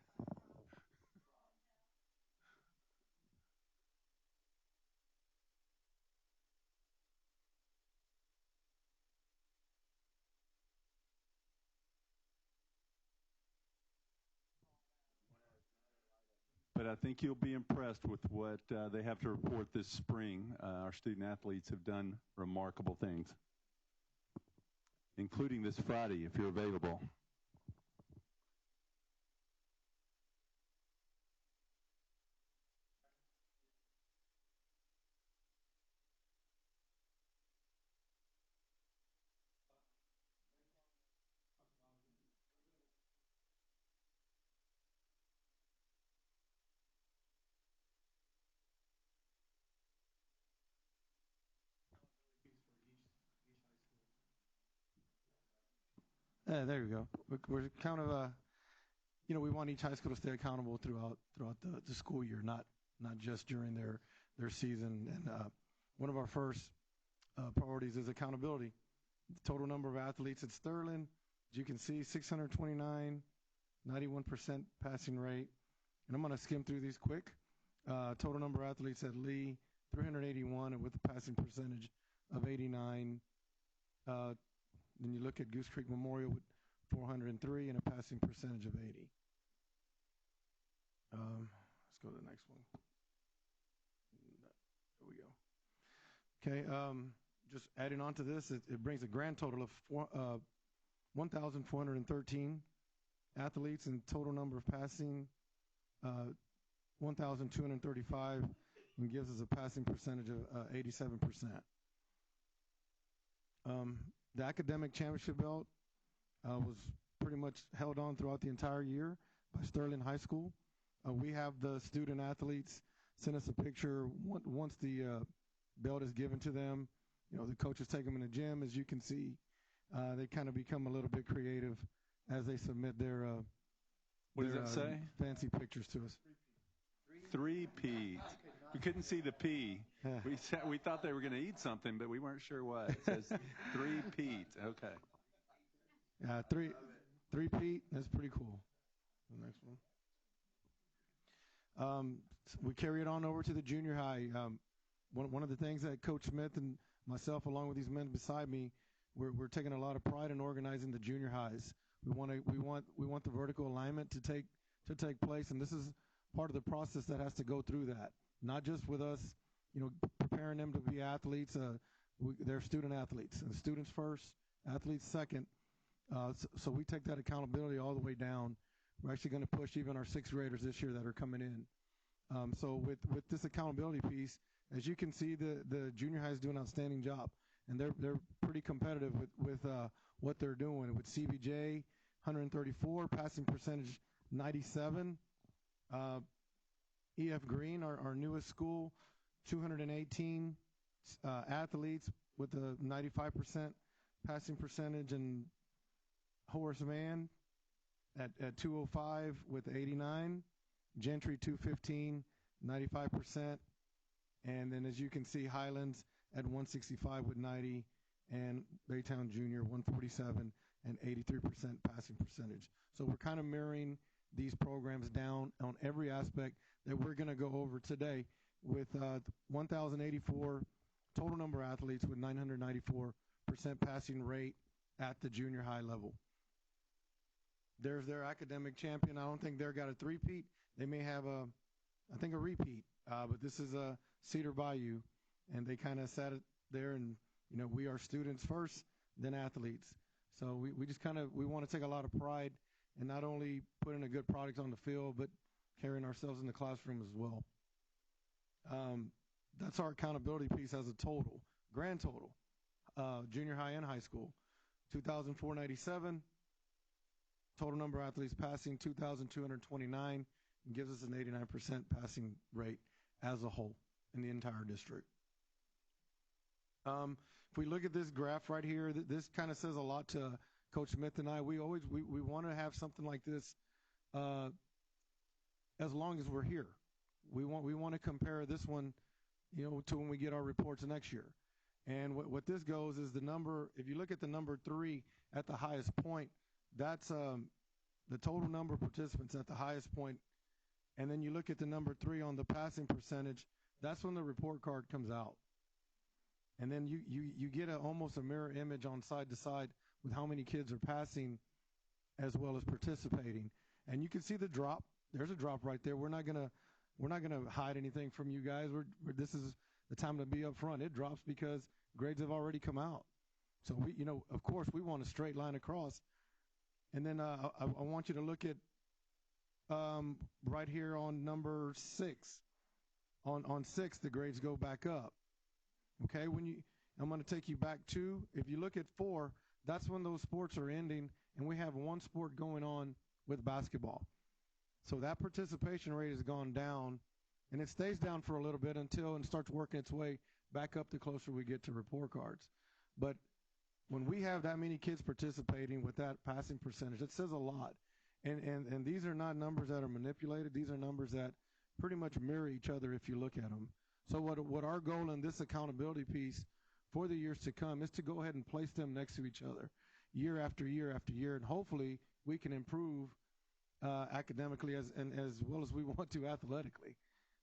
I think you'll be impressed with what they have to report this spring. Our student athletes have done remarkable things, including this Friday, if you're available. There you go. We're kind of, we want each high school to stay accountable throughout the school year, not just during their season. And one of our first priorities is accountability. The total number of athletes at Sterling, as you can see, 629, 91% passing rate. And I'm going to skim through these quick. Total number of athletes at Lee, 381, and with a passing percentage of 89. Then you look at Goose Creek Memorial with 403 and a passing percentage of 80. Let's go to the next one. There we go. Okay, just adding on to this, it brings a grand total of 1,413 athletes and total number of passing 1,235 and gives us a passing percentage of 87%. The academic championship belt was pretty much held on throughout the entire year by Sterling High School. We have the student athletes send us a picture once the belt is given to them. The coaches take them in the gym. As you can see, they kind of become a little bit creative as they submit their what does that say? Fancy pictures to us. Three-peat. We couldn't see the P. We thought they were going to eat something, but we weren't sure what. It says three-peat. Okay. Yeah, three-peat. That's pretty cool. The next one. We carry it on over to the junior high. One of the things that Coach Smith and myself, along with these men beside me, we're taking a lot of pride in organizing the junior highs. We want the vertical alignment to take place, and this is part of the process that has to go through that. Not just with us, preparing them to be athletes. They're student athletes, and students first, athletes second. So we take that accountability all the way down. We're actually going to push even our sixth graders this year that are coming in. So with this accountability piece, as you can see, the junior high is doing an outstanding job, and they're pretty competitive with what they're doing. With CBJ, 134, passing percentage 97. EF Green, our newest school, 218 athletes with a 95% passing percentage, and Horace Mann at 205 with 89. Gentry 215, 95%. And then as you can see, Highlands at 165 with 90, and Baytown Junior 147 and 83% passing percentage. So we're kind of mirroring these programs down on every aspect that we're going to go over today with 1,084 total number of athletes with 994% passing rate at the junior high level. There's their academic champion. I don't think they've got a three-peat. They may have a repeat, but this is a Cedar Bayou, and they kind of sat it there, and we are students first, then athletes. So we just we want to take a lot of pride in not only putting a good product on the field, but carrying ourselves in the classroom as well. That's our accountability piece as a total, grand total, junior high and high school. 2,497, total number of athletes passing 2,229, and gives us an 89% passing rate as a whole in the entire district. If we look at this graph right here, this kind of says a lot to Coach Smith and I. We want to have something like this as long as we're here. We want to compare this one, to when we get our reports next year. And what this goes is the number. If you look at the number 3 at the highest point, that's the total number of participants at the highest point. And then you look at the number 3 on the passing percentage. That's when the report card comes out. And then you get almost a mirror image on side to side with how many kids are passing as well as participating. And you can see the drop. There's a drop right there. We're not going to we're not going to hide anything from you guys. This is the time to be upfront. It drops because grades have already come out. So we, of course, we want a straight line across. And then I want you to look at right here on number 6. On 6, the grades go back up. Okay, I'm going to take you back to, if you look at 4, that's when those sports are ending, and we have one sport going on with basketball. So that participation rate has gone down, and it stays down for a little bit until it starts working its way back up the closer we get to report cards. But when we have that many kids participating with that passing percentage, it says a lot. And these are not numbers that are manipulated. These are numbers that pretty much mirror each other if you look at them. So what our goal in this accountability piece for the years to come is to go ahead and place them next to each other year after year after year, and hopefully we can improve academically as well as we want to athletically.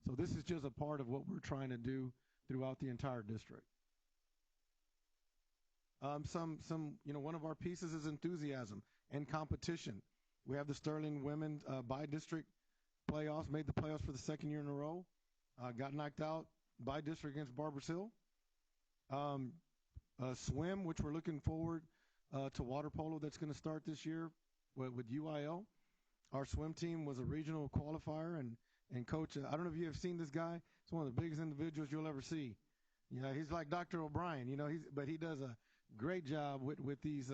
So this is just a part of what we're trying to do throughout the entire district. One of our pieces is enthusiasm and competition. We have the Sterling women by district playoffs, made the playoffs for the second year in a row, got knocked out by district against Barbers Hill. Swim, which we're looking forward to water polo that's going to start this year with UIL. Our swim team was a regional qualifier, and coach, I don't know if you have seen this guy. He's one of the biggest individuals you'll ever see. He's like Dr. O'Brien, but he does a great job with these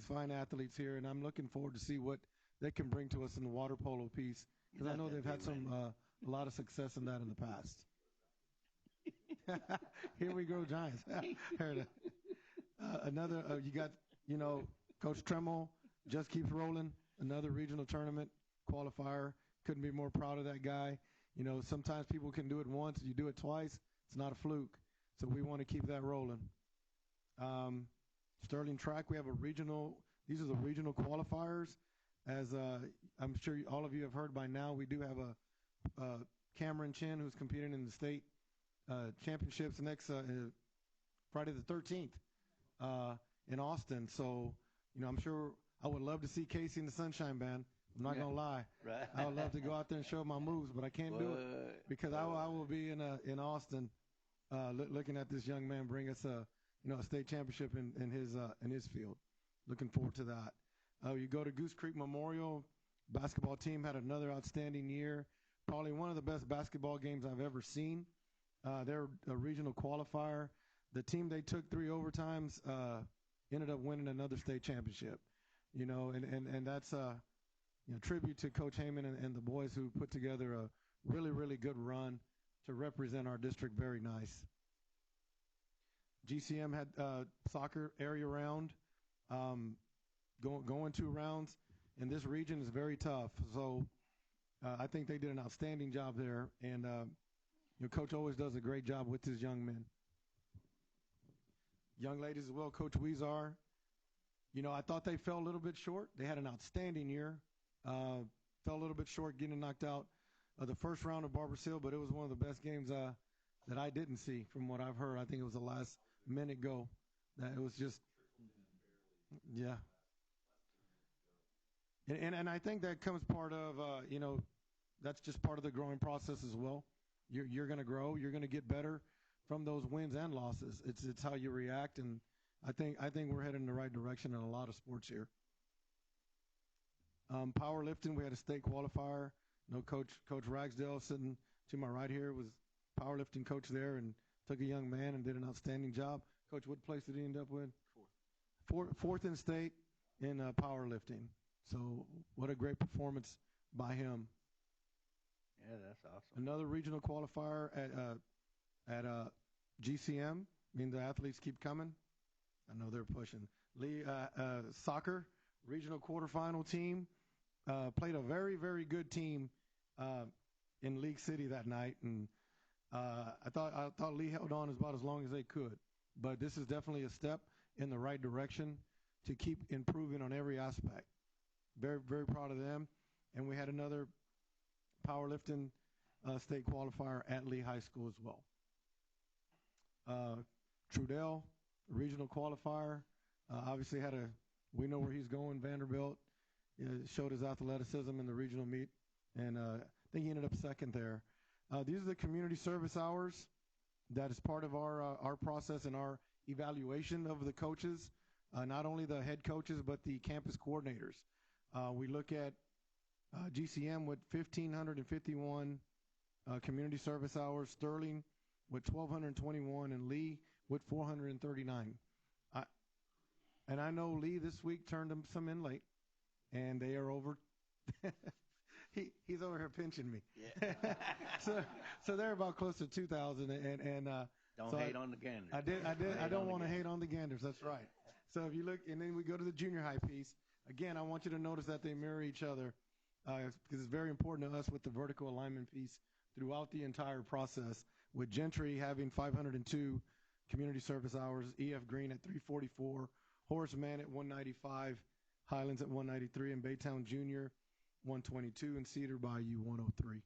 fine athletes here, and I'm looking forward to see what they can bring to us in the water polo piece, because I know they've had a lot of success in that in the past. Here we go, Giants. Another, you got, Coach Tremmel just keeps rolling. Another regional tournament qualifier. Couldn't be more proud of that guy. Sometimes people can do it once. You do it twice, it's not a fluke. So we want to keep that rolling. Sterling Track, we have a regional. These are the regional qualifiers. As I'm sure all of you have heard by now, we do have a Cameron Chin who's competing in the state championships next Friday the 13th in Austin. So, I'm sure I would love to see Casey in the Sunshine Band. I'm not going to lie. Right. I would love to go out there and show my moves, but I can't do it because I will be in Austin looking at this young man bring us a state championship in his field. Looking forward to that. You go to Goose Creek Memorial, basketball team had another outstanding year. Probably one of the best basketball games I've ever seen. They're a regional qualifier. The team they took 3 overtimes ended up winning another state championship. And that's a tribute to Coach Heyman and the boys who put together a really, really good run to represent our district very nice. GCM had soccer area round, going 2 rounds, and this region is very tough. So I think they did an outstanding job there, and Coach always does a great job with his young men. Young ladies as well, Coach Weezar. I thought they fell a little bit short. They had an outstanding year. Fell a little bit short getting knocked out of the first round of Barbers Hill, but it was one of the best games that I didn't see from what I've heard. I think it was the last minute go. That it was just, yeah. And I think that comes part of, that's just part of the growing process as well. You're going to grow. You're going to get better from those wins and losses. It's how you react, and I think we're headed in the right direction in a lot of sports here. Powerlifting, we had a state qualifier. Coach Ragsdale sitting to my right here was powerlifting coach there and took a young man and did an outstanding job. Coach, what place did he end up with? Fourth in state in powerlifting. So what a great performance by him. Yeah, that's awesome. Another regional qualifier at GCM. I mean, the athletes keep coming. I know they're pushing. Soccer, regional quarterfinal team, played a very, very good team in League City that night. And I thought Lee held on about as long as they could. But this is definitely a step in the right direction to keep improving on every aspect. Very, very proud of them. And we had another powerlifting state qualifier at Lee High School as well. Trudell, regional qualifier, obviously we know where he's going. Vanderbilt showed his athleticism in the regional meet, and think he ended up second there. These are the community service hours. That is part of our process and our evaluation of the coaches, not only the head coaches, but the campus coordinators. We look at GCM with 1,551 community service hours, Sterling with 1,221, and Lee with 439. And I know Lee this week turned them some in late, and they are over. He's over here pinching me. Yeah. so they're about close to 2,000, and don't so hate on the Ganders. I don't want to hate on the Ganders. That's right. So if you look, and then we go to the junior high piece. Again, I want you to notice that they mirror each other because it's very important to us with the vertical alignment piece throughout the entire process. With Gentry having 502 community service hours, EF Green at 344, Horace Mann at 195, Highlands at 193, and Baytown Junior 122, and Cedar Bayou 103.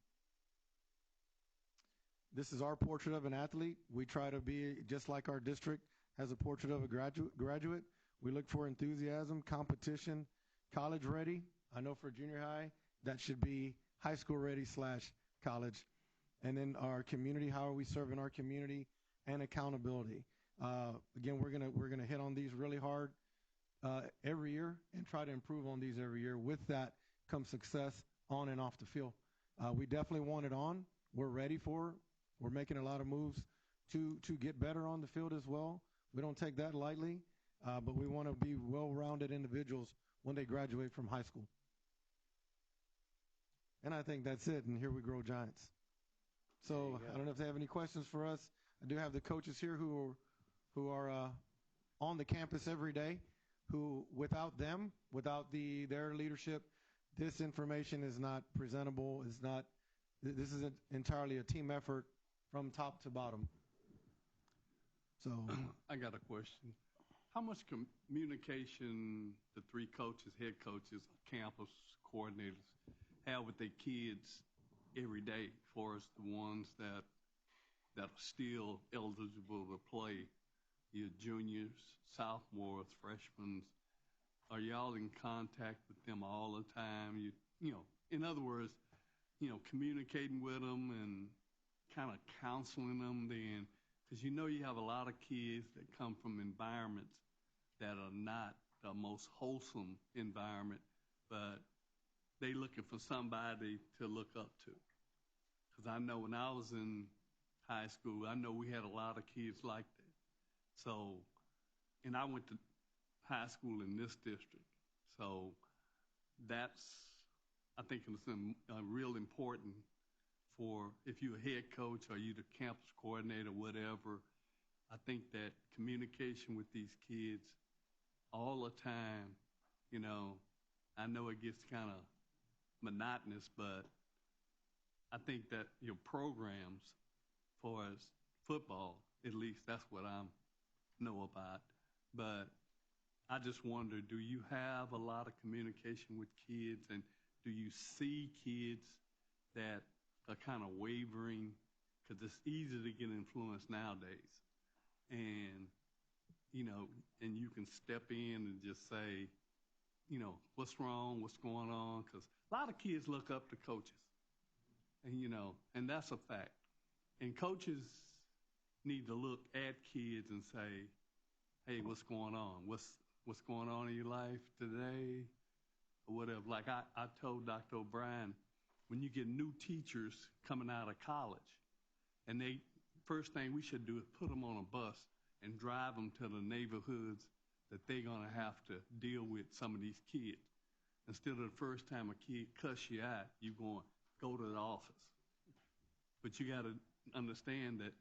This is our portrait of an athlete. We try to be just like our district has a portrait of a graduate. We look for enthusiasm, competition, college ready. I know for junior high, that should be high school ready / college. And then our community, how are we serving our community, and accountability. Again, we're gonna hit on these really hard every year and try to improve on these every year. With that comes success on and off the field. We definitely want it on. We're ready for it. We're making a lot of moves to get better on the field as well. We don't take that lightly, but we want to be well-rounded individuals when they graduate from high school. And I think that's it, and here we grow giants. So I don't know if they have any questions for us. I do have the coaches here who are on the campus every day, who without them, without their leadership, this information is not presentable. This is entirely a team effort from top to bottom. So I got a question. How much communication the three coaches, head coaches, campus coordinators have with their kids every day, for us, the ones that are still eligible to play, your juniors, sophomores, freshmen? Are y'all in contact with them all the time? You know, in other words, communicating with them and kind of counseling them then, because you have a lot of kids that come from environments that are not the most wholesome environment, but they looking for somebody to look up to. Because I know when I was in high school, I know we had a lot of kids like that. So, and I went to high school in this district. So that's, I think it's real important for, if you're a head coach or you're the campus coordinator, whatever, I think that communication with these kids all the time, I know it gets kind of monotonous, but I think that your programs, for as football, at least that's what I know about. But I just wonder, do you have a lot of communication with kids, and do you see kids that are kind of wavering? Because it's easy to get influenced nowadays. And, and you can step in and just say, what's wrong, what's going on? Because a lot of kids look up to coaches. And, and that's a fact. And coaches need to look at kids and say, hey, what's going on? What's going on in your life today? Or whatever. Like I told Dr. O'Brien, when you get new teachers coming out of college, and first thing we should do is put them on a bus and drive them to the neighborhoods that they're going to have to deal with some of these kids. Instead of the first time a kid cuss you out, you go to the office. But you got to understand that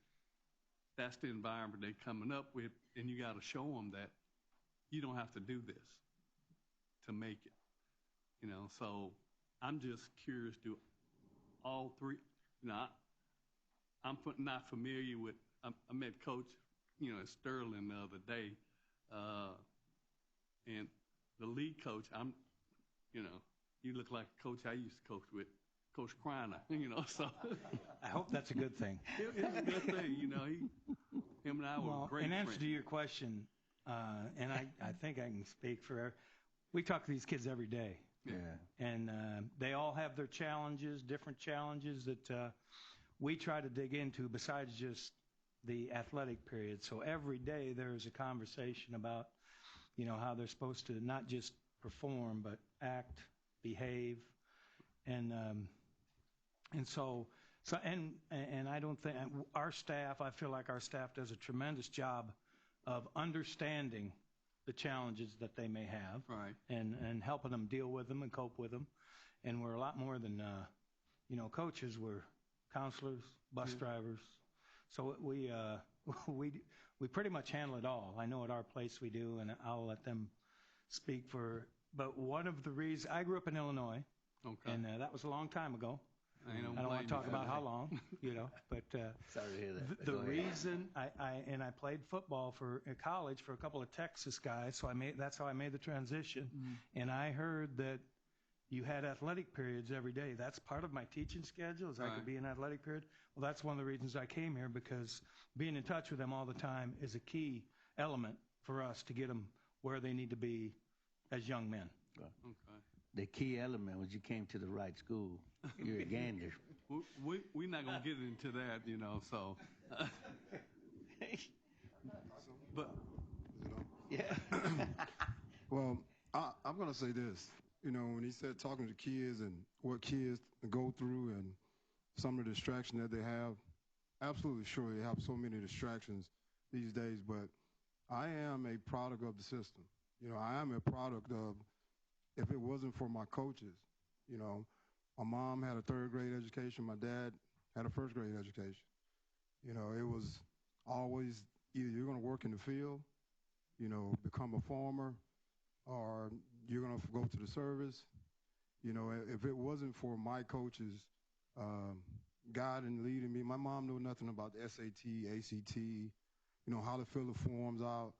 that's the environment they're coming up with, and you got to show them that you don't have to do this to make it. So I'm just curious, do all three, I'm not familiar with, I met Coach, at Sterling the other day, and the lead coach, you look like a coach I used to coach with, Coach Kreiner, so. I hope that's a good thing. It's a good thing, him and I were great in answer friends. to your question, and I think I can speak for, we talk to these kids every day. And they all have their challenges, different challenges that we try to dig into besides just the athletic period. So every day there's a conversation about, how they're supposed to not just perform, but act, behave. And I don't think our staff, I feel like our staff does a tremendous job of understanding the challenges that they may have, and helping them deal with them and cope with them. And we're a lot more than, coaches. We're counselors, bus drivers. So we pretty much handle it all. I know at our place we do, and I'll let them speak for. But one of the reasons I grew up in Illinois, and that was a long time ago. I don't want to talk about how long, but sorry to hear that. The reason I played football in college for a couple of Texas guys, so that's how I made the transition. And I heard that you had athletic periods every day. That's part of my teaching schedule, is I could be in athletic period. Well, that's one of the reasons I came here, because being in touch with them all the time is a key element for us to get them where they need to be as young men. The key element was you came to the right school. You're a gander. We're not going to get into that, so. But, yeah. Well, I'm going to say this. When he said talking to kids and what kids go through and some of the distractions that they have, absolutely sure they have so many distractions these days, but I am a product of the system. I am a product of, if it wasn't for my coaches, my mom had a third grade education, my dad had a first grade education. It was always either you're going to work in the field, become a farmer, or you're going to go to the service. If it wasn't for my coaches guiding and leading me, my mom knew nothing about the SAT, ACT, how to fill the forms out.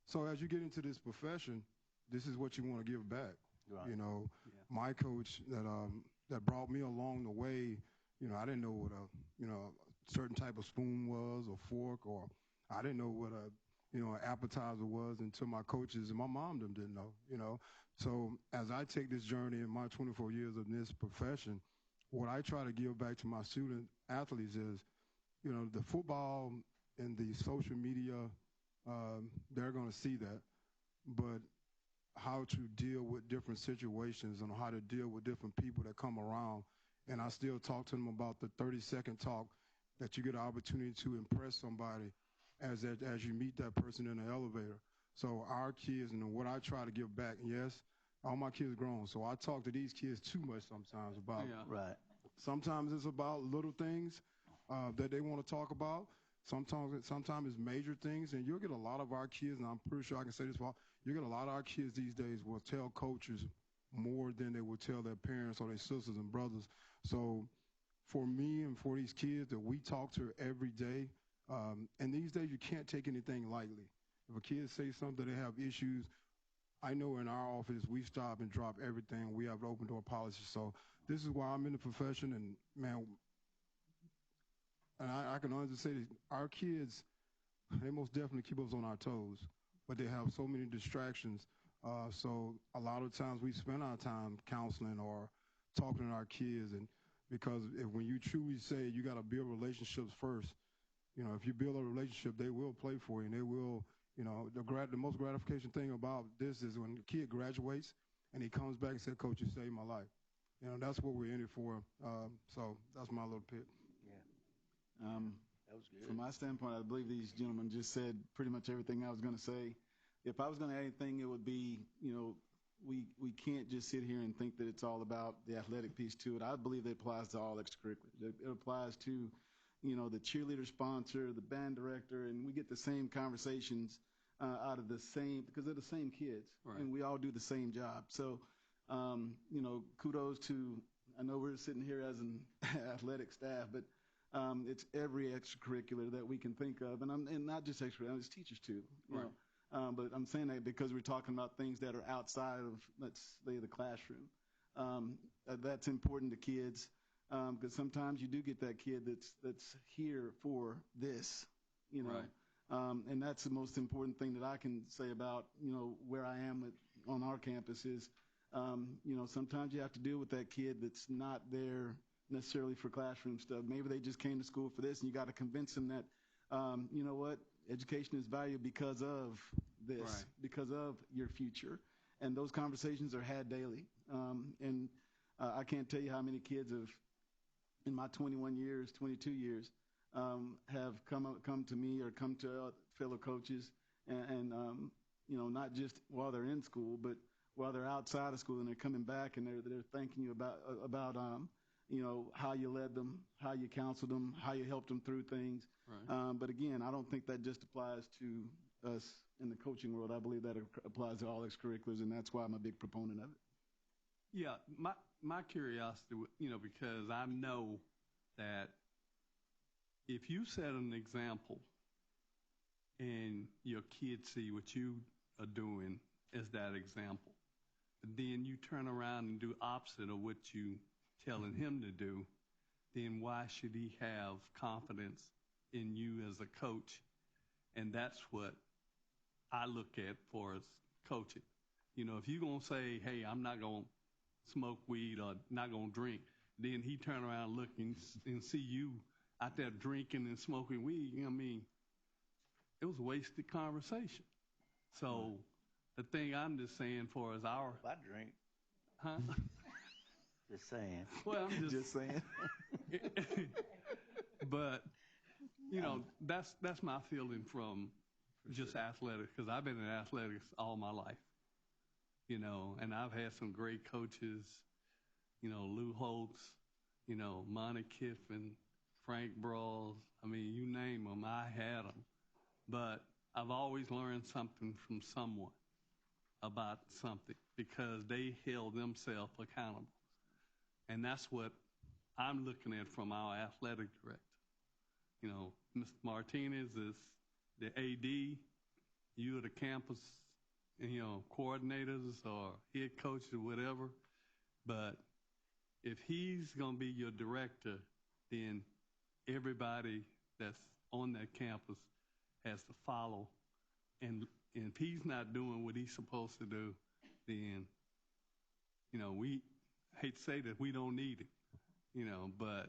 So as you get into this profession, this is what you want to give back. Right. My coach that brought me along the way, I didn't know what a certain type of spoon was, or fork, or I didn't know what an appetizer was until my coaches and my mom them didn't know. So as I take this journey in my 24 years of this profession, what I try to give back to my student athletes is, the football and the social media, they're going to see that, but how to deal with different situations and how to deal with different people that come around. And I still talk to them about the 30-second talk, that you get an opportunity to impress somebody as you meet that person in the elevator. So our kids, and what I try to give back, yes, all my kids grown, so I talk to these kids too much sometimes about. Right. Sometimes it's about little things that they want to talk about. Sometimes it's major things, and you'll get a lot of our kids, and I'm pretty sure I can say this, you get a lot of our kids these days will tell coaches more than they will tell their parents or their sisters and brothers. So for me and for these kids that we talk to every day, and these days you can't take anything lightly. If a kid says something, they have issues, I know in our office we stop and drop everything. We have open door policy. So this is why I'm in the profession, and man, and I can honestly say that our kids, they most definitely keep us on our toes, but they have so many distractions. So a lot of times we spend our time counseling or talking to our kids, and because when you truly say you got to build relationships first, if you build a relationship, they will play for you, and they will, the most gratification thing about this is when the kid graduates and he comes back and says, "Coach, you saved my life." That's what we're in it for. So that's my little pit. That was good. From my standpoint, I believe these gentlemen just said pretty much everything I was going to say. If I was going to add anything, it would be, we can't just sit here and think that it's all about the athletic piece to it. I believe that applies to all extracurriculars. It applies to, the cheerleader sponsor, the band director, and we get the same conversations out of the same, because they're the same kids, and we all do the same job. So, kudos to, I know we're sitting here as an athletic staff, but it's every extracurricular that we can think of, and not just extracurricular, it's teachers too. But I'm saying that because we're talking about things that are outside of, let's say, the classroom. That's important to kids, because sometimes you do get that kid that's here for this, and that's the most important thing that I can say about where I am on our campus is Sometimes you have to deal with that kid that's not there necessarily for classroom stuff. Maybe they just came to school for this, and you got to convince them that, you know what, education is valued because of this, right, because of your future. And those conversations are had daily. I can't tell you how many kids have, in my 21 years, 22 years, have come to me or come to fellow coaches, and not just while they're in school, but while they're outside of school, and they're coming back and they're thanking you about how you led them, how you counseled them, how you helped them through things. Right. But again, I don't think that just applies to us in the coaching world. I believe that applies to all extracurriculars, and that's why I'm a big proponent of it. Yeah, my curiosity, because I know that if you set an example and your kids see what you are doing as that example, then you turn around and do opposite of what you telling him to do, then why should he have confidence in you as a coach? And that's what I look at for as coaching. If you're going to say, hey, I'm not going to smoke weed or not going to drink, then he turn around looking and see you out there drinking and smoking weed, it was a wasted conversation. So the thing I'm just saying for is our... I drink. Huh? Just saying. Well, I'm just saying. But, that's my feeling from just athletics, because I've been in athletics all my life, and I've had some great coaches, Lou Holtz, Monty Kiffin, Frank Brawls. You name them, I had them. But I've always learned something from someone about something because they held themselves accountable. And that's what I'm looking at from our athletic director. Mr. Martinez is the AD. You are the campus, coordinators or head coach or whatever. But if he's going to be your director, then everybody that's on that campus has to follow. And if he's not doing what he's supposed to do, then, we hate to say that we don't need it, but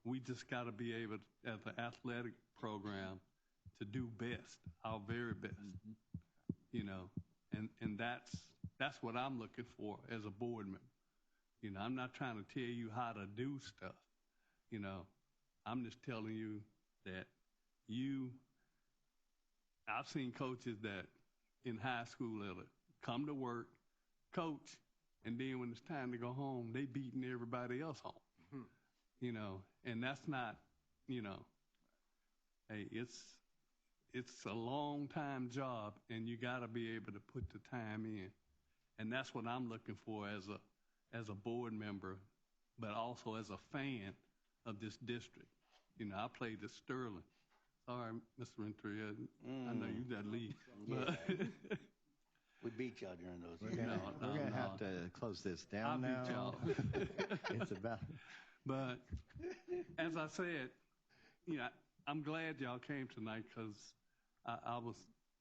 we just got to be able, as an athletic program, to do best, our very best, and that's what I'm looking for as a board member. I'm not trying to tell you how to do stuff, I'm just telling you that I've seen coaches that in high school that come to work, coach, and then when it's time to go home, they beating everybody else home. And that's not, hey, it's a long time job, and you got to be able to put the time in. And that's what I'm looking for as a board member, but also as a fan of this district. I played at Sterling. Sorry, Mr. Renteria, I know you got to leave. Yeah. We beat y'all during those years. We're going to have to close this down now. Beat y'all. It's about... But as I said, I'm glad y'all came tonight because I was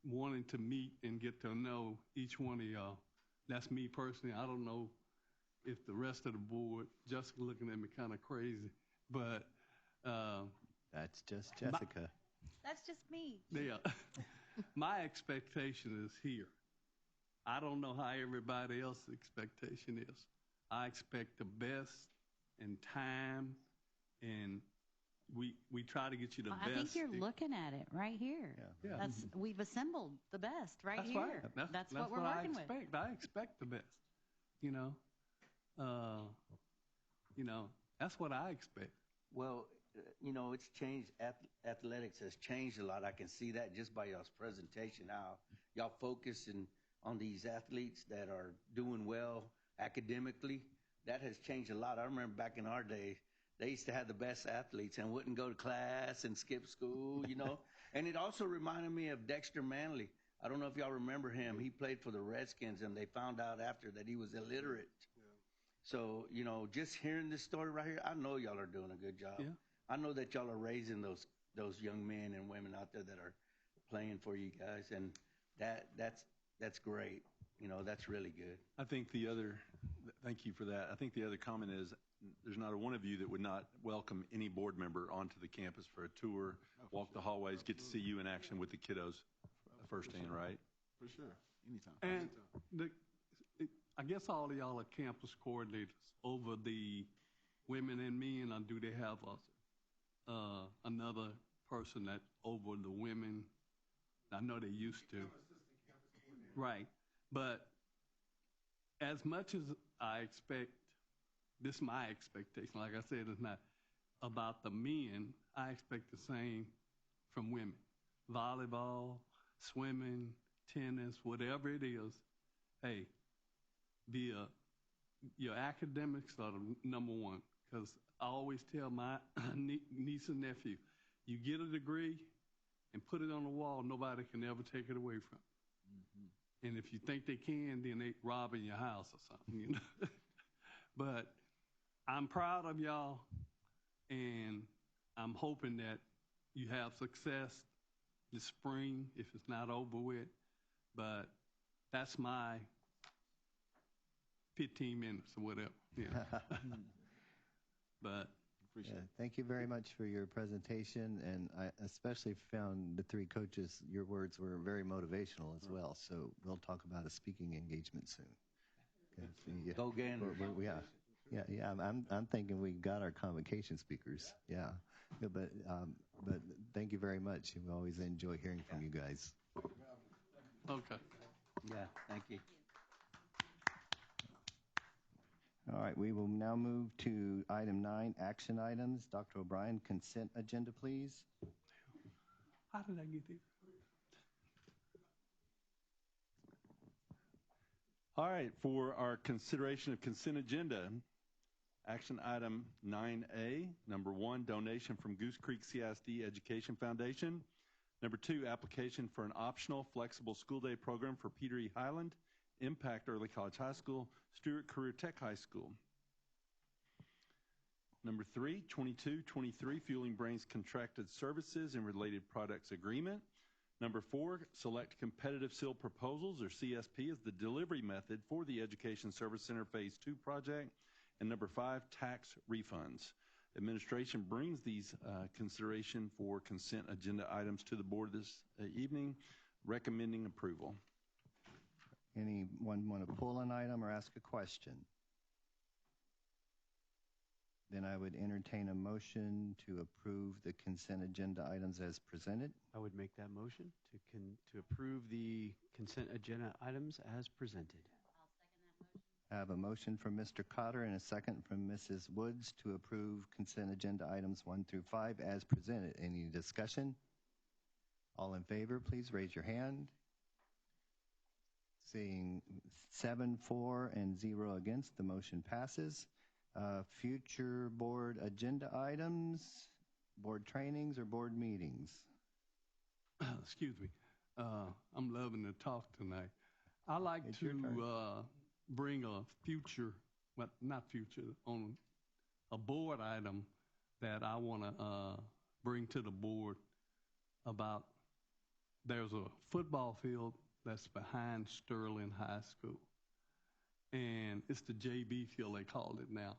wanting to meet and get to know each one of y'all. That's me personally. I don't know if the rest of the board, Jessica looking at me kind of crazy, but... that's just Jessica. That's just me. Yeah. My expectation is here. I don't know how everybody else's expectation is. I expect the best in time, and we try to get you the best. I think you're looking at it right here. Yeah. We've assembled the best right that's here. Right. That's what we're working with. I expect the best. That's what I expect. Well, it's changed. Athletics has changed a lot. I can see that just by y'all's presentation, how y'all focusing on these athletes that are doing well academically. That has changed a lot. I remember back in our day, they used to have the best athletes and wouldn't go to class and skip school, And it also reminded me of Dexter Manley. I don't know if y'all remember him. He played for the Redskins, and they found out after that he was illiterate. Yeah. So, just hearing this story right here, I know y'all are doing a good job. Yeah. I know that y'all are raising those young men and women out there that are playing for you guys, and that's great. that's really good. I think thank you for that. I think the other comment is there's not a one of you that would not welcome any board member onto the campus for a tour, walk the hallways, get to see you in action with the kiddos firsthand, right? For sure. Anytime. And I guess all of y'all are campus coordinators over the women and men, or do they have another person that over the women? I know they used to. Right. But as much as I expect, this is my expectation, like I said, it's not about the men, I expect the same from women. Volleyball, swimming, tennis, whatever it is, hey, your academics are the number one. Because I always tell my niece and nephew, you get a degree and put it on the wall, nobody can ever take it away from you. Mm-hmm. And if you think they can, then they robbing your house or something, But I'm proud of y'all, and I'm hoping that you have success this spring, if it's not over with. But that's my 15 minutes or whatever. Yeah. But thank you very much for your presentation, and I especially found the three coaches, your words were very motivational as well. So we'll talk about a speaking engagement soon. Go Gander. Yeah. I'm thinking we got our convocation speakers. Yeah, but thank you very much. We always enjoy hearing from you guys. Okay. Yeah. Thank you. All right, we will now move to item 9, action items. Dr. O'Brien, consent agenda, please. How did I get there? All right, for our consideration of consent agenda, action item 9A, number 1, donation from Goose Creek CISD Education Foundation. Number 2, application for an optional flexible school day program for Peter E. Highland, Impact Early College High School, Stewart Career Tech High School. Number 3, 22-23, Fueling Brains Contracted Services and Related Products Agreement. Number 4, select competitive seal proposals, or CSP, as the delivery method for the Education Service Center Phase 2 project. And number 5, tax refunds. Administration brings these consideration for consent agenda items to the board this evening, recommending approval. Anyone want to pull an item or ask a question? Then I would entertain a motion to approve the consent agenda items as presented. I would make that motion to approve the consent agenda items as presented. I have a motion from Mr. Cotter and a second from Mrs. Woods to approve consent agenda items 1 through 5 as presented. Any discussion? All in favor, please raise your hand. Seeing 7 for and 0 against, the motion passes. Future board agenda items, board trainings, or board meetings? Excuse me. I'm loving the talk tonight. I like to bring a future, well, not future, on a board item that I want to bring to the board about. There's a football field that's behind Sterling High School. And it's the JV field, they call it now.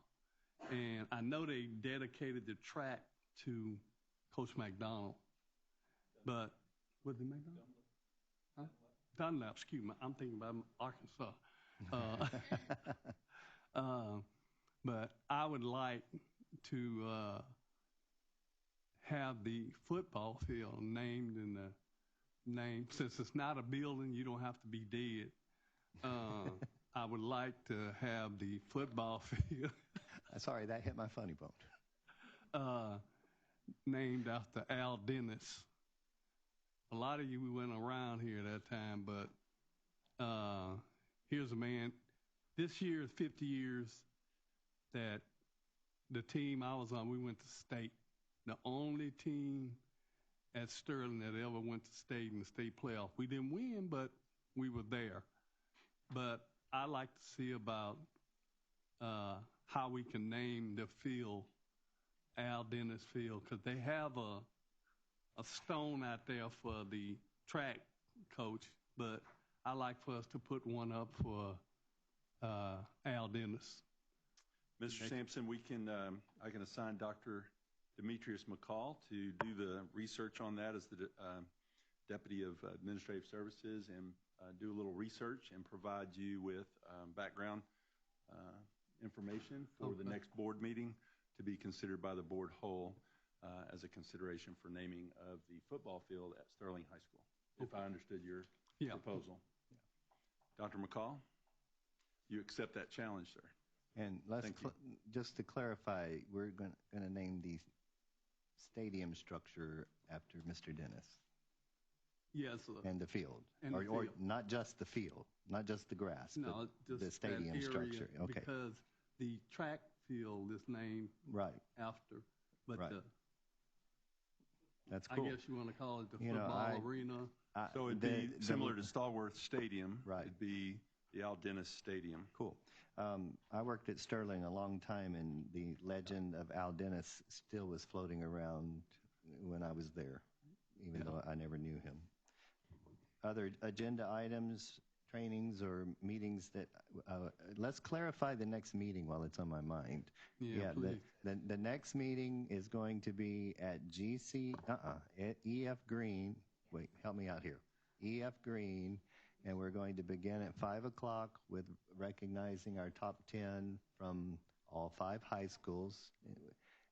And I know they dedicated the track to Coach McDonald. But, was it McDonald? Huh? Dunlap, excuse me. I'm thinking about Arkansas. But I would like to have the football field named in the name. Since it's not a building, you don't have to be dead. I would like to have the football field. Sorry, that hit my funny bone. Named after Al Dennis. A lot of you went around here that time, but here's a man. This year is 50 years that the team I was on, we went to state. The only team at Sterling that ever went to state in the state playoff. We didn't win, but we were there. But I like to see about how we can name the field Al Dennis Field, because they have a stone out there for the track coach, but I like for us to put one up for Al Dennis. Mr. Sampson, I can assign Dr. Demetrius McCall to do the research on that as the Deputy of Administrative Services and do a little research and provide you with background information for the next board meeting to be considered by the board whole as a consideration for naming of the football field at Sterling High School, if I understood your proposal. Dr. McCall, you accept that challenge, sir? And just to clarify, we're going to name the stadium structure after Mr. Dennis. Yes. And the field. Or not just the field, not just the grass, no, but the stadium structure. Okay. Because the track field is named after. But that's cool. I guess you want to call it the football arena. So it'd be similar to Stallworth Stadium. Right. It'd be the Al Dennis Stadium. Cool. I worked at Sterling a long time, and the legend of Al Dennis still was floating around when I was there, even though I never knew him. Other agenda items, trainings, or meetings that let's clarify the next meeting while it's on my mind. The next meeting is going to be at at EF Green. Wait, help me out here. EF Green. And we're going to begin at 5 o'clock with recognizing our top 10 from all 5 high schools.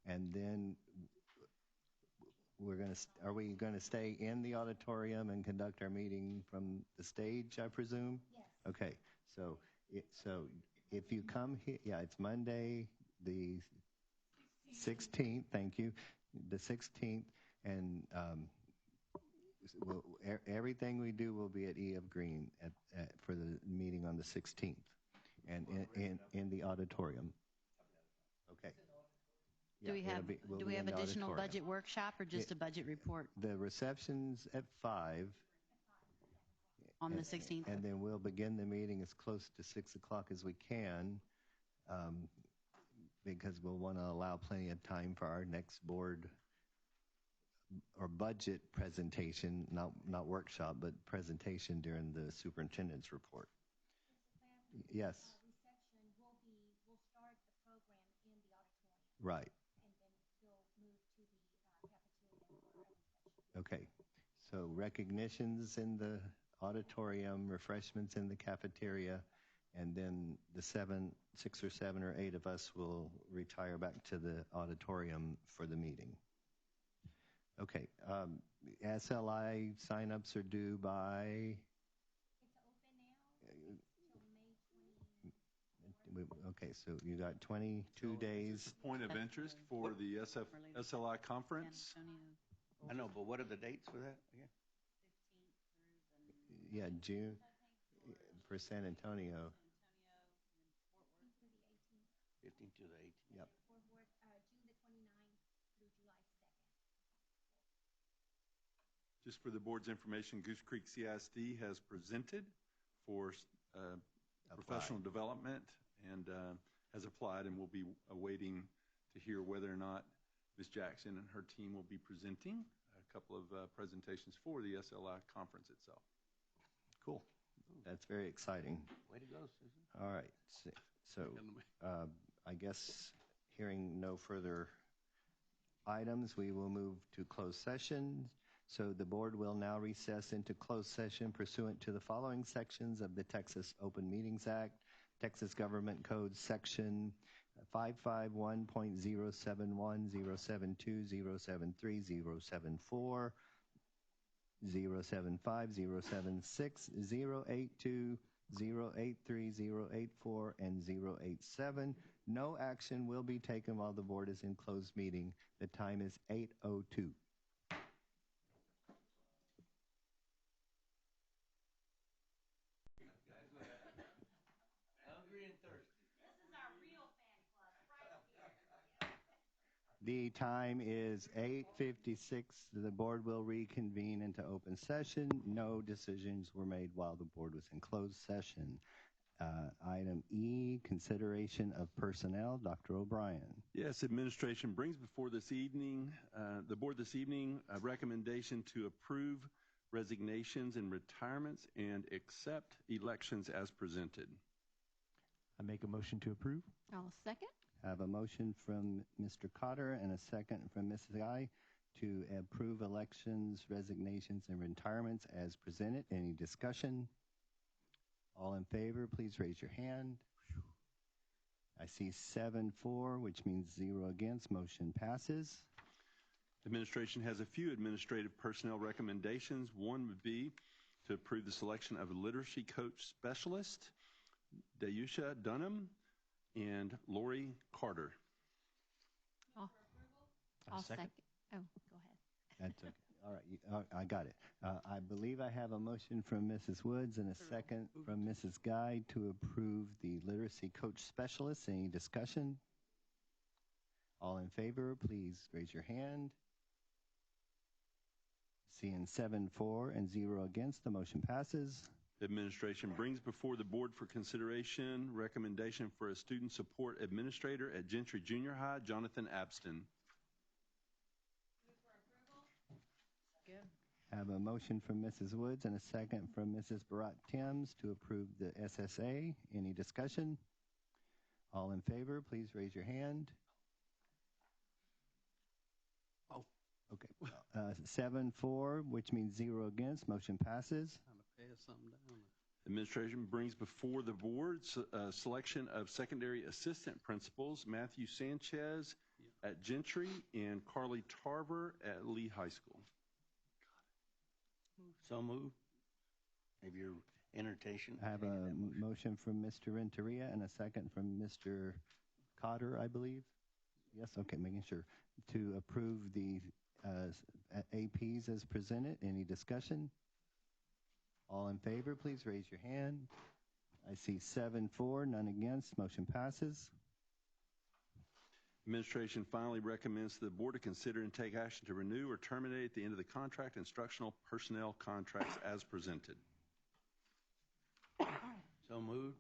And then are we going to stay in the auditorium and conduct our meeting from the stage, I presume? Yes. Okay. So if you come here, it's Monday, the 16th. Thank you. The 16th. And everything we do will be at EF Green for the meeting on the 16th, and in the auditorium. Okay. Do we have additional budget workshop or just a budget report? The reception's at 5 on the 16th, and then we'll begin the meeting as close to 6 o'clock as we can, because we'll want to allow plenty of time for our next board or budget presentation, not workshop, but presentation during the superintendent's report. Yes. Reception we'll start the program in the auditorium. Right. And then we'll move to the cafeteria for a reception. Okay. So recognitions in the auditorium, refreshments in the cafeteria, and then the 6 or 7 or 8 of us will retire back to the auditorium for the meeting. Okay, SLI signups are due by? It's open now until May 20. Okay, so you got 22 days. Point of interest for the SLI conference? I know, but what are the dates for that again? 15th through June for San Antonio. 15th to the 18th. Yep. June the 29th through July 2nd. Just for the board's information, Goose Creek CISD has presented for professional development and has applied, and will be awaiting to hear whether or not Ms. Jackson and her team will be presenting a couple of presentations for the SLI conference itself. Cool. That's very exciting. Way to go, Susan. All right. So I guess hearing no further items, we will move to closed session. So the board will now recess into closed session pursuant to the following sections of the Texas Open Meetings Act, Texas Government Code Section 551.071, 072, 073, 074, 075, 076, 082, 083, 084, and 087. No action will be taken while the board is in closed meeting. The time is 8:02. The time is 8:56. The board will reconvene into open session. No decisions were made while the board was in closed session. Item E, consideration of personnel. Dr. O'Brien. Yes, administration brings before this evening, the board this evening, a recommendation to approve resignations, and retirements, and accept elections as presented. I make a motion to approve. I'll second. I have a motion from Mr. Cotter and a second from Mrs. Guy to approve elections, resignations, and retirements as presented. Any discussion? All in favor, please raise your hand. I see 7-4, which means 0 against. Motion passes. Administration has a few administrative personnel recommendations. One would be to approve the selection of a literacy coach specialist, Dayusha Dunham and Lori Carter. I'll second. Oh, go ahead. That's okay. All right, I got it. I believe I have a motion from Mrs. Woods and a second from Mrs. Guy to approve the literacy coach specialist. Any discussion? All in favor, please raise your hand. Seeing 7-4 and 0 against, the motion passes. Administration brings before the board for consideration recommendation for a student support administrator at Gentry Junior High, Jonathan Abston. I have a motion from Mrs. Woods and a second from Mrs. Barat Timms to approve the SSA. Any discussion? All in favor, please raise your hand. Oh, okay. 7-4, which means 0 against. Motion passes. Administration brings before the board selection of secondary assistant principals, Matthew Sanchez at Gentry and Carly Tarver at Lee High School. So moved. Maybe your entertation. I have a motion from Mr. Renteria and a second from Mr. Cotter, I believe. Yes, okay, making sure. To approve the APs as presented. Any discussion? All in favor, please raise your hand. I see 7-4, none against. Motion passes. Administration finally recommends to the board to consider and take action to renew or terminate at the end of the contract instructional personnel contracts as presented. So moved.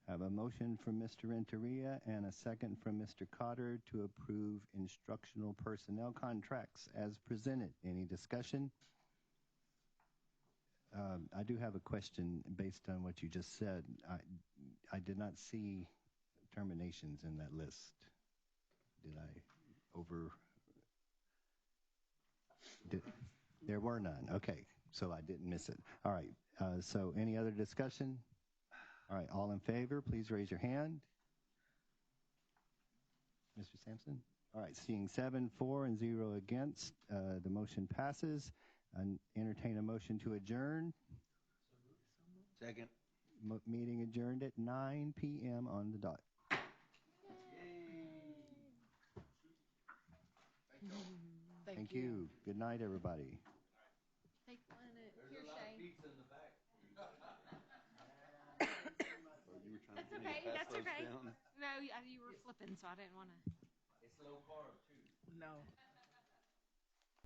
I have a motion from Mr. Renteria and a second from Mr. Cotter to approve instructional personnel contracts as presented. Any discussion? I do have a question based on what you just said. I did not see terminations in that list. Did I there were none. Okay, so I didn't miss it. All right, so any other discussion? All right, all in favor, please raise your hand. Mr. Sampson? All right, seeing 7-4 and 0 against, the motion passes. Entertain a motion to adjourn. Second. Meeting adjourned at 9 p.m. on the dot. Thank you. Good night, everybody. Take one here, Shay. That's okay. That's okay. No, you were flipping, so I didn't want to. It's low carb, too.